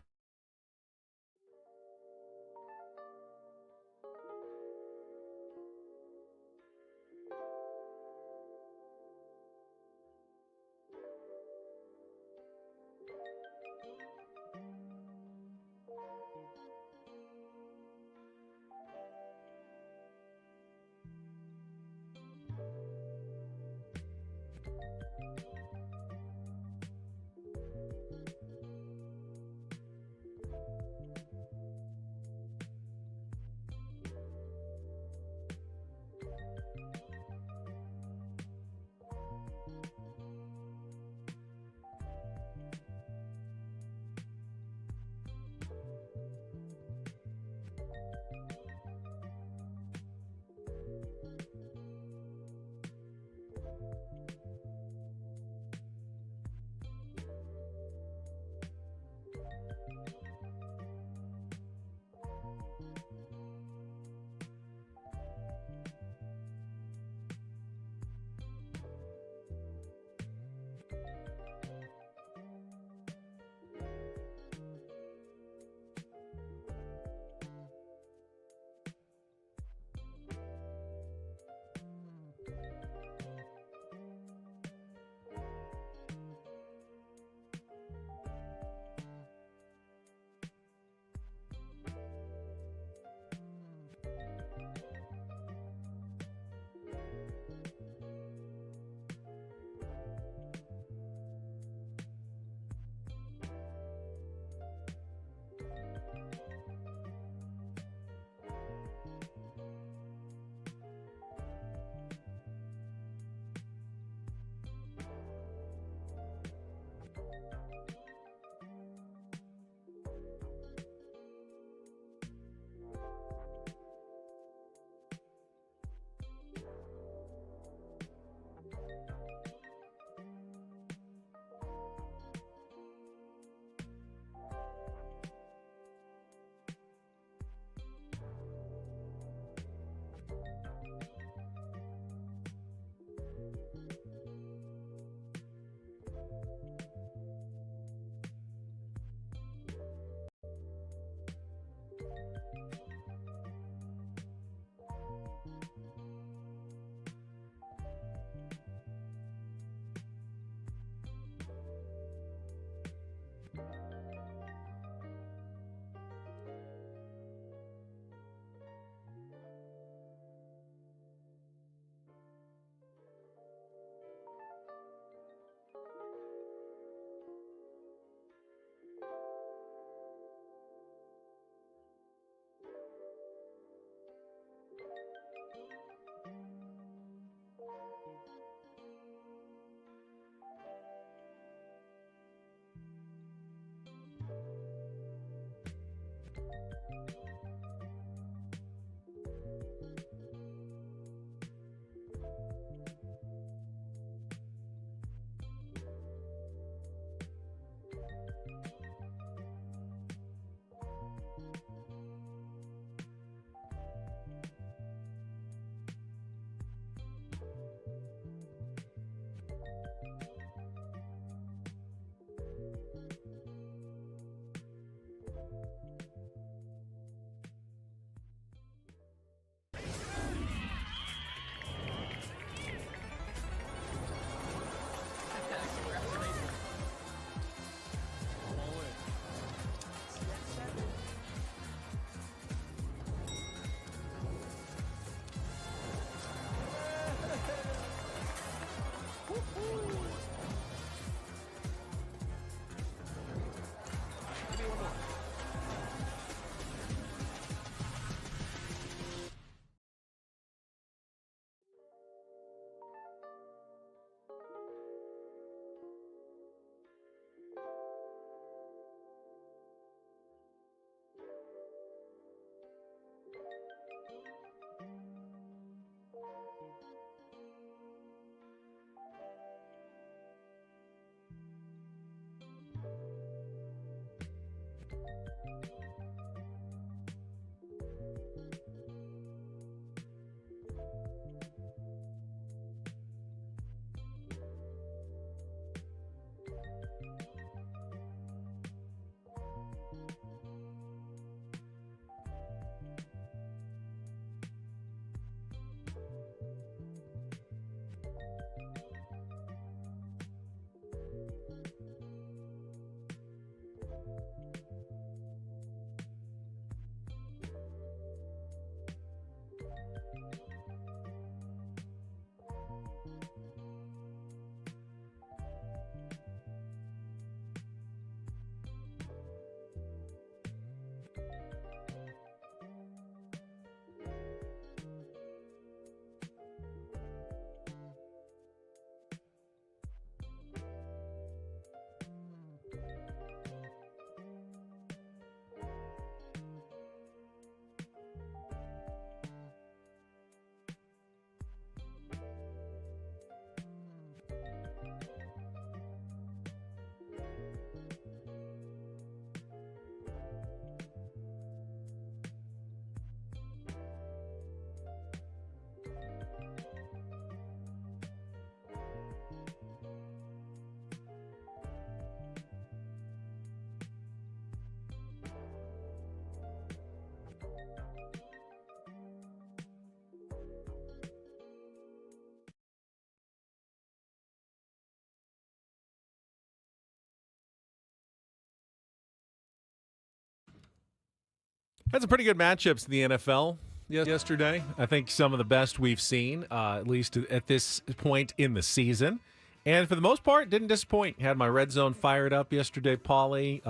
Had some pretty good matchups in the NFL yesterday. I think some of the best we've seen, at least at this point in the season. And for the most part, didn't disappoint. Had my red zone fired up yesterday, Paulie.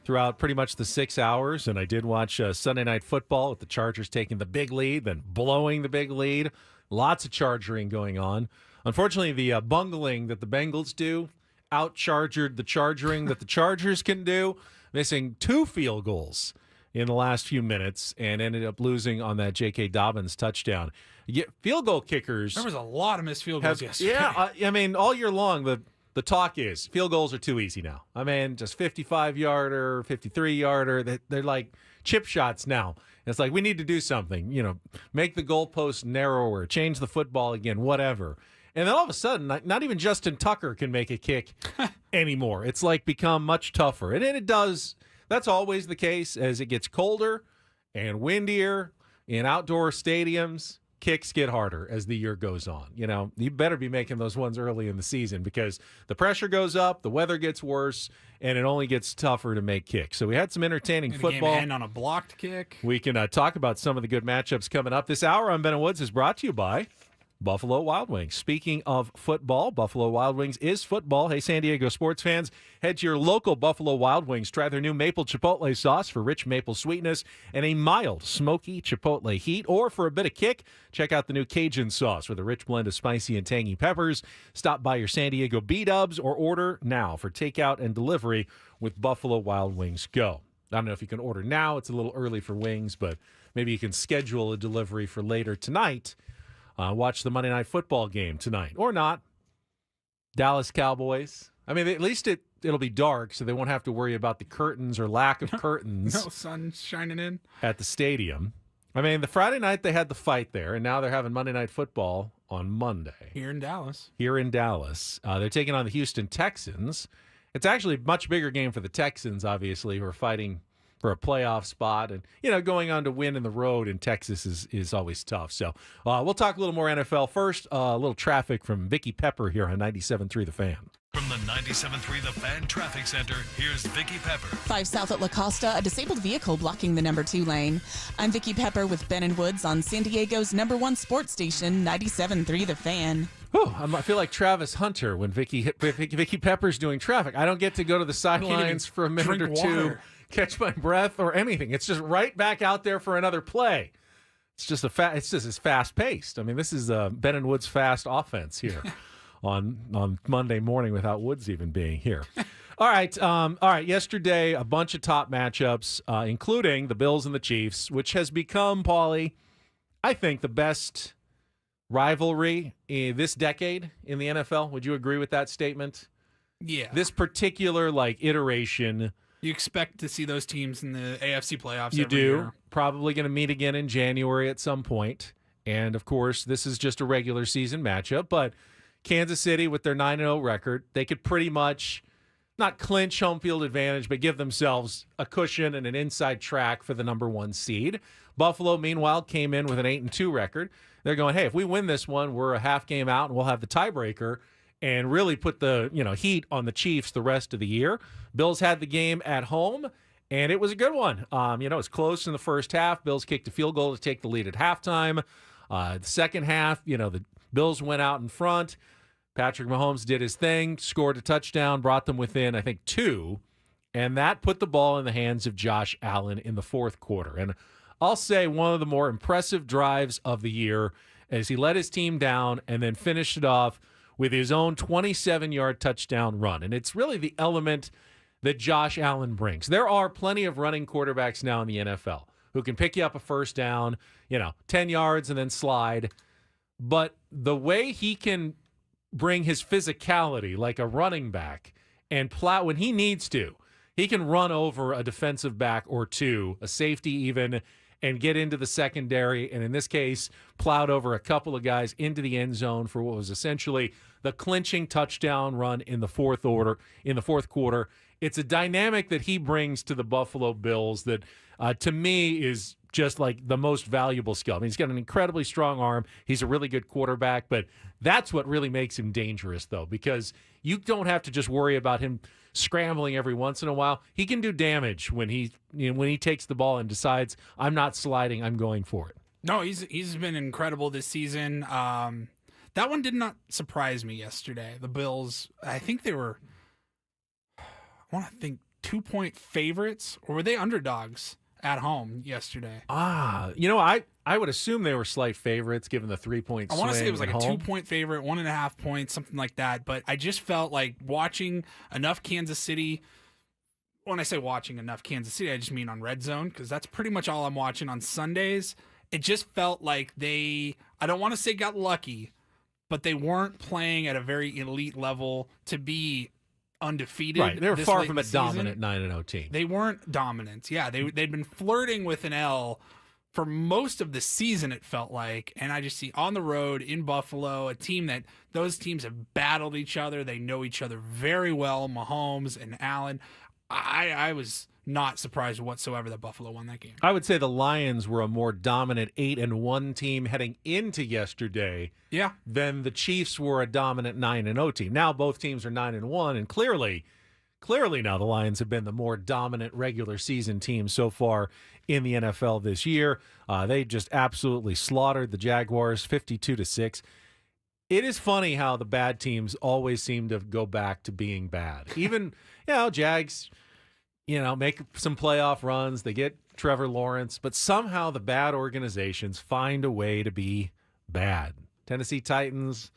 Throughout pretty much the 6 hours. And I did watch Sunday Night Football with the Chargers taking the big lead, then blowing the big lead. Lots of chargering going on. Unfortunately, the bungling that the Bengals do out-chargered the chargering that the Chargers can do, missing 2 field goals in the last few minutes and ended up losing on that J.K. Dobbins touchdown. Field goal kickers. There was a lot of missed field goals yesterday. Yeah, I mean, all year long, the talk is field goals are too easy now. I mean, just 55-yarder, 53-yarder. They're like chip shots now. It's like we need to do something, make the goalpost narrower, change the football again, whatever. And then all of a sudden, not even Justin Tucker can make a kick anymore. It's like become much tougher. And it does. That's always the case as it gets colder and windier in outdoor stadiums. Kicks get harder as the year goes on. You better be making those ones early in the season because the pressure goes up, the weather gets worse, and it only gets tougher to make kicks. So we had some entertaining football. Game end on a blocked kick. We can talk about some of the good matchups coming up. This hour on Ben and Woods is brought to you by Buffalo Wild Wings. Speaking of football, Buffalo Wild Wings is football. Hey, San Diego sports fans, head to your local Buffalo Wild Wings. Try their new maple chipotle sauce for rich maple sweetness and a mild, smoky chipotle heat. Or for a bit of kick, check out the new Cajun sauce with a rich blend of spicy and tangy peppers. Stop by your San Diego B-Dubs or order now for takeout and delivery with Buffalo Wild Wings Go. I don't know if you can order now. It's a little early for wings, but maybe you can schedule a delivery for later tonight. Watch the Monday Night Football game tonight, or not. Dallas Cowboys. I mean, at least it'll be dark, so they won't have to worry about the curtains or lack of curtains. No sun shining in. At the stadium. I mean, the Friday night they had the fight there, and now they're having Monday Night Football on Monday. Here in Dallas. They're taking on the Houston Texans. It's actually a much bigger game for the Texans, obviously, who are fighting for a playoff spot. And, going on to win in the road in Texas is always tough. So we'll talk a little more NFL first. A little traffic from Vicky Pepper here on 97.3 The Fan. From the 97.3 The Fan Traffic Center, here's Vicky Pepper. 5 south at La Costa, a disabled vehicle blocking the number 2 lane. I'm Vicky Pepper with Ben and Woods on San Diego's #1 sports station, 97.3 The Fan. Whew, I feel like Travis Hunter when Vicky Pepper's doing traffic. I don't get to go to the sidelines for a minute or two, catch my breath or anything. It's just right back out there for another play. It's just as fast paced. I mean, this is Ben and Woods' fast offense here on Monday morning without Woods even being here. All right. Yesterday, a bunch of top matchups, including the Bills and the Chiefs, which has become, Paulie, I think the best rivalry in this decade in the NFL. Would you agree with that statement? Yeah. This particular iteration. You expect to see those teams in the AFC playoffs You every do. year. Probably going to meet again in January at some point. And, of course, this is just a regular season matchup. But Kansas City, with their 9-0 record, they could pretty much not clinch home field advantage, but give themselves a cushion and an inside track for the #1 seed. Buffalo, meanwhile, came in with an 8-2 record. They're going, hey, if we win this one, we're a half game out and we'll have the tiebreaker and really put the heat on the Chiefs the rest of the year. Bills had the game at home, and it was a good one. It was close in the first half. Bills kicked a field goal to take the lead at halftime. The second half, the Bills went out in front. Patrick Mahomes did his thing, scored a touchdown, brought them within, I think, 2, and that put the ball in the hands of Josh Allen in the fourth quarter. And I'll say one of the more impressive drives of the year as he let his team down and then finished it off with his own 27-yard touchdown run. And it's really the element that Josh Allen brings. There are plenty of running quarterbacks now in the NFL who can pick you up a first down, 10 yards and then slide. But the way he can bring his physicality like a running back and plow when he needs to, he can run over a defensive back or two, a safety even, and get into the secondary, and in this case, plowed over a couple of guys into the end zone for what was essentially the clinching touchdown run in the fourth quarter. It's a dynamic that he brings to the Buffalo Bills that, to me, is just like the most valuable skill. I mean, he's got an incredibly strong arm. He's a really good quarterback, but that's what really makes him dangerous, though, because you don't have to just worry about him scrambling every once in a while. He can do damage when he takes the ball and decides, I'm not sliding, I'm going for it. No, he's been incredible this season. That one did not surprise me yesterday. The Bills, I think they were, 2-point favorites, or were they underdogs at home yesterday? I would assume they were slight favorites given the 3-point swing. I want to say it was like a home. 2-point favorite, 1.5 points, something like that. But I just felt like watching enough Kansas City. When I say watching enough Kansas City, I just mean on Red Zone, because that's pretty much all I'm watching on Sundays. It just felt like I don't want to say got lucky, but they weren't playing at a very elite level to be undefeated. Right, they were this far late from in a the dominant season. 9-0 team. They weren't dominant. Yeah, they'd been flirting with an L for most of the season, it felt like. And I just see on the road in Buffalo, a team that those teams have battled each other. They know each other very well, Mahomes and Allen. I was not surprised whatsoever that Buffalo won that game. I would say the Lions were a more dominant 8-1 team heading into yesterday than the Chiefs were a dominant 9-0 team. Now both teams are 9-1, and clearly now the Lions have been the more dominant regular season team so far in the NFL this year. They just absolutely slaughtered the Jaguars 52-6. It is funny how the bad teams always seem to go back to being bad. Even, Jags, make some playoff runs. They get Trevor Lawrence, but somehow the bad organizations find a way to be bad. Tennessee Titans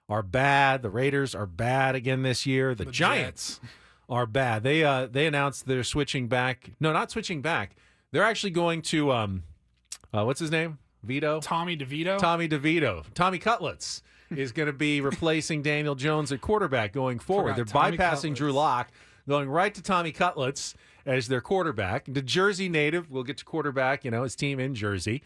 are bad. The Raiders are bad again this year. The Giants are bad. They announced they're switching back. No, not switching back. They're actually going to what's his name? Tommy DeVito. Tommy Cutlets is going to be replacing Daniel Jones at quarterback going forward. They're bypassing Drew Lock, going right to Tommy Cutlets as their quarterback. The Jersey native will get to quarterback, his team in Jersey.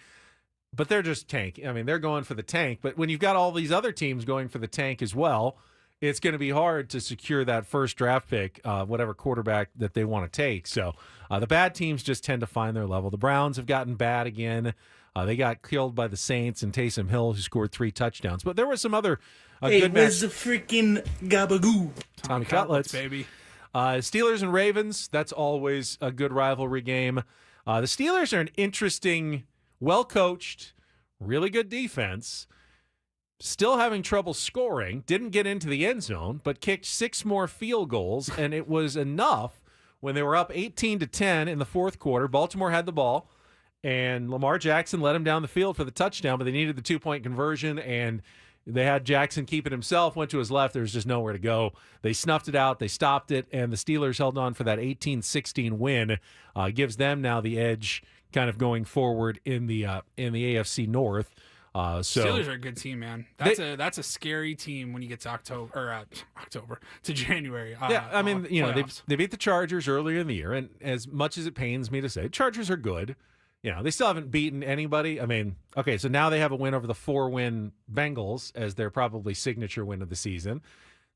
But they're just tank. I mean, they're going for the tank. But when you've got all these other teams going for the tank as well, it's going to be hard to secure that first draft pick, whatever quarterback that they want to take. So the bad teams just tend to find their level. The Browns have gotten bad again. They got killed by the Saints and Taysom Hill, who scored 3 touchdowns. But there was some other good where's the freaking gabagoo? Tommy Cutlets, baby. Steelers and Ravens, that's always a good rivalry game. The Steelers are an interesting, well-coached, really good defense. Still having trouble scoring. Didn't get into the end zone, but kicked 6 more field goals, and it was enough when they were up 18-10 in the fourth quarter. Baltimore had the ball, and Lamar Jackson led him down the field for the touchdown, but they needed the 2-point conversion, and they had Jackson keep it himself, went to his left. There was just nowhere to go. They snuffed it out. They stopped it, and the Steelers held on for that 18-16 win. Gives them now the edge kind of going forward in the AFC North. Steelers are a good team, man. That's a scary team when you get to October to January. I mean, they beat the Chargers earlier in the year, and as much as it pains me to say, Chargers are good. They still haven't beaten anybody. I mean, okay, so now they have a win over the 4-win Bengals as their probably signature win of the season.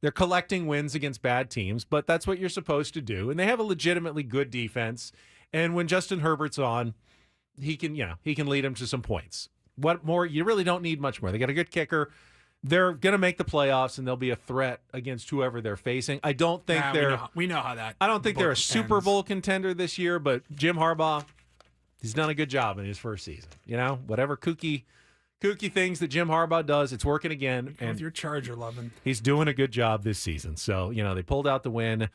They're collecting wins against bad teams, but that's what you're supposed to do. And they have a legitimately good defense. And when Justin Herbert's on, he can lead them to some points. What more? You really don't need much more. They got a good kicker. They're going to make the playoffs, and they'll be a threat against whoever they're facing. I don't think we know how that. I don't think they're a Super ends. Bowl contender this year, but Jim Harbaugh, he's done a good job in his first season. Whatever kooky things that Jim Harbaugh does, it's working again. And with your Charger loving, he's doing a good job this season. So they pulled out the win,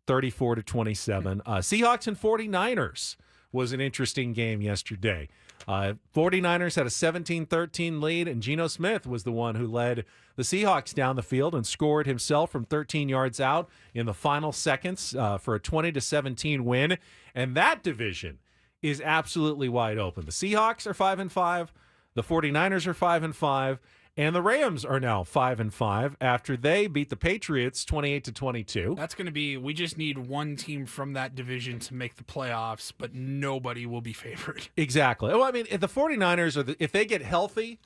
34-27. Seahawks and 49ers was an interesting game yesterday. 49ers had a 17-13 lead, and Geno Smith was the one who led the Seahawks down the field and scored himself from 13 yards out in the final seconds for a 20-17 win. And that division is absolutely wide open. The Seahawks are 5-5, the 49ers are 5-5, and the Rams are now 5-5 after they beat the Patriots 28-22. That's going to be. We just need one team from that division to make the playoffs, but nobody will be favored. Exactly. Well, I mean, if the 49ers if they get healthy,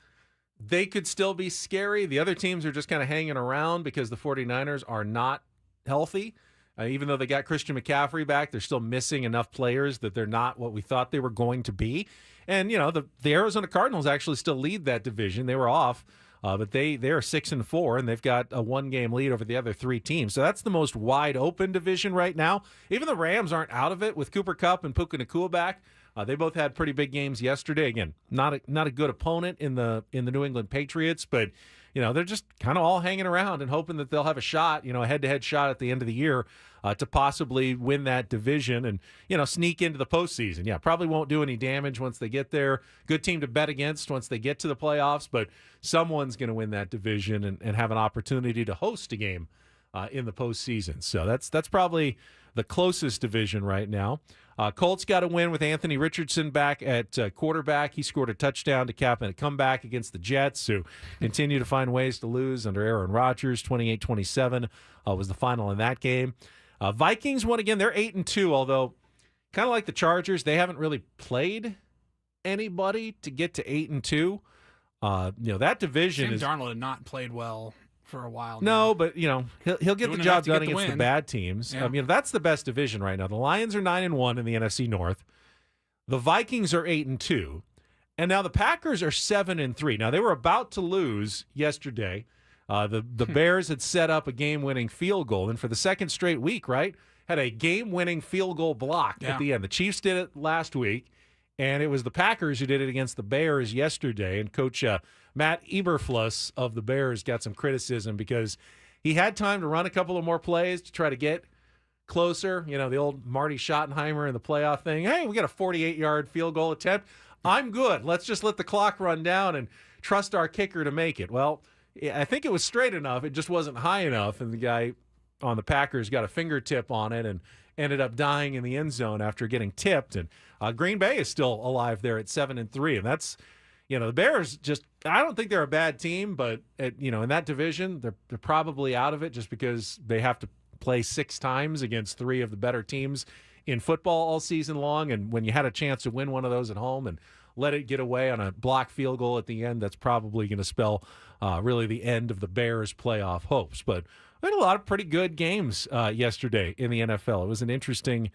they could still be scary. The other teams are just kind of hanging around because the 49ers are not healthy. Even though they got Christian McCaffrey back, they're still missing enough players that they're not what we thought they were going to be. And, the Arizona Cardinals actually still lead that division. They were off, but they're 6-4, and they've got a 1-game lead over the other 3 teams. So that's the most wide open division right now. Even the Rams aren't out of it with Cooper Kupp and Puka Nacua back. They both had pretty big games yesterday. Again, not a good opponent in the New England Patriots, but they're just kind of all hanging around and hoping that they'll have a shot, a head-to-head shot at the end of the year to possibly win that division and, sneak into the postseason. Yeah, probably won't do any damage once they get there. Good team to bet against once they get to the playoffs, but someone's going to win that division and have an opportunity to host a game in the postseason. So that's probably the closest division right now. Colts got a win with Anthony Richardson back at quarterback. He scored a touchdown to cap a comeback against the Jets, who continue to find ways to lose under Aaron Rodgers. 28-27 was the final in that game. Vikings won again. They're 8-2, although kind of like the Chargers, they haven't really played anybody to get to 8-2. That division Sam Darnold had not played well for a while now. No, but he'll get the job done against the bad teams. Yeah. That's the best division right now. The Lions are 9-1 in the NFC North. The Vikings are 8-2, and now the Packers are 7-3. Now they were about to lose yesterday. The Bears had set up a game-winning field goal, and for the second straight week, right, had a game-winning field goal blocked at the end. The Chiefs did it last week, and it was the Packers who did it against the Bears yesterday. And Coach Matt Eberflus of the Bears got some criticism because he had time to run a couple of more plays to try to get closer. The old Marty Schottenheimer in the playoff thing. Hey, we got a 48-yard field goal attempt. I'm good. Let's just let the clock run down and trust our kicker to make it. Well, I think it was straight enough. It just wasn't high enough, and the guy on the Packers got a fingertip on it and ended up dying in the end zone after getting tipped. And Green Bay is still alive there at 7-3, and that's the Bears I don't think they're a bad team, but in that division they're probably out of it just because they have to play 6 times against 3 of the better teams in football all season long. And when you had a chance to win one of those at home and let it get away on a blocked field goal at the end, that's probably going to spell really the end of the Bears' playoff hopes. But we had a lot of pretty good games yesterday in the NFL. It was an interesting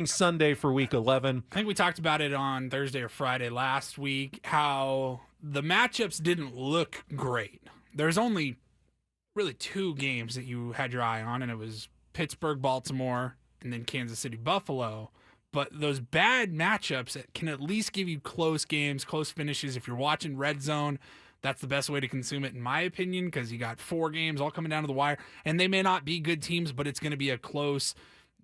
Sunday for Week 11. I think we talked about it on Thursday or Friday last week, how the matchups didn't look great. There's only really 2 games that you had your eye on, and it was Pittsburgh, Baltimore, and then Kansas City, Buffalo. But those bad matchups that can at least give you close games, close finishes. If you're watching Red Zone, that's the best way to consume it, in my opinion, because you got 4 games all coming down to the wire, and they may not be good teams, but it's going to be a close,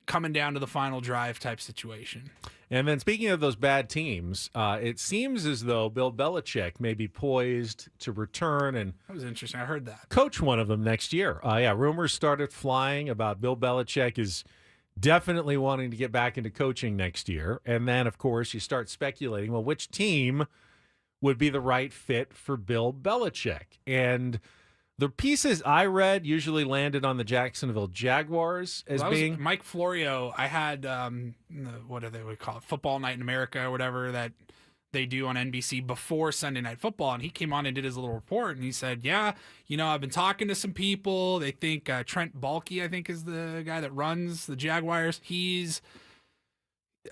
coming down to the final drive type situation. And then speaking of those bad teams, it seems as though Bill Belichick may be poised to return and that was interesting. I heard that. Coach one of them next year. Rumors started flying about Bill Belichick is definitely wanting to get back into coaching next year. And then, of course, you start speculating, well, which team would be the right fit for Bill Belichick? And the pieces I read usually landed on the Jacksonville Jaguars as being Mike Florio. I had what do they would call it, Football Night in America or whatever that they do on NBC before Sunday Night Football, and he came on and did his little report, and he said, "Yeah, I've been talking to some people. They think Trent Baalke, I think, is the guy that runs the Jaguars. He's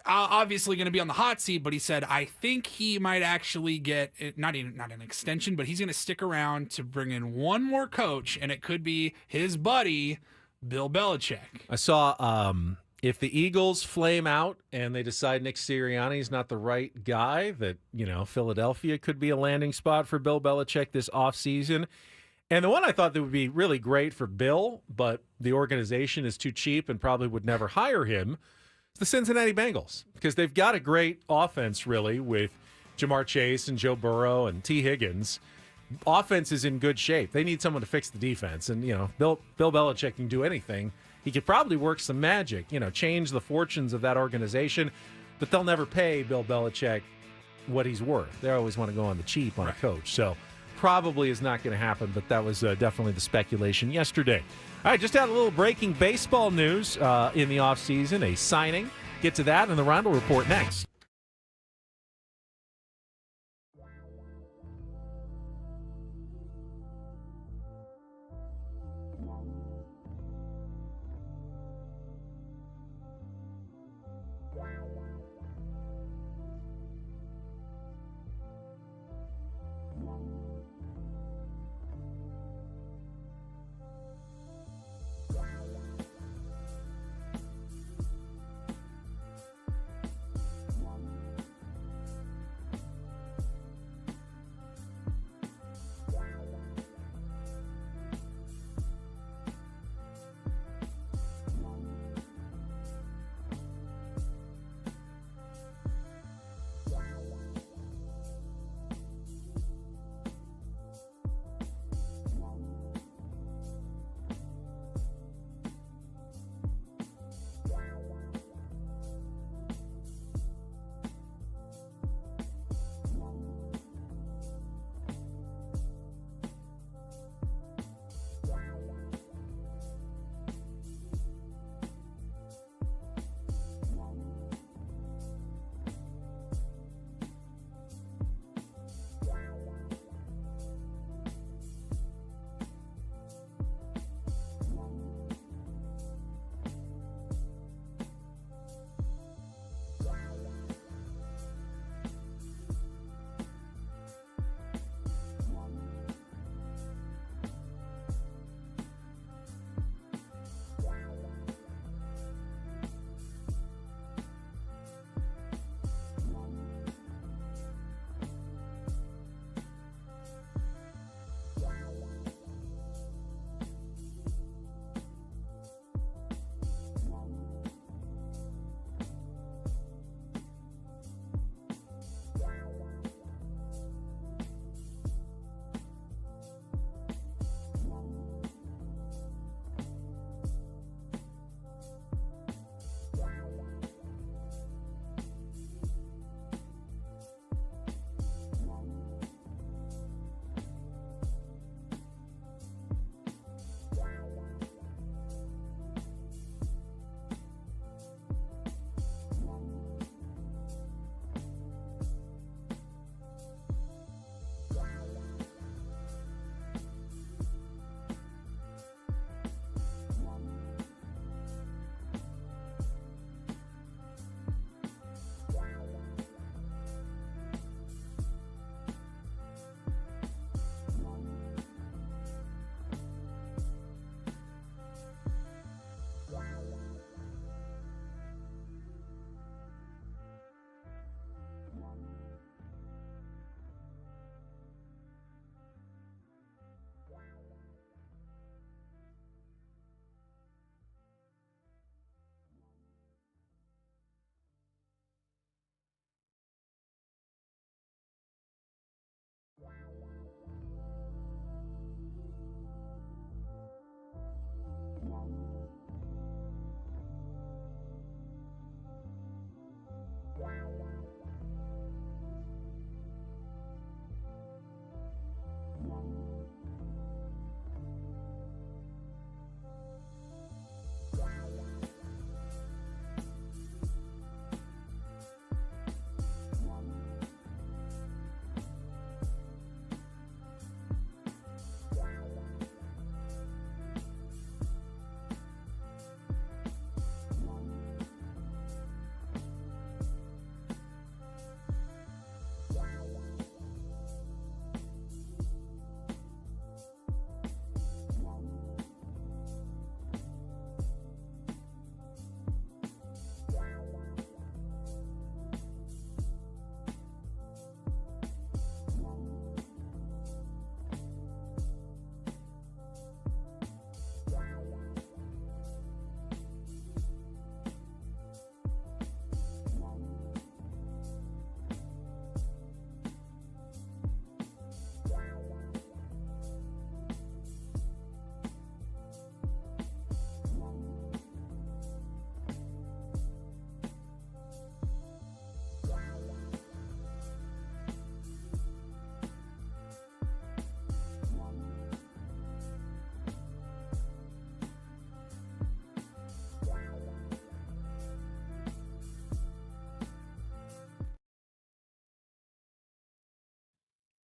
obviously going to be on the hot seat, but he said, I think he might actually get not an extension, but he's going to stick around to bring in one more coach, and it could be his buddy, Bill Belichick." I saw if the Eagles flame out and they decide Nick Sirianni's not the right guy, that, Philadelphia could be a landing spot for Bill Belichick this offseason. And the one I thought that would be really great for Bill, but the organization is too cheap and probably would never hire him, the Cincinnati Bengals, because they've got a great offense, really, with Jamar Chase and Joe Burrow and T. Higgins. Offense is in good shape. They need someone to fix the defense. And, Bill Belichick can do anything. He could probably work some magic, change the fortunes of that organization, but they'll never pay Bill Belichick what he's worth. They always want to go on the cheap on a coach. So probably is not going to happen, but that was definitely the speculation yesterday. All right, just had a little breaking baseball news in the offseason, a signing. Get to that in the Reindl Report next.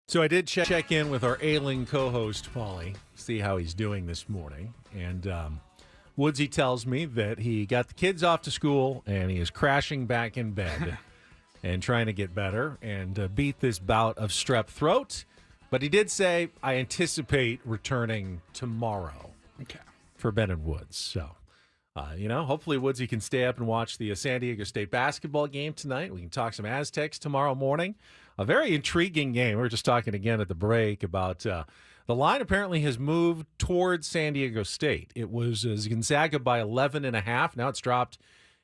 So I did check in with our ailing co-host, Paulie, see how he's doing this morning. And Woodsy tells me that he got the kids off to school and he is crashing back in bed and trying to get better and beat this bout of strep throat. But he did say, I anticipate returning tomorrow for Ben and Woods. So, hopefully Woodsy can stay up and watch the San Diego State basketball game tonight. We can talk some Aztecs tomorrow morning. A very intriguing game. We were just talking again at the break about the line apparently has moved towards San Diego State. It was Gonzaga by 11.5. Now it's dropped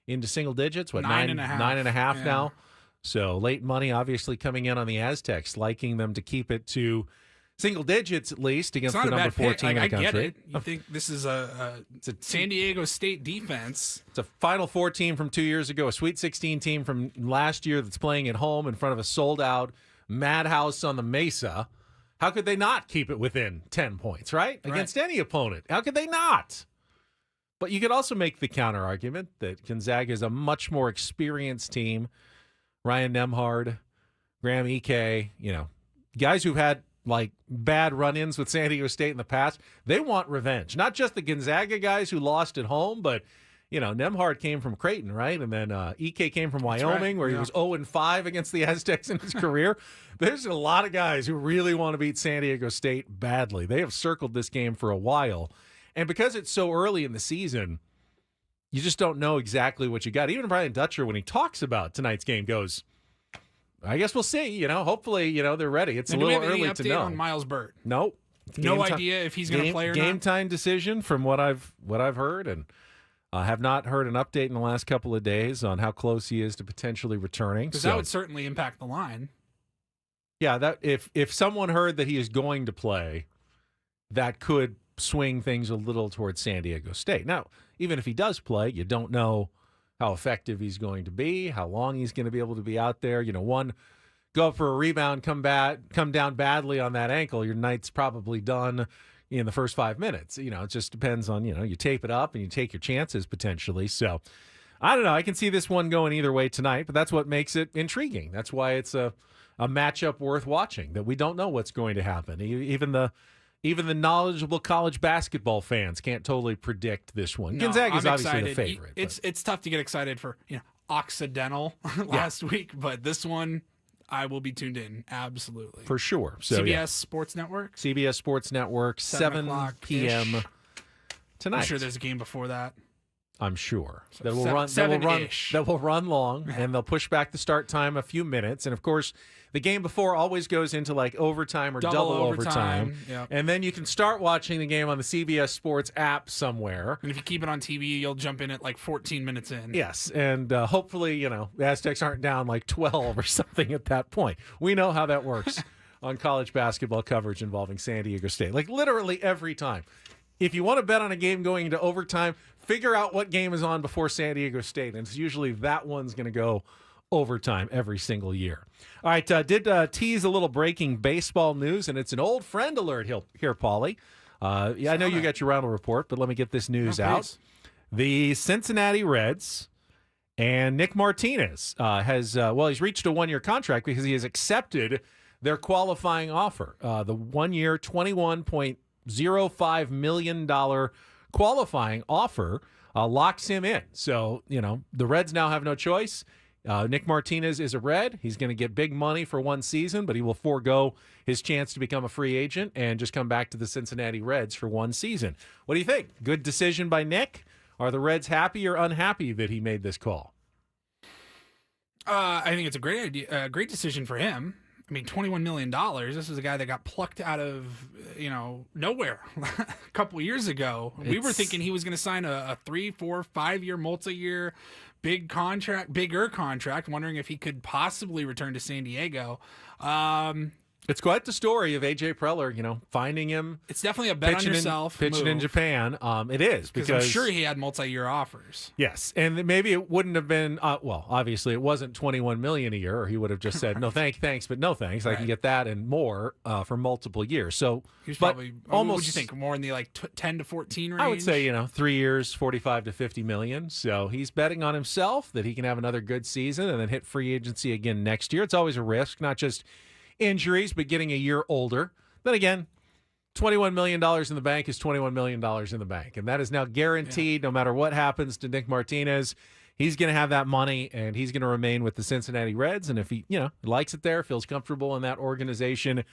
into single digits. What, 9.5 now? So late money obviously coming in on the Aztecs, liking them to keep it to single digits at least against the number 14 in the country. I get it. You think this is it's a San Diego State defense. It's a Final Four team from 2 years ago, a Sweet 16 team from last year that's playing at home in front of a sold-out madhouse on the Mesa. How could they not keep it within 10 points, right? Against any opponent. How could they not? But you could also make the counter-argument that Gonzaga is a much more experienced team. Ryan Nembhard, Graham Ike, guys who've had bad run-ins with San Diego State in the past, they want revenge. Not just the Gonzaga guys who lost at home, but, Nembhard came from Creighton, right? And then Ike came from Wyoming, where he was 0-5 against the Aztecs in his career. There's a lot of guys who really want to beat San Diego State badly. They have circled this game for a while. And because it's so early in the season, you just don't know exactly what you got. Even Brian Dutcher, when he talks about tonight's game, goes, I guess we'll see. Hopefully, they're ready. It's a little early to know. On Miles Byrd? Nope. No idea if he's going to play or not. Game time decision from what I've heard, and I have not heard an update in the last couple of days on how close he is to potentially returning. Because that would certainly impact the line. Yeah, that if someone heard that he is going to play, that could swing things a little towards San Diego State. Now, even if he does play, you don't know how effective he's going to be, how long he's going to be able to be out there. One, go up for a rebound, come down badly on that ankle, your night's probably done in the first 5 minutes. It just depends on, you tape it up and you take your chances potentially. So, I don't know. I can see this one going either way tonight, but that's what makes it intriguing. That's why it's a matchup worth watching, that we don't know what's going to happen. Even the knowledgeable college basketball fans can't totally predict this one. No, Gonzaga is I'm obviously excited. the favorite. It's tough to get excited for Occidental last week, but this one I will be tuned in absolutely for sure. So CBS Sports Network. CBS Sports Network, 7 p.m. tonight. I'm sure there's a game before that. I'm sure So that will seven-ish. run long, and they'll push back the start time a few minutes. And of course, the game before always goes into overtime or double overtime. Yep. And then you can start watching the game on the CBS Sports app somewhere. And if you keep it on TV, you'll jump in at 14 minutes in. Yes, and hopefully, the Aztecs aren't down 12 or something at that point. We know how that works on college basketball coverage involving San Diego State. Literally every time. If you want to bet on a game going into overtime, figure out what game is on before San Diego State, and it's usually that one's going to go overtime every single year. All right, did tease a little breaking baseball news, and it's an old friend alert here, Paulie. I know you got your Reindl Report, but let me get this news out. The Cincinnati Reds and Nick Martinez has he's reached a one-year contract because he has accepted their qualifying offer. The 1 year, $21.05 million qualifying offer locks him in. So, the Reds now have no choice. Nick Martinez is a Red. He's going to get big money for one season, but he will forego his chance to become a free agent and just come back to the Cincinnati Reds for one season. What do you think? Good decision by Nick? Are the Reds happy or unhappy that he made this call? I think it's a great idea, great decision for him. I mean, $21 million. This is a guy that got plucked out of, nowhere a couple of years ago. We were thinking he was going to sign a 3, 4, 5-year, multi-year, bigger contract, wondering if he could possibly return to San Diego. It's quite the story of A.J. Preller, finding him. It's definitely a bet on yourself. Pitching in Japan. It is. Because I'm sure he had multi-year offers. Yes. And maybe it wouldn't have been, obviously it wasn't $21 million a year, or he would have just said, no, thanks, but no thanks. I can get that and more for multiple years. So he was probably, almost, what would you think, more in the 10 to 14 range? I would say, 3 years, 45 to 50 million. So he's betting on himself that he can have another good season and then hit free agency again next year. It's always a risk, not just injuries, but getting a year older. Then again, $21 million in the bank is $21 million in the bank. And that is now guaranteed no matter what happens to Nick Martinez. He's going to have that money, and he's going to remain with the Cincinnati Reds. And if he, likes it there, feels comfortable in that organization,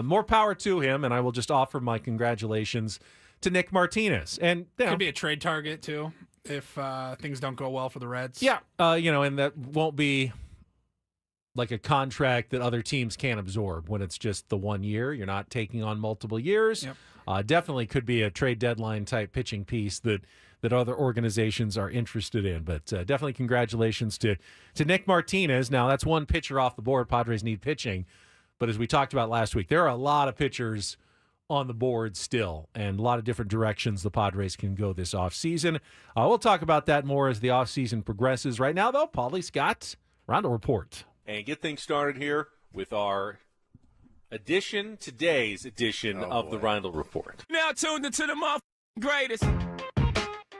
more power to him. And I will just offer my congratulations to Nick Martinez. And could be a trade target too if things don't go well for the Reds. Yeah, and that won't be like a contract that other teams can't absorb when it's just the 1 year. You're not taking on multiple years. Yep. Definitely could be a trade deadline type pitching piece that other organizations are interested in. But definitely congratulations to Nick Martinez. Now, that's one pitcher off the board. Padres need pitching. But as we talked about last week, there are a lot of pitchers on the board still, and a lot of different directions the Padres can go this offseason. We'll talk about that more as the offseason progresses. Right now, though, Paulie's got Reindl Report. And get things started here with our today's edition of the Reindl Report. Now tuned into the greatest.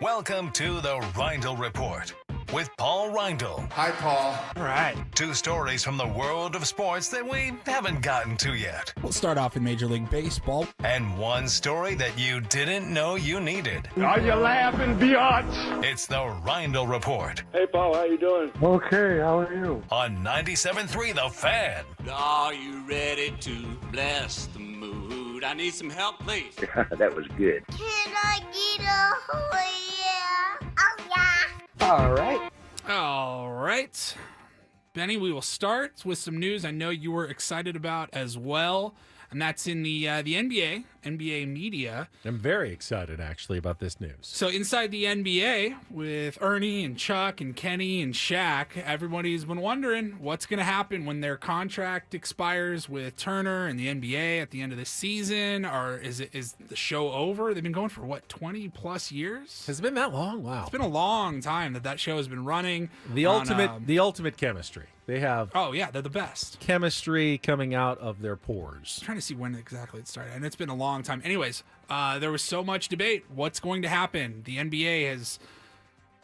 Welcome to the Reindl Report with Paul Reindl. Hi, Paul. All right. 2 stories from the world of sports that we haven't gotten to yet. We'll start off in Major League Baseball. And 1 story that you didn't know you needed. Are you laughing, biatch? It's the Reindl Report. Hey, Paul, how you doing? Okay, how are you? On 97.3 The Fan. Are you ready to bless the mood? I need some help, please. That was good. Can I get a yeah? Oh, yeah. All right. Benny, we will start with some news I know you were excited about as well, and that's in the NBA media. I'm very excited, actually, about this news. So inside the NBA, with Ernie and Chuck and Kenny and Shaq, everybody's been wondering what's going to happen when their contract expires with Turner and the NBA at the end of the season. Or is the show over? They've been going for, 20-plus years? Has it been that long? Wow. It's been a long time that show has been running. The ultimate chemistry. They have they're the best. Chemistry coming out of their pores. I'm trying to see when exactly it started, and it's been a long time. Anyways, there was so much debate. What's going to happen? The NBA has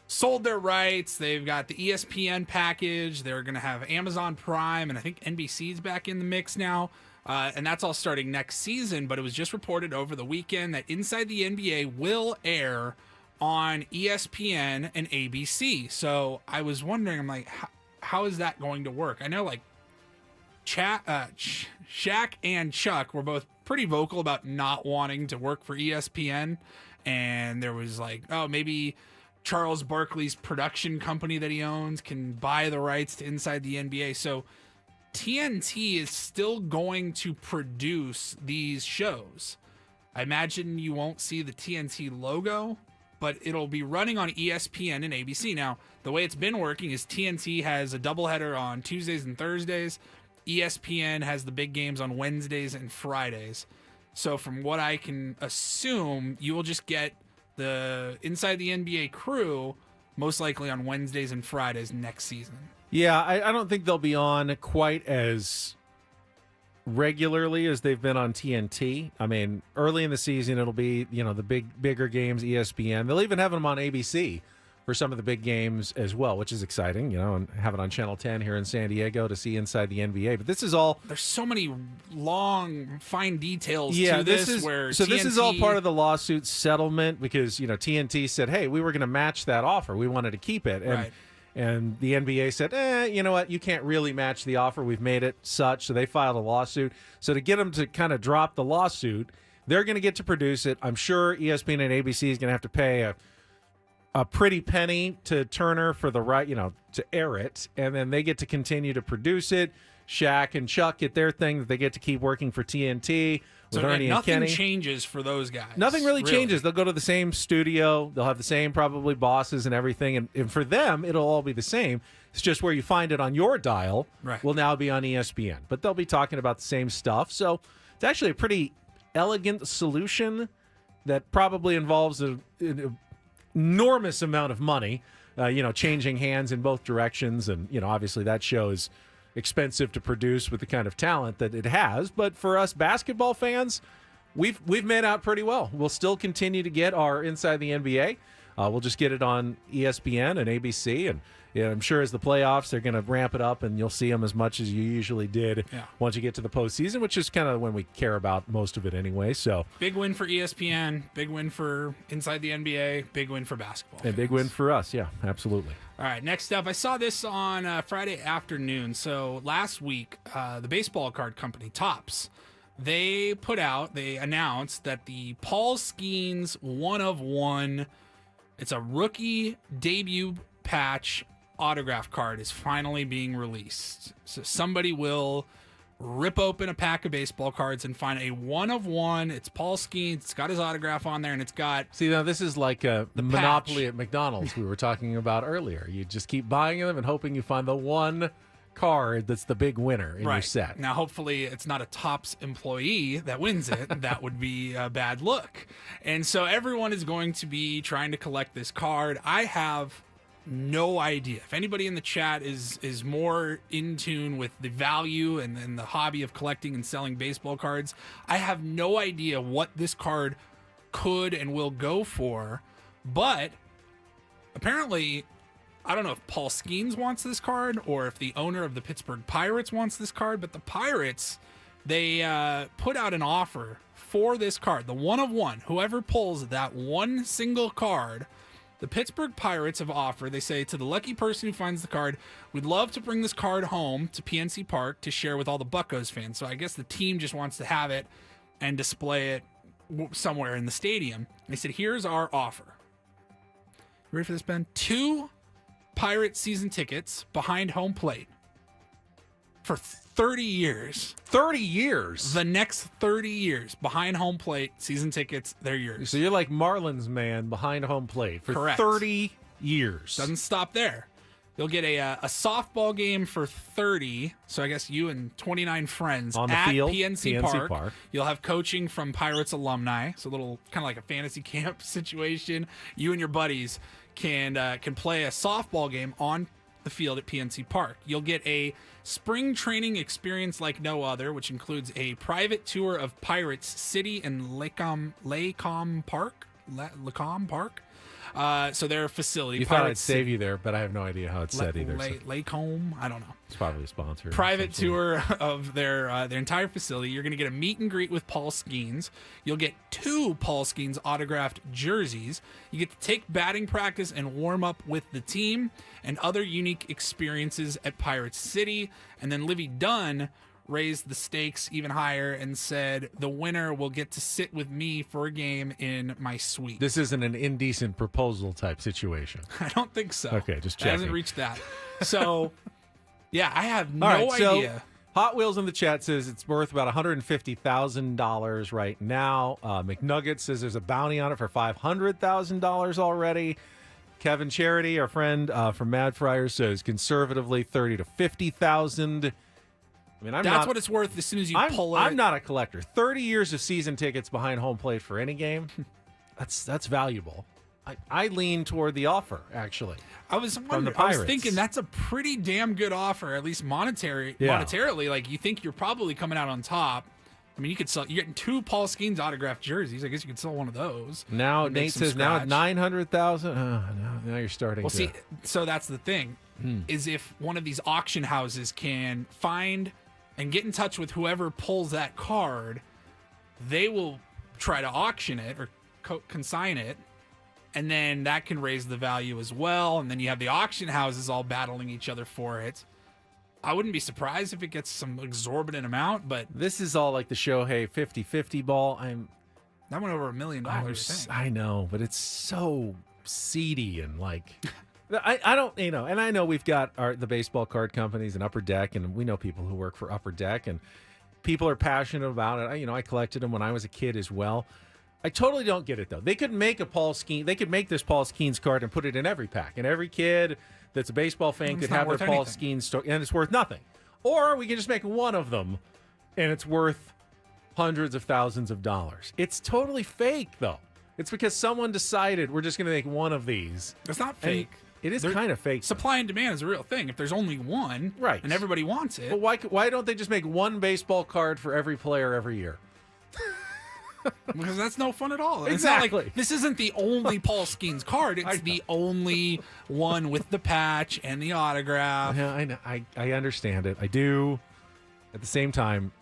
sold their rights. They've got the ESPN package. They're going to have Amazon Prime, and I think NBC's back in the mix now. And that's all starting next season, but it was just reported over the weekend that Inside the NBA will air on ESPN and ABC. So I was wondering, I'm like, how is that going to work? I know, Shaq and Chuck were both pretty vocal about not wanting to work for ESPN, and there was maybe Charles Barkley's production company that he owns can buy the rights to Inside the NBA. So TNT is still going to produce these shows. I imagine you won't see the TNT logo, but it'll be running on ESPN and ABC. Now, the way it's been working is TNT has a doubleheader on Tuesdays and Thursdays. ESPN has the big games on Wednesdays and Fridays. So from what I can assume, you will just get the Inside the NBA crew most likely on Wednesdays and Fridays next season. Yeah, I don't think they'll be on quite as regularly as they've been on TNT. I mean, early in the season, it'll be, the bigger games, ESPN. They'll even have them on ABC for some of the big games as well, which is exciting, and have it on Channel 10 here in San Diego to see Inside the NBA. But this is all... There's so many long, fine details this to this. This is all part of the lawsuit settlement because, TNT said, hey, we were going to match that offer. We wanted to keep it. And, right. And the NBA said, you know what? You can't really match the offer. We've made it such. So they filed a lawsuit. So to get them to kind of drop the lawsuit, they're going to get to produce it. I'm sure ESPN and ABC is going to have to pay a pretty penny to Turner for the right, to air it. And then they get to continue to produce it. Shaq and Chuck get their thing that they get to keep working for TNT with Ernie and Kenny. Nothing changes for those guys. Nothing really changes. They'll go to the same studio. They'll have the same probably bosses and everything. And for them, it'll all be the same. It's just where you find it on your dial will now be on ESPN. But they'll be talking about the same stuff. So it's actually a pretty elegant solution that probably involves an enormous amount of money, changing hands in both directions. And, obviously that show is expensive to produce with the kind of talent that it has. But for us basketball fans, we've made out pretty well. We'll still continue to get our Inside the NBA. We'll just get it on ESPN and ABC, and I'm sure as the playoffs, they're going to ramp it up, and you'll see them as much as you usually did once you get to the postseason, which is kind of when we care about most of it anyway. So big win for ESPN, big win for Inside the NBA, big win for basketball. And big win for us, yeah, absolutely. All right, next up, I saw this on Friday afternoon. So last week, the baseball card company, Topps, they announced that the Paul Skeens 1/1, it's a rookie debut patch autograph card, is finally being released. So somebody will rip open a pack of baseball cards and find a 1/1. It's Paul Skeens. It's got his autograph on there, and it's got... See, now this is like a monopoly at McDonald's we were talking about earlier. You just keep buying them and hoping you find the one card that's the big winner in your set. Now, hopefully, it's not a Topps employee that wins it. That would be a bad look. And so everyone is going to be trying to collect this card. I have no idea. If anybody in the chat is more in tune with the value and the hobby of collecting and selling baseball cards, I have no idea what this card could and will go for. But apparently, I don't know if Paul Skeens wants this card or if the owner of the Pittsburgh Pirates wants this card, but the Pirates, they put out an offer for this card, the 1/1. Whoever pulls that one single card, the Pittsburgh Pirates have offered, they say, to the lucky person who finds the card, we'd love to bring this card home to PNC Park to share with all the Buccos fans. So I guess the team just wants to have it and display it somewhere in the stadium. They said, here's our offer. You ready for this, Ben? 2 Pirate season tickets behind home plate for 30 years. 30 years? The next 30 years behind home plate season tickets, they're yours. So you're like Marlins man behind home plate for Correct. 30 years. Doesn't stop there. You'll get a softball game for 30. So I guess you and 29 friends on the at field, PNC Park. You'll have coaching from Pirates alumni. So a little kind of like a fantasy camp situation. You and your buddies can play a softball game on the field at PNC Park. You'll get a spring training experience like no other, which includes a private tour of Pirates City and Lacombe Park. So their facility. You thought I'd save you there, but I have no idea how it's said either. Lacombe? I don't know. It's probably a sponsor. Private tour of their entire facility. You're going to get a meet and greet with Paul Skeens. You'll get 2 Paul Skeens autographed jerseys. You get to take batting practice and warm up with the team and other unique experiences at Pirates City. And then Livy Dunn raised the stakes even higher and said the winner will get to sit with me for a game in my suite. This isn't an indecent proposal type situation. I don't think so. Okay, just checking. It hasn't reached that. So, yeah, I have no idea. So Hot Wheels in the chat says it's worth about $150,000 right now. McNugget says there's a bounty on it for $500,000 already. Kevin Charity, our friend from Mad Friars, says conservatively $30,000 to $50,000. I mean, that's what it's worth as soon as you pull it. I'm not a collector. 30 years of season tickets behind home plate for any game, that's valuable. I lean toward the offer, actually. I was thinking that's a pretty damn good offer, at least monetarily. Like, you think you're probably coming out on top. I mean, you're getting 2 Paul Skeens autographed jerseys. I guess you could sell one of those. Now Nate says now at $900,000. Now you're starting. Well, see, so that's the thing, is if one of these auction houses can find and get in touch with whoever pulls that card, they will try to auction it or consign it, and then that can raise the value as well. And then you have the auction houses all battling each other for it. I wouldn't be surprised if it gets some exorbitant amount, but this is all like the Shohei 50-50 ball. That went over $1 million. I know, but it's so seedy and like... I don't, and I know we've got the baseball card companies and Upper Deck, and we know people who work for Upper Deck, and people are passionate about it. I collected them when I was a kid as well. I totally don't get it, though. They could make this Paul Skeens card and put it in every pack, and every kid that's a baseball fan could have their Paul Skeens story, and it's worth nothing. Or we can just make one of them, and it's worth hundreds of thousands of dollars. It's totally fake, though. It's because someone decided we're just going to make one of these. It's not fake. It is kind of fake. Supply and demand is a real thing. If there's only one, right, and everybody wants it, well, why don't they just make one baseball card for every player every year? Because that's no fun at all. It's Exactly. not like, this isn't the only Paul Skeens card. It's the only one with the patch and the autograph. Yeah, I know. I understand it. I do. At the same time,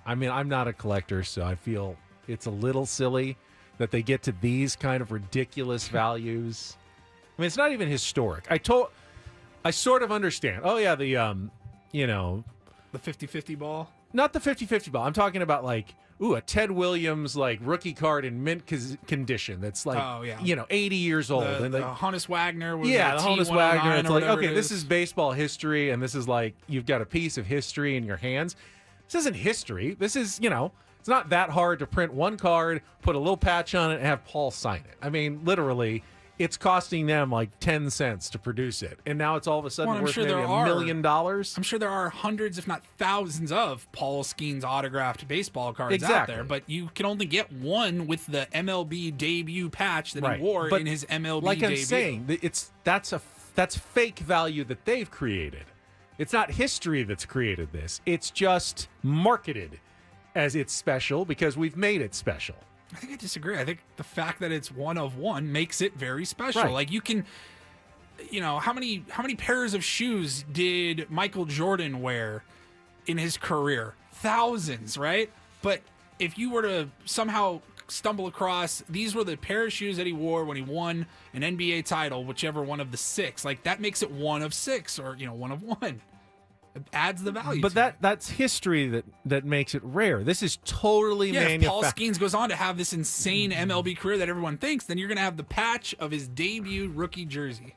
I mean, I'm not a collector, so I feel it's a little silly that they get to these kind of ridiculous values. I mean, it's not even historic. I sort of understand. Oh yeah, the the 50-50 ball. Not the 50-50 ball. I'm talking about like, a Ted Williams like rookie card in mint condition that's like, 80 years old. The Honus Wagner. Was the Honus Wagner. It's like, okay, this is is baseball history, and this is like, you've got a piece of history in your hands. This isn't history. This is, it's not that hard to print one card, put a little patch on it, and have Paul sign it. I mean, literally, it's costing them like 10 cents to produce it. And now it's all of a sudden worth maybe $1 million. I'm sure there are hundreds, if not thousands, of Paul Skeens autographed baseball cards out there. But you can only get one with the MLB debut patch that he wore in his MLB like debut. I'm saying, that's fake value that they've created. It's not history that's created this. It's just marketed as it's special because we've made it special. I think I disagree. I think the fact that it's one of one makes it very special. Right. Like you can, how many pairs of shoes did Michael Jordan wear in his career? Thousands, right? But if you were to somehow stumble across, these were the pair of shoes that he wore when he won an NBA title, whichever one of the 6, like that makes it one of 6 or, one of one. It adds the value. But that's history that makes it rare. This is totally if Paul manufactured. Skeens goes on to have this insane MLB career that everyone thinks, then you're going to have the patch of his debut rookie jersey.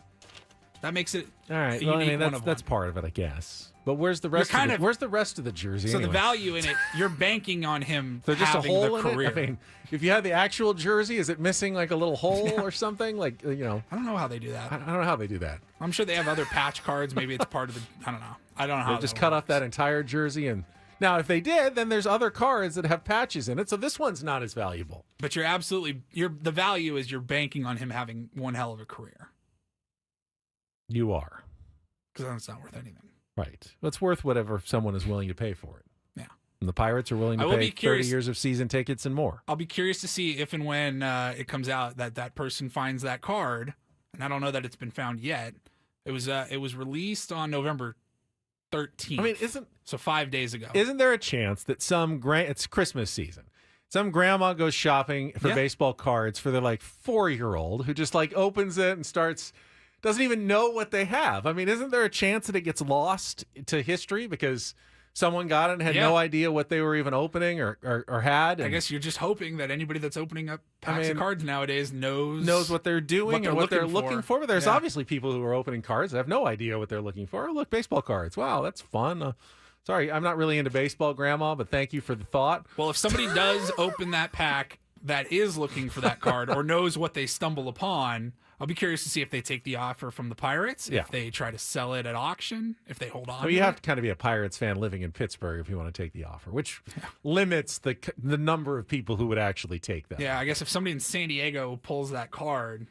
That makes it all right. a Well, unique that's part of it, I guess. But where's the rest? Where's the rest of the jersey? So anyway? the value in it, you're banking on him There's just a having hole the in career. it. I mean, if you had the actual jersey, is it missing like a little hole or something? Like I don't know how they do that. I don't know how they do that. I'm sure they have other patch cards. Maybe it's part of the. I don't know. I don't know how they just cut off that entire jersey. And now, if they did, then there's other cards that have patches in it. So this one's not as valuable. But the value is you're banking on him having one hell of a career. You are. Because then it's not worth anything. Right. It's worth whatever someone is willing to pay for it. Yeah. And the Pirates are willing to pay 30 years of season tickets and more. I'll be curious to see if and when it comes out that person finds that card. And I don't know that it's been found yet. It was released on November 13th. I mean, so 5 days ago. Isn't there a chance that it's Christmas season? Some grandma goes shopping for baseball cards for their like 4-year-old who just like opens it and doesn't even know what they have. I mean, isn't there a chance that it gets lost to history because someone got it and had no idea what they were even opening or had? I guess you're just hoping that anybody that's opening up packs of cards nowadays knows what they're doing and what they're looking for. But there's Yeah. obviously people who are opening cards that have no idea what they're looking for. Oh, look, baseball cards. Wow, that's fun. Sorry, I'm not really into baseball, Grandma, but thank you for the thought. Well, if somebody does open that pack that is looking for that card or knows what they stumble upon, I'll be curious to see if they take the offer from the Pirates, if they try to sell it at auction, if they hold on. Well, you have to kind of be a Pirates fan living in Pittsburgh if you want to take the offer, which limits the number of people who would actually take that. Yeah, I guess if somebody in San Diego pulls that card,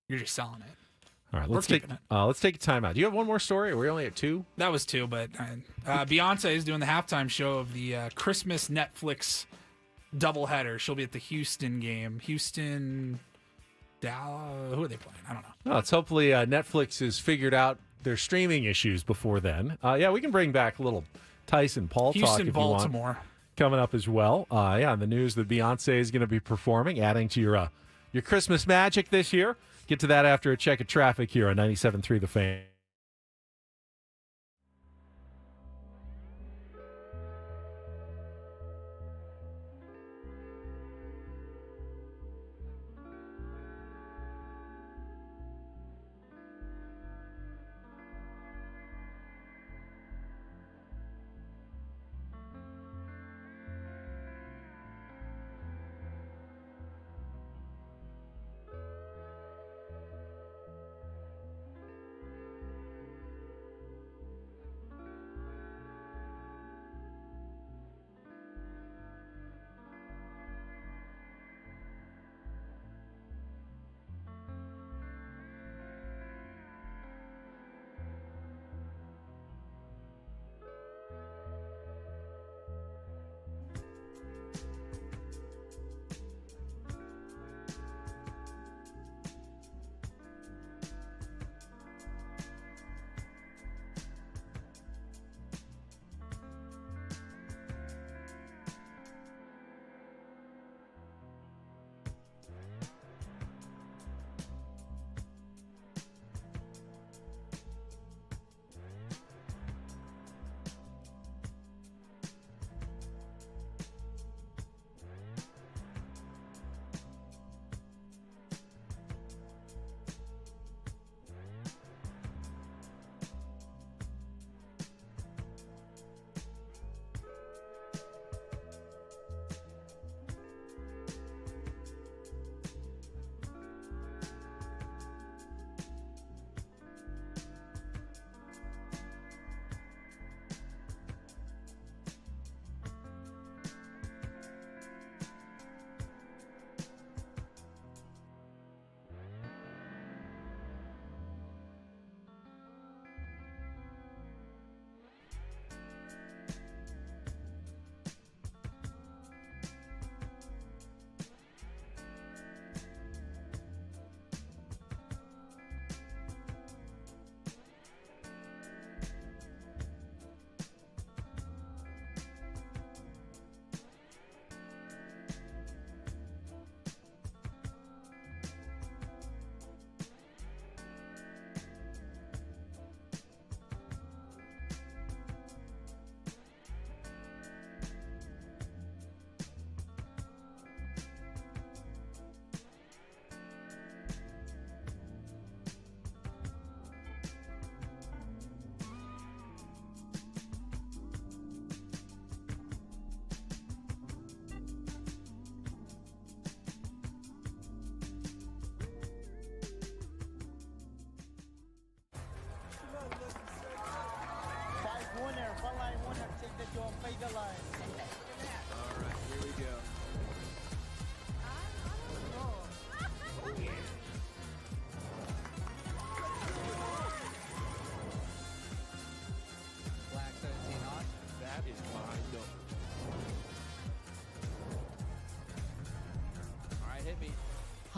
you're just selling it. All right, let's take a time out. Do you have one more story? Or are we only at 2? That was 2, but Beyonce is doing the halftime show of the Christmas Netflix doubleheader. She'll be at the Houston game. Dallas, who are they playing? I don't know. Well, it's hopefully Netflix has figured out their streaming issues before then. We can bring back a little Tyson Paul talk if you want. Baltimore. Coming up as well. And the news that Beyonce is going to be performing, adding to your Christmas magic this year. Get to that after a check of traffic here on 97.3 The Fan.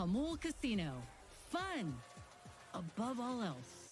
Jamul Casino. Fun above all else.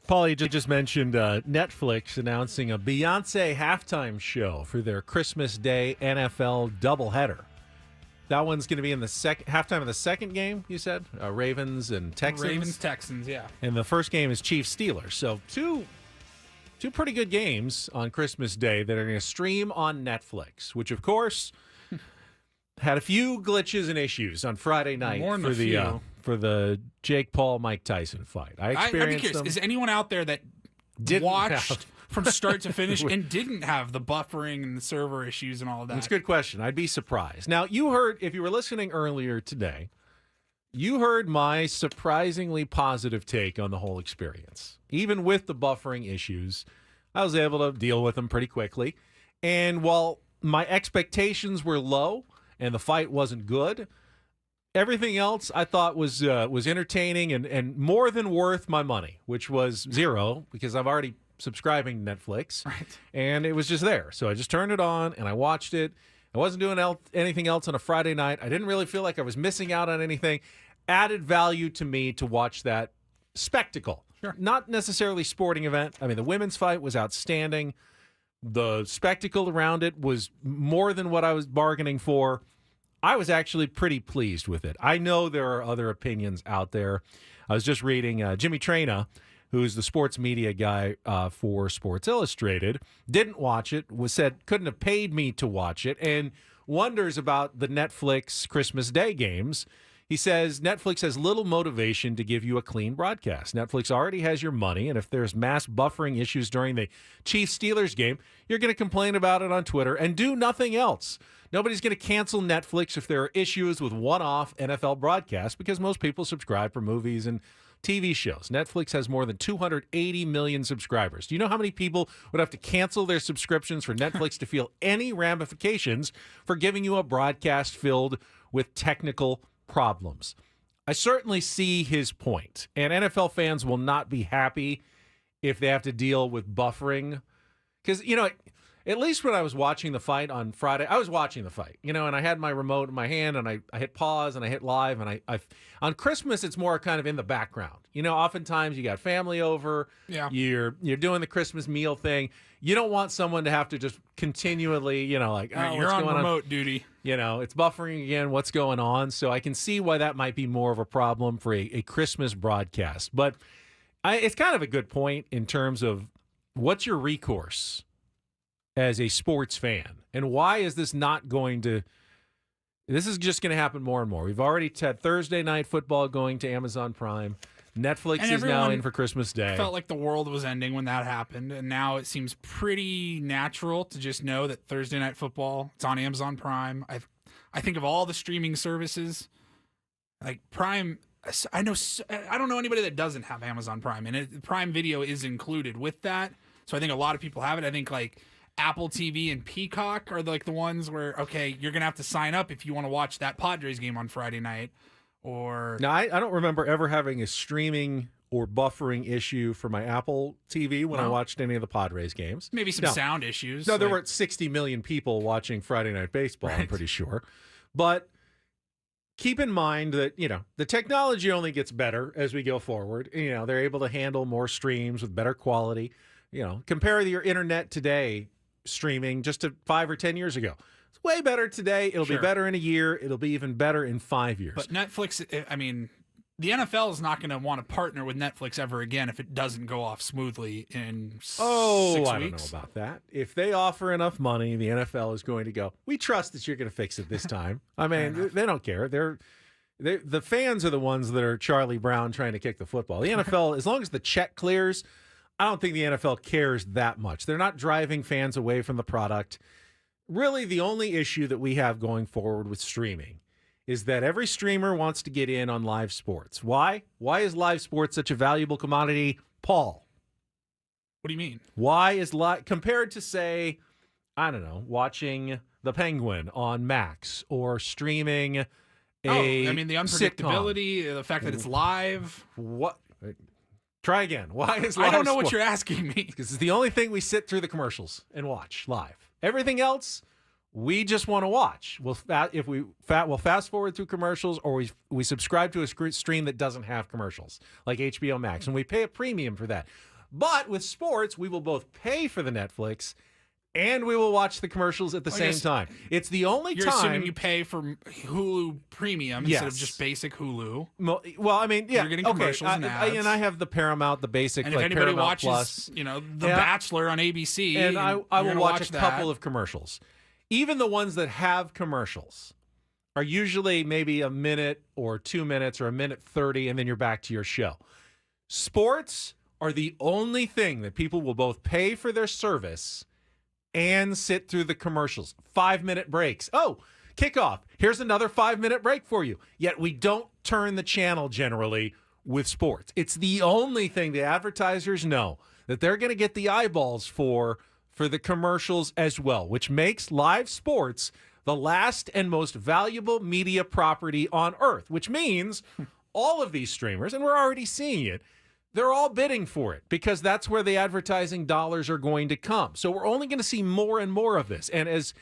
Paulie just mentioned Netflix announcing a Beyonce halftime show for their Christmas Day NFL doubleheader. That one's going to be in the halftime of the second game, you said? Ravens and Texans? Ravens-Texans, yeah. And the first game is Chiefs-Steelers. So two pretty good games on Christmas Day that are going to stream on Netflix, which, of course, had a few glitches and issues on Friday night for the Jake Paul-Mike Tyson fight. I'd be curious, is anyone out there that watched from start to finish and didn't have the buffering and the server issues and all of that? That's a good question. I'd be surprised. Now, you heard, if you were listening earlier today, you heard my surprisingly positive take on the whole experience. Even with the buffering issues, I was able to deal with them pretty quickly. And while my expectations were low and the fight wasn't good, everything else I thought was entertaining and more than worth my money, which was zero because I'm already subscribing to Netflix. Right. And it was just there. So I just turned it on and I watched it. I wasn't doing anything else on a Friday night. I didn't really feel like I was missing out on anything. Added value to me to watch that spectacle. Sure. Not necessarily sporting event. I mean, the women's fight was outstanding. The spectacle around it was more than what I was bargaining for. I was actually pretty pleased with it. I know there are other opinions out there. I was just reading Jimmy Traina, who's the sports media guy for Sports Illustrated, didn't watch it, said couldn't have paid me to watch it, and wonders about the Netflix Christmas Day games. He says Netflix has little motivation to give you a clean broadcast. Netflix already has your money, and if there's mass buffering issues during the Chiefs-Steelers game, you're going to complain about it on Twitter and do nothing else. Nobody's going to cancel Netflix if there are issues with one-off NFL broadcasts because most people subscribe for movies and TV shows. Netflix has more than 280 million subscribers. Do you know how many people would have to cancel their subscriptions for Netflix to feel any ramifications for giving you a broadcast filled with technical problems? I certainly see his point, and NFL fans will not be happy if they have to deal with buffering because, at least when I was watching the fight on Friday, I was watching the fight, and I had my remote in my hand, and I hit pause, and I hit live, and I on Christmas, it's more kind of in the background. Oftentimes you got family over, you're doing the Christmas meal thing. You don't want someone to have to just continually, you're what's on going remote duty. It's buffering again, what's going on? So I can see why that might be more of a problem for a Christmas broadcast. But it's kind of a good point in terms of what's your recourse as a sports fan, and why is this not going to? This is just going to happen more and more. We've already had Thursday night football going to Amazon Prime. Netflix is now in for Christmas Day. Felt like the world was ending when that happened, and now it seems pretty natural to just know that Thursday night football, it's on Amazon Prime. I think of all the streaming services, like Prime. I don't know anybody that doesn't have Amazon Prime, and Prime Video is included with that. So I think a lot of people have it. I think like Apple TV and Peacock are like the ones where, okay, you're going to have to sign up if you want to watch that Padres game on Friday night. Or now, I don't remember ever having a streaming or buffering issue for my Apple TV when I watched any of the Padres games. Maybe some sound issues. No, there were 60 million people watching Friday Night Baseball, I'm pretty sure. But keep in mind that, the technology only gets better as we go forward. They're able to handle more streams with better quality. Compare your internet today streaming just to 5 or 10 years ago. It's way better today. It'll be better in a year. It'll be even better in 5 years. But Netflix, the NFL is not going to want to partner with Netflix ever again if it doesn't go off smoothly in 6 weeks. I don't know about that. If they offer enough money, the NFL is going to go, we trust that you're going to fix it this time. They don't care. The fans are the ones that are Charlie Brown trying to kick the football. The NFL, as long as the check clears, I don't think the NFL cares that much. They're not driving fans away from the product. Really, the only issue that we have going forward with streaming is that every streamer wants to get in on live sports. Why? Why is live sports such a valuable commodity, Paul? What do you mean? Why is compared to, say, I don't know, watching The Penguin on Max or streaming the unpredictability, sitcom. The fact that it's live. What? Try again. Why is live I don't know what sport? you're asking me. Because it's the only thing we sit through the commercials and watch live. Everything else, we just want to watch. We'll fast forward through commercials, or we subscribe to a stream that doesn't have commercials, like HBO Max, and we pay a premium for that. But with sports, we will both pay for the Netflix and we will watch the commercials at the same time. It's the only You're time. You're assuming you pay for Hulu Premium instead of just basic Hulu. Well, yeah. You're getting commercials and ads. And I have the Paramount, the basic, and like if anybody Paramount watches, Plus. The Bachelor on ABC, and I will watch a couple that. of commercials. Even the ones that have commercials are usually maybe a minute or 2 minutes or a minute 30, and then you're back to your show. Sports are the only thing that people will both pay for their service and sit through the commercials. 5-minute breaks. Oh, kickoff. Here's another 5-minute break for you. Yet we don't turn the channel generally with sports. It's the only thing the advertisers know that they're going to get the eyeballs for the commercials as well, which makes live sports the last and most valuable media property on earth, which means all of these streamers, and we're already seeing it, they're all bidding for it because that's where the advertising dollars are going to come. So we're only going to see more and more of this. And as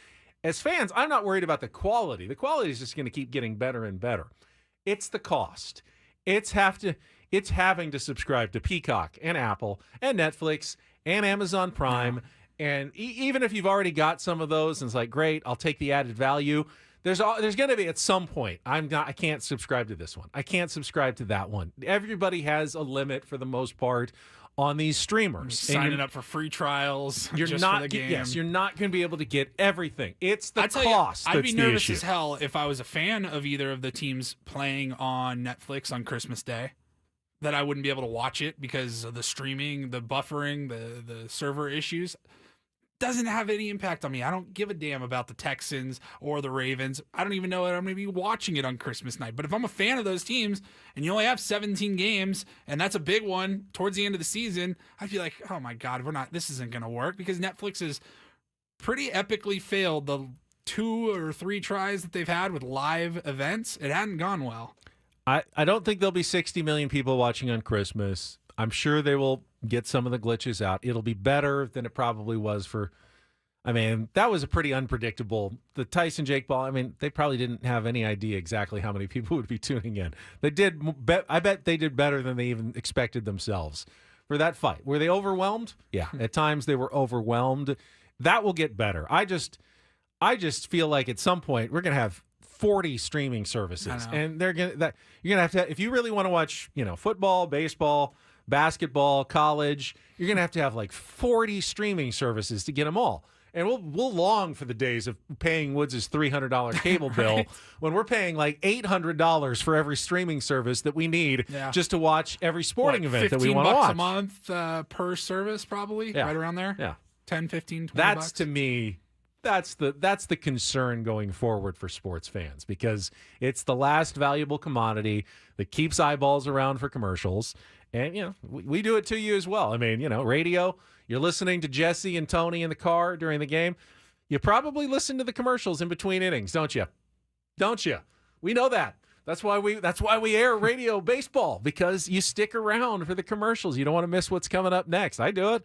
fans, I'm not worried about the quality. The quality is just going to keep getting better and better. It's the cost. It's having to subscribe to Peacock and Apple and Netflix and Amazon Prime. And even if you've already got some of those and it's like, great, I'll take the added value. There's going to be at some point, I can't subscribe to this one. I can't subscribe to that one. Everybody has a limit for the most part on these streamers. Signing up for free trials You're just not for the game. Yes, you're not going to be able to get everything. It's the I'd cost I'd that's be the nervous issue. as hell if I was a fan of either of the teams playing on Netflix on Christmas Day, that I wouldn't be able to watch it because of the streaming, the buffering, the server issues. Doesn't have any impact on me. I don't give a damn about the Texans or the Ravens. I don't even know that I'm going to be watching it on Christmas night. But if I'm a fan of those teams and you only have 17 games and that's a big one towards the end of the season, I'd be like, oh my God, this isn't going to work, because Netflix has pretty epically failed the 2 or 3 tries that they've had with live events. It hadn't gone well. I don't think there'll be 60 million people watching on Christmas. I'm sure they will get some of the glitches out. It'll be better than it probably was that was a pretty unpredictable. The Tyson Jake Paul, they probably didn't have any idea exactly how many people would be tuning in. I bet they did better than they even expected themselves for that fight. Were they overwhelmed? Yeah, at times they were overwhelmed. That will get better. I just feel like at some point we're going to have 40 streaming services, and you're going to have to, if you really want to watch, football, baseball, basketball, college, you're going to have like 40 streaming services to get them all. And we'll long for the days of paying Woods' $300 cable bill when we're paying like $800 for every streaming service that we need just to watch every sporting event that we want to watch. $15 a month per service, probably, right around there. Yeah, 10, 15, 20 That's bucks. To me, that's the concern going forward for sports fans, because it's the last valuable commodity that keeps eyeballs around for commercials. And, we do it to you as well. Radio, you're listening to Jesse and Tony in the car during the game. You probably listen to the commercials in between innings, don't you? Don't you? We know that. That's why we air radio baseball, because you stick around for the commercials. You don't want to miss what's coming up next. I do it.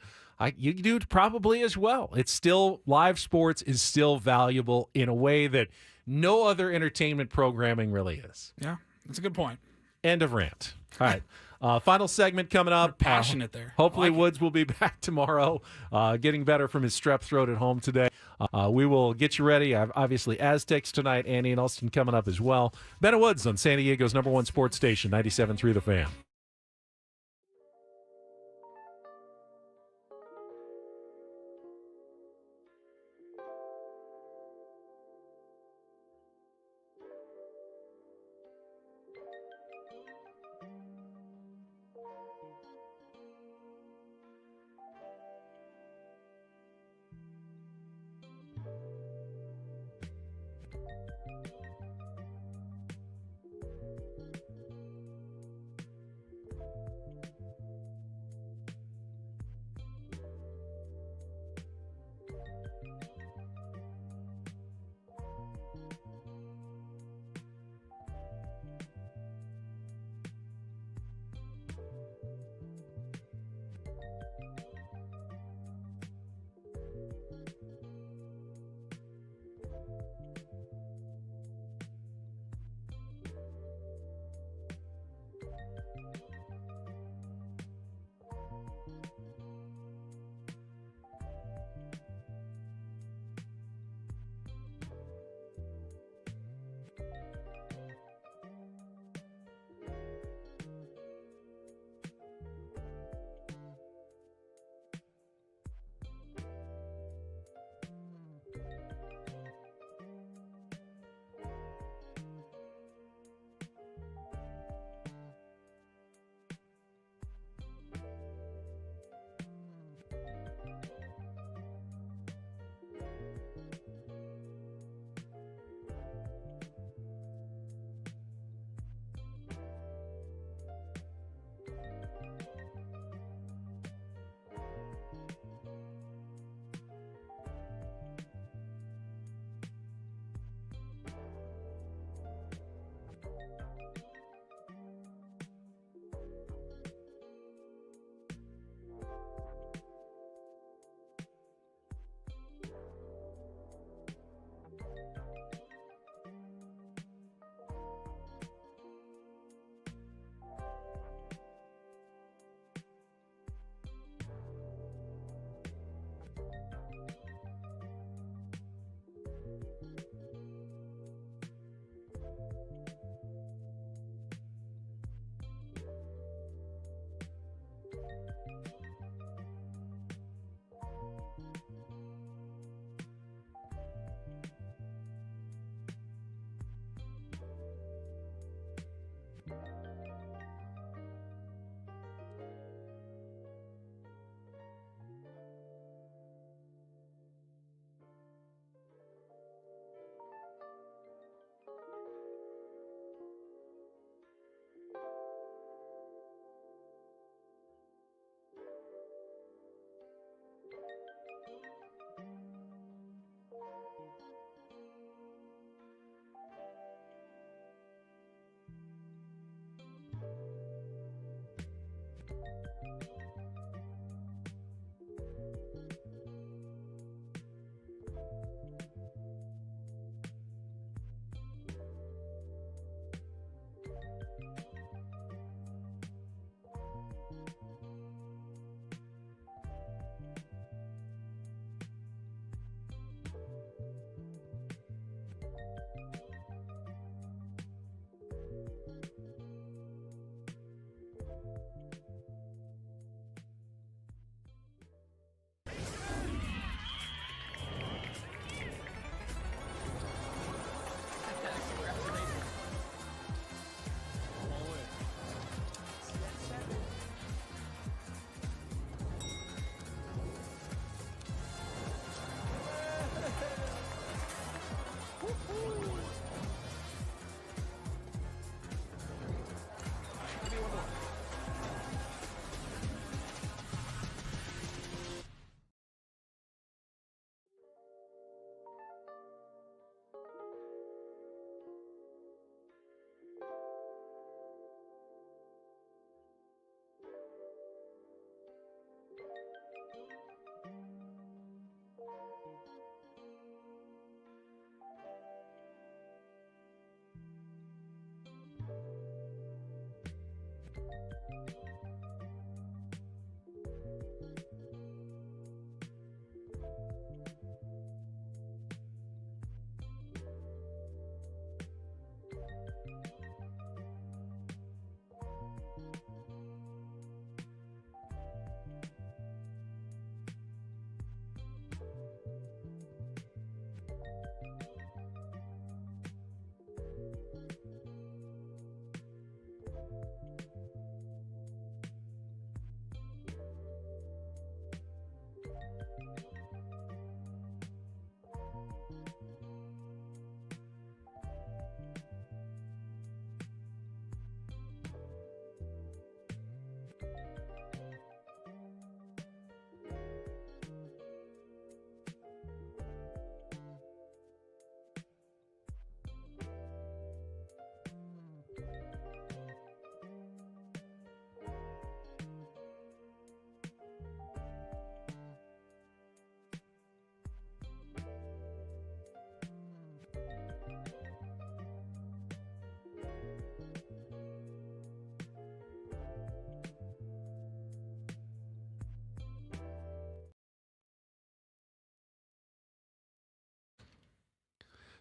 You do it probably as well. It's still, live sports is still valuable in a way that no other entertainment programming really is. Yeah, that's a good point. End of rant. All right. Final segment coming up. We're passionate there. Hopefully Woods will be back tomorrow, getting better from his strep throat at home today. We will get you ready. Obviously, Aztecs tonight, Andy and Elston coming up as well. Ben and Woods on San Diego's #1 sports station, 97.3 The Fan.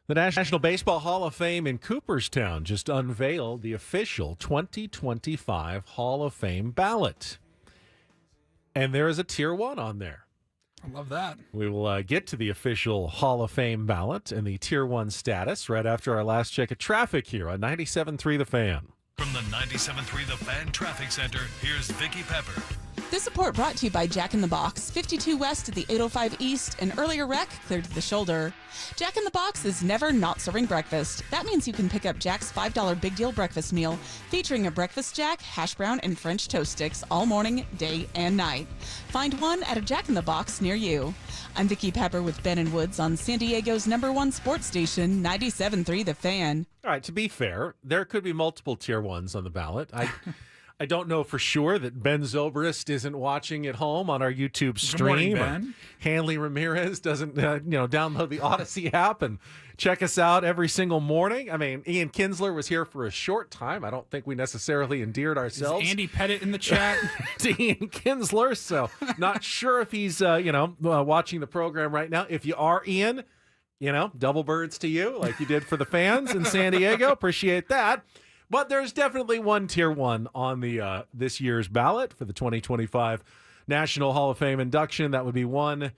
The National Baseball Hall of Fame in Cooperstown just unveiled the official 2025 Hall of Fame ballot. And there is a Tier 1 on there. I love that. We will get to the official Hall of Fame ballot and the Tier 1 status right after our last check of traffic here on 97.3 The Fan. From the 97.3 The Fan Traffic Center, here's Vicki Pepper. This report brought to you by Jack in the Box, 52 West to the 805 East. An earlier wreck cleared to the shoulder. Jack in the Box is never not serving breakfast. That means you can pick up Jack's $5 Big Deal breakfast meal, featuring a breakfast jack, hash brown, and French toast sticks all morning, day, and night. Find one at a Jack in the Box near you. I'm Vicki Pepper with Ben and Woods on San Diego's #1 sports station, 97.3 The Fan. All right, to be fair, there could be multiple Tier 1s on the ballot. I don't know for sure that Ben Zobrist isn't watching at home on our YouTube stream. Good morning, Ben. Hanley Ramirez doesn't download the Odyssey app and check us out every single morning. I mean, Ian Kinsler was here for a short time. I don't think we necessarily endeared ourselves. Is Andy Pettit in the chat? To Ian Kinsler, so not sure if he's watching the program right now. If you are, Ian, double birds to you like you did for the fans in San Diego. Appreciate that. But there's definitely one Tier 1 on the this year's ballot for the 2025 National Hall of Fame induction. That would be one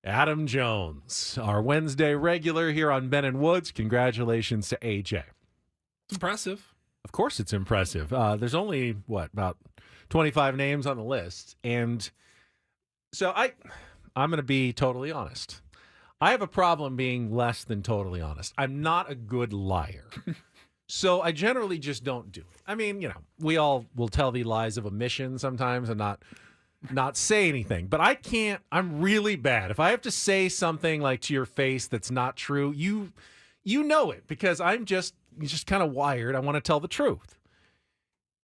Adam Jones, our Wednesday regular here on Ben and Woods. Congratulations to AJ. It's impressive. Of course it's impressive. There's only, about 25 names on the list. And so I'm going to be totally honest. I have a problem being less than totally honest. I'm not a good liar. So I generally just don't do it. I mean, we all will tell the lies of omission sometimes and not say anything. But I can't. I'm really bad. If I have to say something like to your face that's not true, you know it because I'm just kind of wired. I want to tell the truth.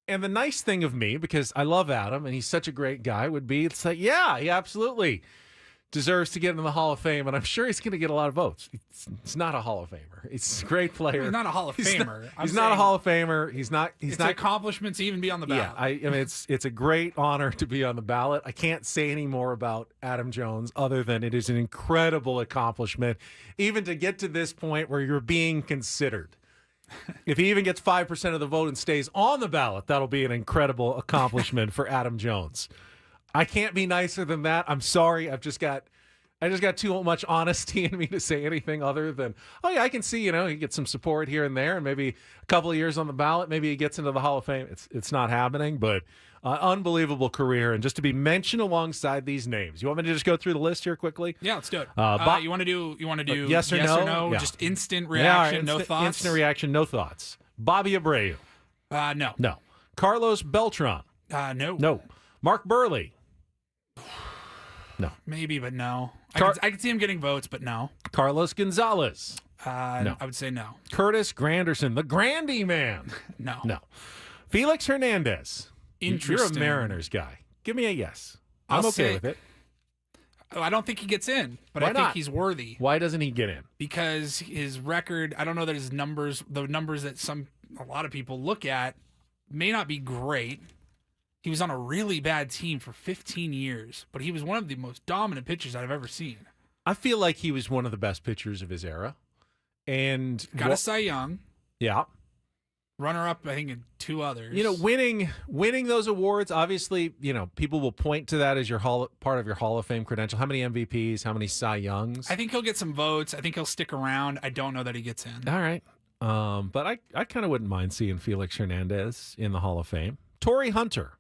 And the nice thing of me, because I love Adam and he's such a great guy, would be it's like, yeah, he absolutely deserves to get into the Hall of Fame, and I'm sure he's going to get a lot of votes. It's not a Hall of Famer. He's a great player. He's not a Hall of Famer. He's not a Hall of Famer. He's not. Accomplishments to even be on the ballot. Yeah, I mean it's a great honor to be on the ballot. I can't say any more about Adam Jones other than it is an incredible accomplishment, even to get to this point where you're being considered. If he even gets 5% of the vote and stays on the ballot, that'll be an incredible accomplishment for Adam Jones. I can't be nicer than that. I'm sorry. I just got too much honesty in me to say anything other than, oh yeah, I can see, he gets some support here and there, and maybe a couple of years on the ballot, maybe he gets into the Hall of Fame. It's not happening, but unbelievable career, and just to be mentioned alongside these names. You want me to just go through the list here quickly? Yeah, let's do it. You want to do yes or no? Yeah. Just instant reaction, no thoughts. Instant reaction, no thoughts. Bobby Abreu. No. No. Carlos Beltran. No. No. Mark Burley. No. Maybe, but no. I could see him getting votes, but no. Carlos Gonzalez. No. I would say no. Curtis Granderson, the Grandy man. No. No. Felix Hernandez. Interesting. You're a Mariners guy. Give me a yes. I'm I'll okay with it. I don't think he gets in, but Why I think not? he's worthy. Why doesn't he get in? Because his record, I don't know that his numbers, the numbers that a lot of people look at, may not be great. He was on a really bad team for 15 years, but he was one of the most dominant pitchers I've ever seen. I feel like he was one of the best pitchers of his era. And Got a Cy Young. Yeah. Runner-up, I think, in 2 others. Winning those awards, obviously, people will point to that as your part of your Hall of Fame credential. How many MVPs? How many Cy Youngs? I think he'll get some votes. I think he'll stick around. I don't know that he gets in. All right. But I kind of wouldn't mind seeing Felix Hernandez in the Hall of Fame. Torrey Hunter.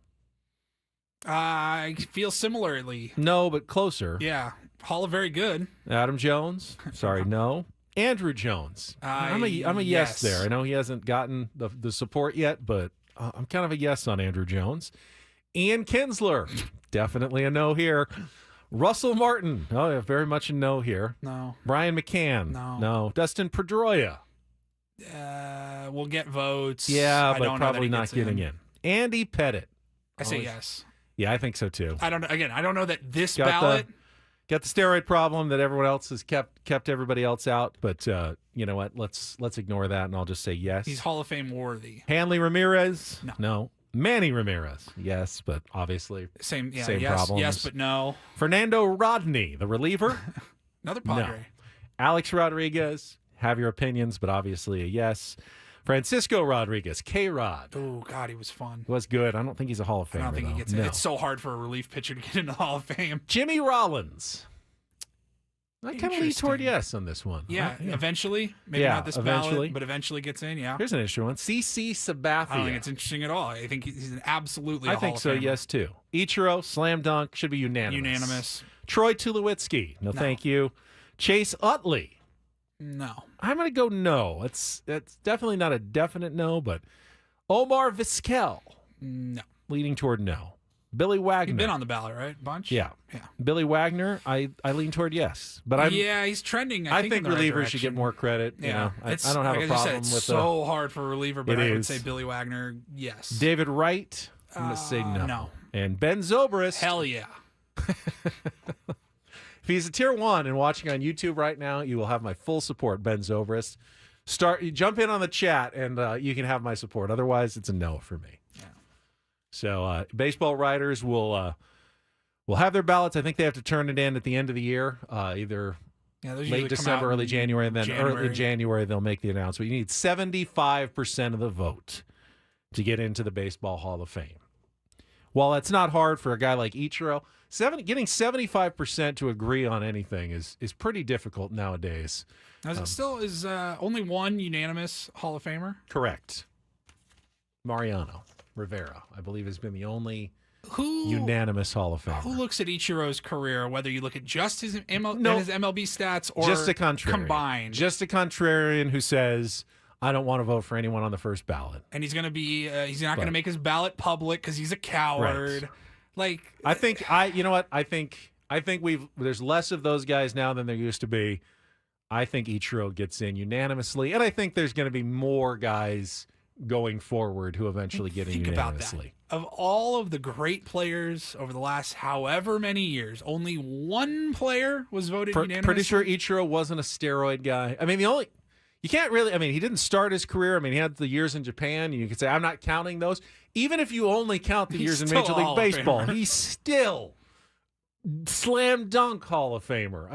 I feel similarly. No, but closer. Yeah. Hall of Very Good. Adam Jones. Sorry, no. Andrew Jones. I'm a yes there. I know he hasn't gotten the support yet, but I'm kind of a yes on Andrew Jones. Ian Kinsler. Definitely a no here. Russell Martin. Oh, yeah, very much a no here. No. Brian McCann. No. Dustin Pedroia. We'll get votes. Yeah, I but don't know probably that he not gets getting in. Andy Pettit. I say yes. Yeah, I think so too. I don't know that this ballot. Got the steroid problem that everyone else has kept everybody else out, but you know what? Let's ignore that, and I'll just say yes. He's Hall of Fame worthy. Hanley Ramirez, no. Manny Ramirez, yes, but obviously same yes, problems. Yes, but no. Fernando Rodney, the reliever, another Padre. No. Alex Rodriguez, have your opinions, but obviously a yes. Francisco Rodriguez, K-Rod. Oh, God, he was fun. Was good. I don't think he's a Hall of Famer, I don't think though. he gets in. It's so hard for a relief pitcher to get into the Hall of Fame. Jimmy Rollins. I kind of lean toward yes on this one. Yeah, eventually. Maybe not this ballot, but eventually gets in, yeah. Here's an interesting one. CC Sabathia. I don't think it's interesting at all. I think he's absolutely a I think Hall so, of Famer. yes, too. Ichiro, slam dunk, should be unanimous. Troy Tulowitzki, no thank you. Chase Utley. No. I'm going to go no. It's definitely not a definite no, but Omar Vizquel. No. Leaning toward no. Billy Wagner. He's been on the ballot, right? Bunch? Yeah. Billy Wagner, I lean toward yes. But he's trending, I think in the relievers right should get more credit. Yeah. I don't have a problem with it's so hard for a reliever, but I would say Billy Wagner, yes. David Wright, I'm going to say no. No. And Ben Zobrist. Hell yeah. If he's a tier 1 and watching on YouTube right now, you will have my full support, Ben Zobrist. Jump in on the chat, and you can have my support. Otherwise, it's a no for me. Yeah. So baseball writers will have their ballots. I think they have to turn it in at the end of the year, either late December, early January, and then early January they'll make the announcement. You need 75% of the vote to get into the Baseball Hall of Fame. While it's not hard for a guy like Ichiro, getting 75% to agree on anything is pretty difficult nowadays. Now, is only one unanimous Hall of Famer? Correct. Mariano Rivera, I believe, has been the only unanimous Hall of Famer. Who looks at Ichiro's career, whether you look at just his MLB stats or just a contrarian. Combined? Just a contrarian who says, I don't want to vote for anyone on the first ballot. And he's going to be, he's not going to make his ballot public because he's a coward. Right. I think there's less of those guys now than there used to be. I think Ichiro gets in unanimously, and I think there's going to be more guys going forward who eventually get in unanimously. About that. Of all of the great players over the last however many years, only one player was voted unanimously. Pretty sure Ichiro wasn't a steroid guy. I mean, you can't really, he didn't start his career. He had the years in Japan. You could say, I'm not counting those. Even if you only count the years in Major League Baseball, he's still slam dunk Hall of Famer.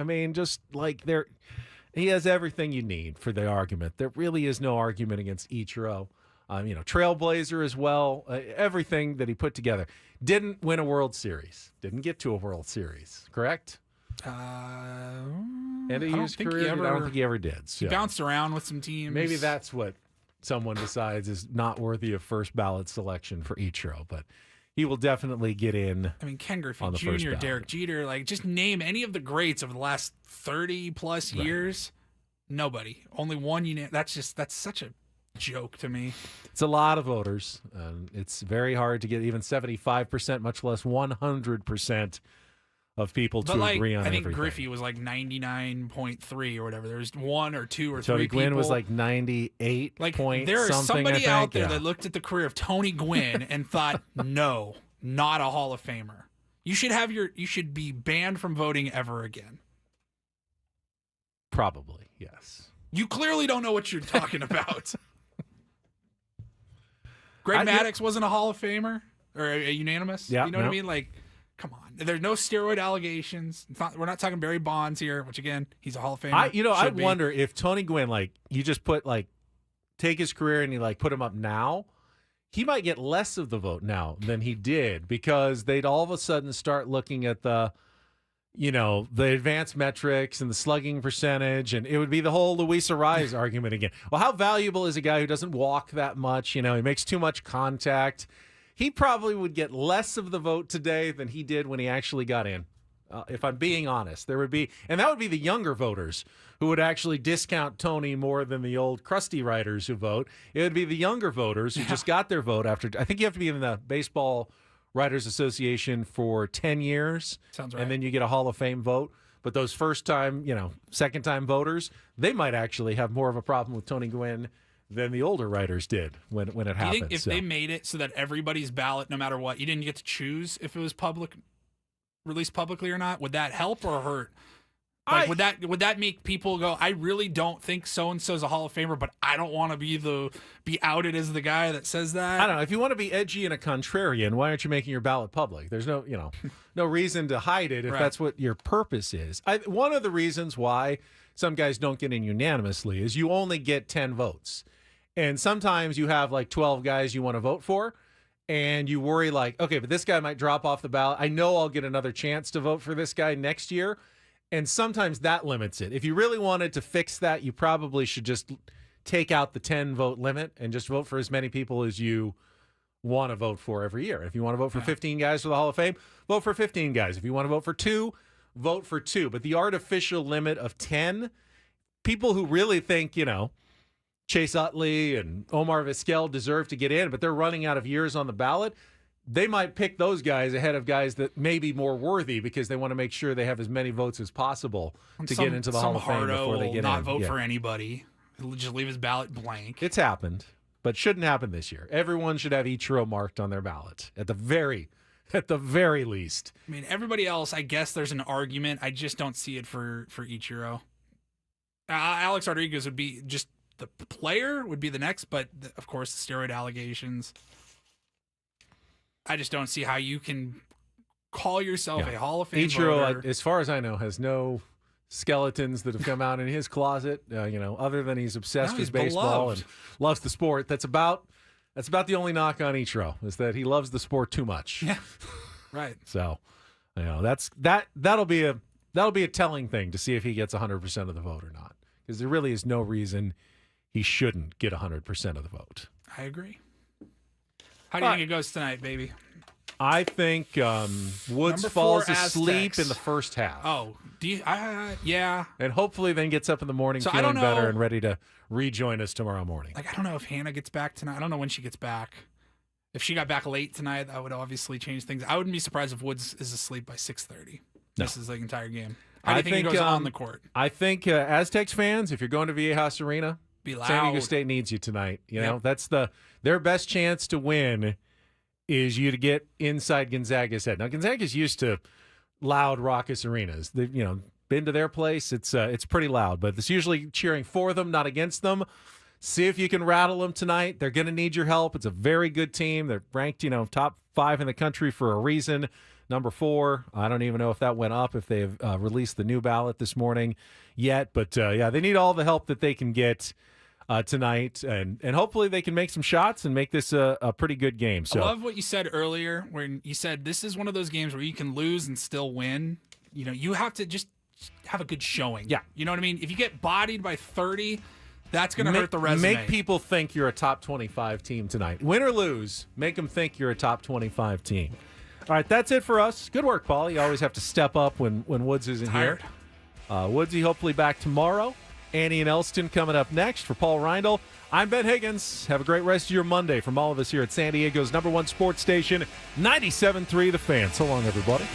He has everything you need for the argument. There really is no argument against Ichiro. Trailblazer as well. Everything that he put together. Didn't win a World Series. Didn't get to a World Series. Correct? End of his career, I don't think he ever did. So. He bounced around with some teams. Maybe that's what someone decides is not worthy of first ballot selection for Ichiro, but he will definitely get in. I mean, Ken Griffey on the Jr., Derek Jeter, just name any of the greats of the last 30-plus years. Nobody. Only one. That's such a joke to me. It's a lot of voters. It's very hard to get even 75%, much less 100% of people to agree on everything. I think Griffey was 99.3 or whatever. There's one or two or Tony three Gwynn people. was 98 point there is something, somebody out there that looked at the career of Tony Gwynn and thought, no, not a Hall of Famer. You should be banned from voting ever again. Probably, yes. You clearly don't know what you're talking about. Greg Maddux wasn't a Hall of Famer or a unanimous. Yeah, you know what I mean? Come on. There's no steroid allegations. We're not talking Barry Bonds here, which again, he's a Hall of Famer. I wonder if Tony Gwynn, you just put take his career and you put him up now, he might get less of the vote now than he did because they'd all of a sudden start looking at the advanced metrics and the slugging percentage, and it would be the whole Luis Arraez argument again. Well, how valuable is a guy who doesn't walk that much? He makes too much contact. He probably would get less of the vote today than he did when he actually got in. If I'm being honest, that would be the younger voters who would actually discount Tony more than the old crusty writers who vote. It would be the younger voters who just got their vote after. I think you have to be in the Baseball Writers Association for 10 years. Sounds right. And then you get a Hall of Fame vote. But those first-time, second-time voters, they might actually have more of a problem with Tony Gwynn than the older writers did when it happened. Do you think if they made it so that everybody's ballot, no matter what, you didn't get to choose if it was released publicly or not, would that help or hurt? Would that make people go, I really don't think so and so's a Hall of Famer, but I don't want to be outed as the guy that says that? I don't know. If you want to be edgy and a contrarian, why aren't you making your ballot public? There's no no reason to hide it if that's what your purpose is. One of the reasons why some guys don't get in unanimously is you only get 10 votes. And sometimes you have 12 guys you want to vote for, and you worry okay, but this guy might drop off the ballot. I know I'll get another chance to vote for this guy next year. And sometimes that limits it. If you really wanted to fix that, you probably should just take out the 10-vote limit and just vote for as many people as you want to vote for every year. If you want to vote for 15 guys for the Hall of Fame, vote for 15 guys. If you want to vote for 2, vote for 2. But the artificial limit of 10, people who really think, Chase Utley and Omar Vizquel deserve to get in, but they're running out of years on the ballot, they might pick those guys ahead of guys that may be more worthy because they want to make sure they have as many votes as possible to get into the Hall of Fame before they get in. Not vote for anybody. He'll just leave his ballot blank. It's happened, but shouldn't happen this year. Everyone should have Ichiro marked on their ballot at the very least. I mean, everybody else, I guess there's an argument. I just don't see it for Ichiro. Alex Rodriguez would be just the player would be the next, but of course the steroid allegations. I just don't see how you can call yourself a Hall of Fame Ichiro, voter. as far as I know, has no skeletons that have come out in his closet. Other than he's obsessed with baseball and loves the sport. That's about the only knock on Ichiro is that he loves the sport too much. Yeah, right. So, that'll be a telling thing to see if he gets 100% of the vote or not. Because there really is no reason he shouldn't get 100% of the vote. I agree. How do you think it goes tonight, baby? I think Woods falls asleep in the first half. Oh, yeah. And hopefully then gets up in the morning feeling better and ready to rejoin us tomorrow morning. I don't know if Hannah gets back tonight. I don't know when she gets back. If she got back late tonight, that would obviously change things. I wouldn't be surprised if Woods is asleep by 6:30. No. This is the entire game. How do you think it goes on the court? I think Aztecs fans, if you're going to Viejas Arena, be loud. San Diego State needs you tonight. That's their best chance to win is you to get inside Gonzaga's head. Now Gonzaga's used to loud, raucous arenas. They've been to their place. It's pretty loud, but it's usually cheering for them, not against them. See if you can rattle them tonight. They're going to need your help. It's a very good team. They're ranked, top 5 in the country for a reason. number 4. I don't even know if that went up, if they've released the new ballot this morning yet. But, yeah, they need all the help that they can get tonight. And hopefully they can make some shots and make this a pretty good game. So I love what you said earlier when you said this is one of those games where you can lose and still win. You know, you have to just have a good showing. Yeah. You know what I mean? If you get bodied by 30, that's going to hurt the resume. Make people think you're a top 25 team tonight. Win or lose, make them think you're a top 25 team. All right, that's it for us. Good work, Paul. You always have to step up when Woods isn't here. Woodsy hopefully back tomorrow. Annie and Elston coming up next. For Paul Reindl, I'm Ben Higgins. Have a great rest of your Monday from all of us here at San Diego's #1 sports station, 97.3 The Fan. So long, everybody.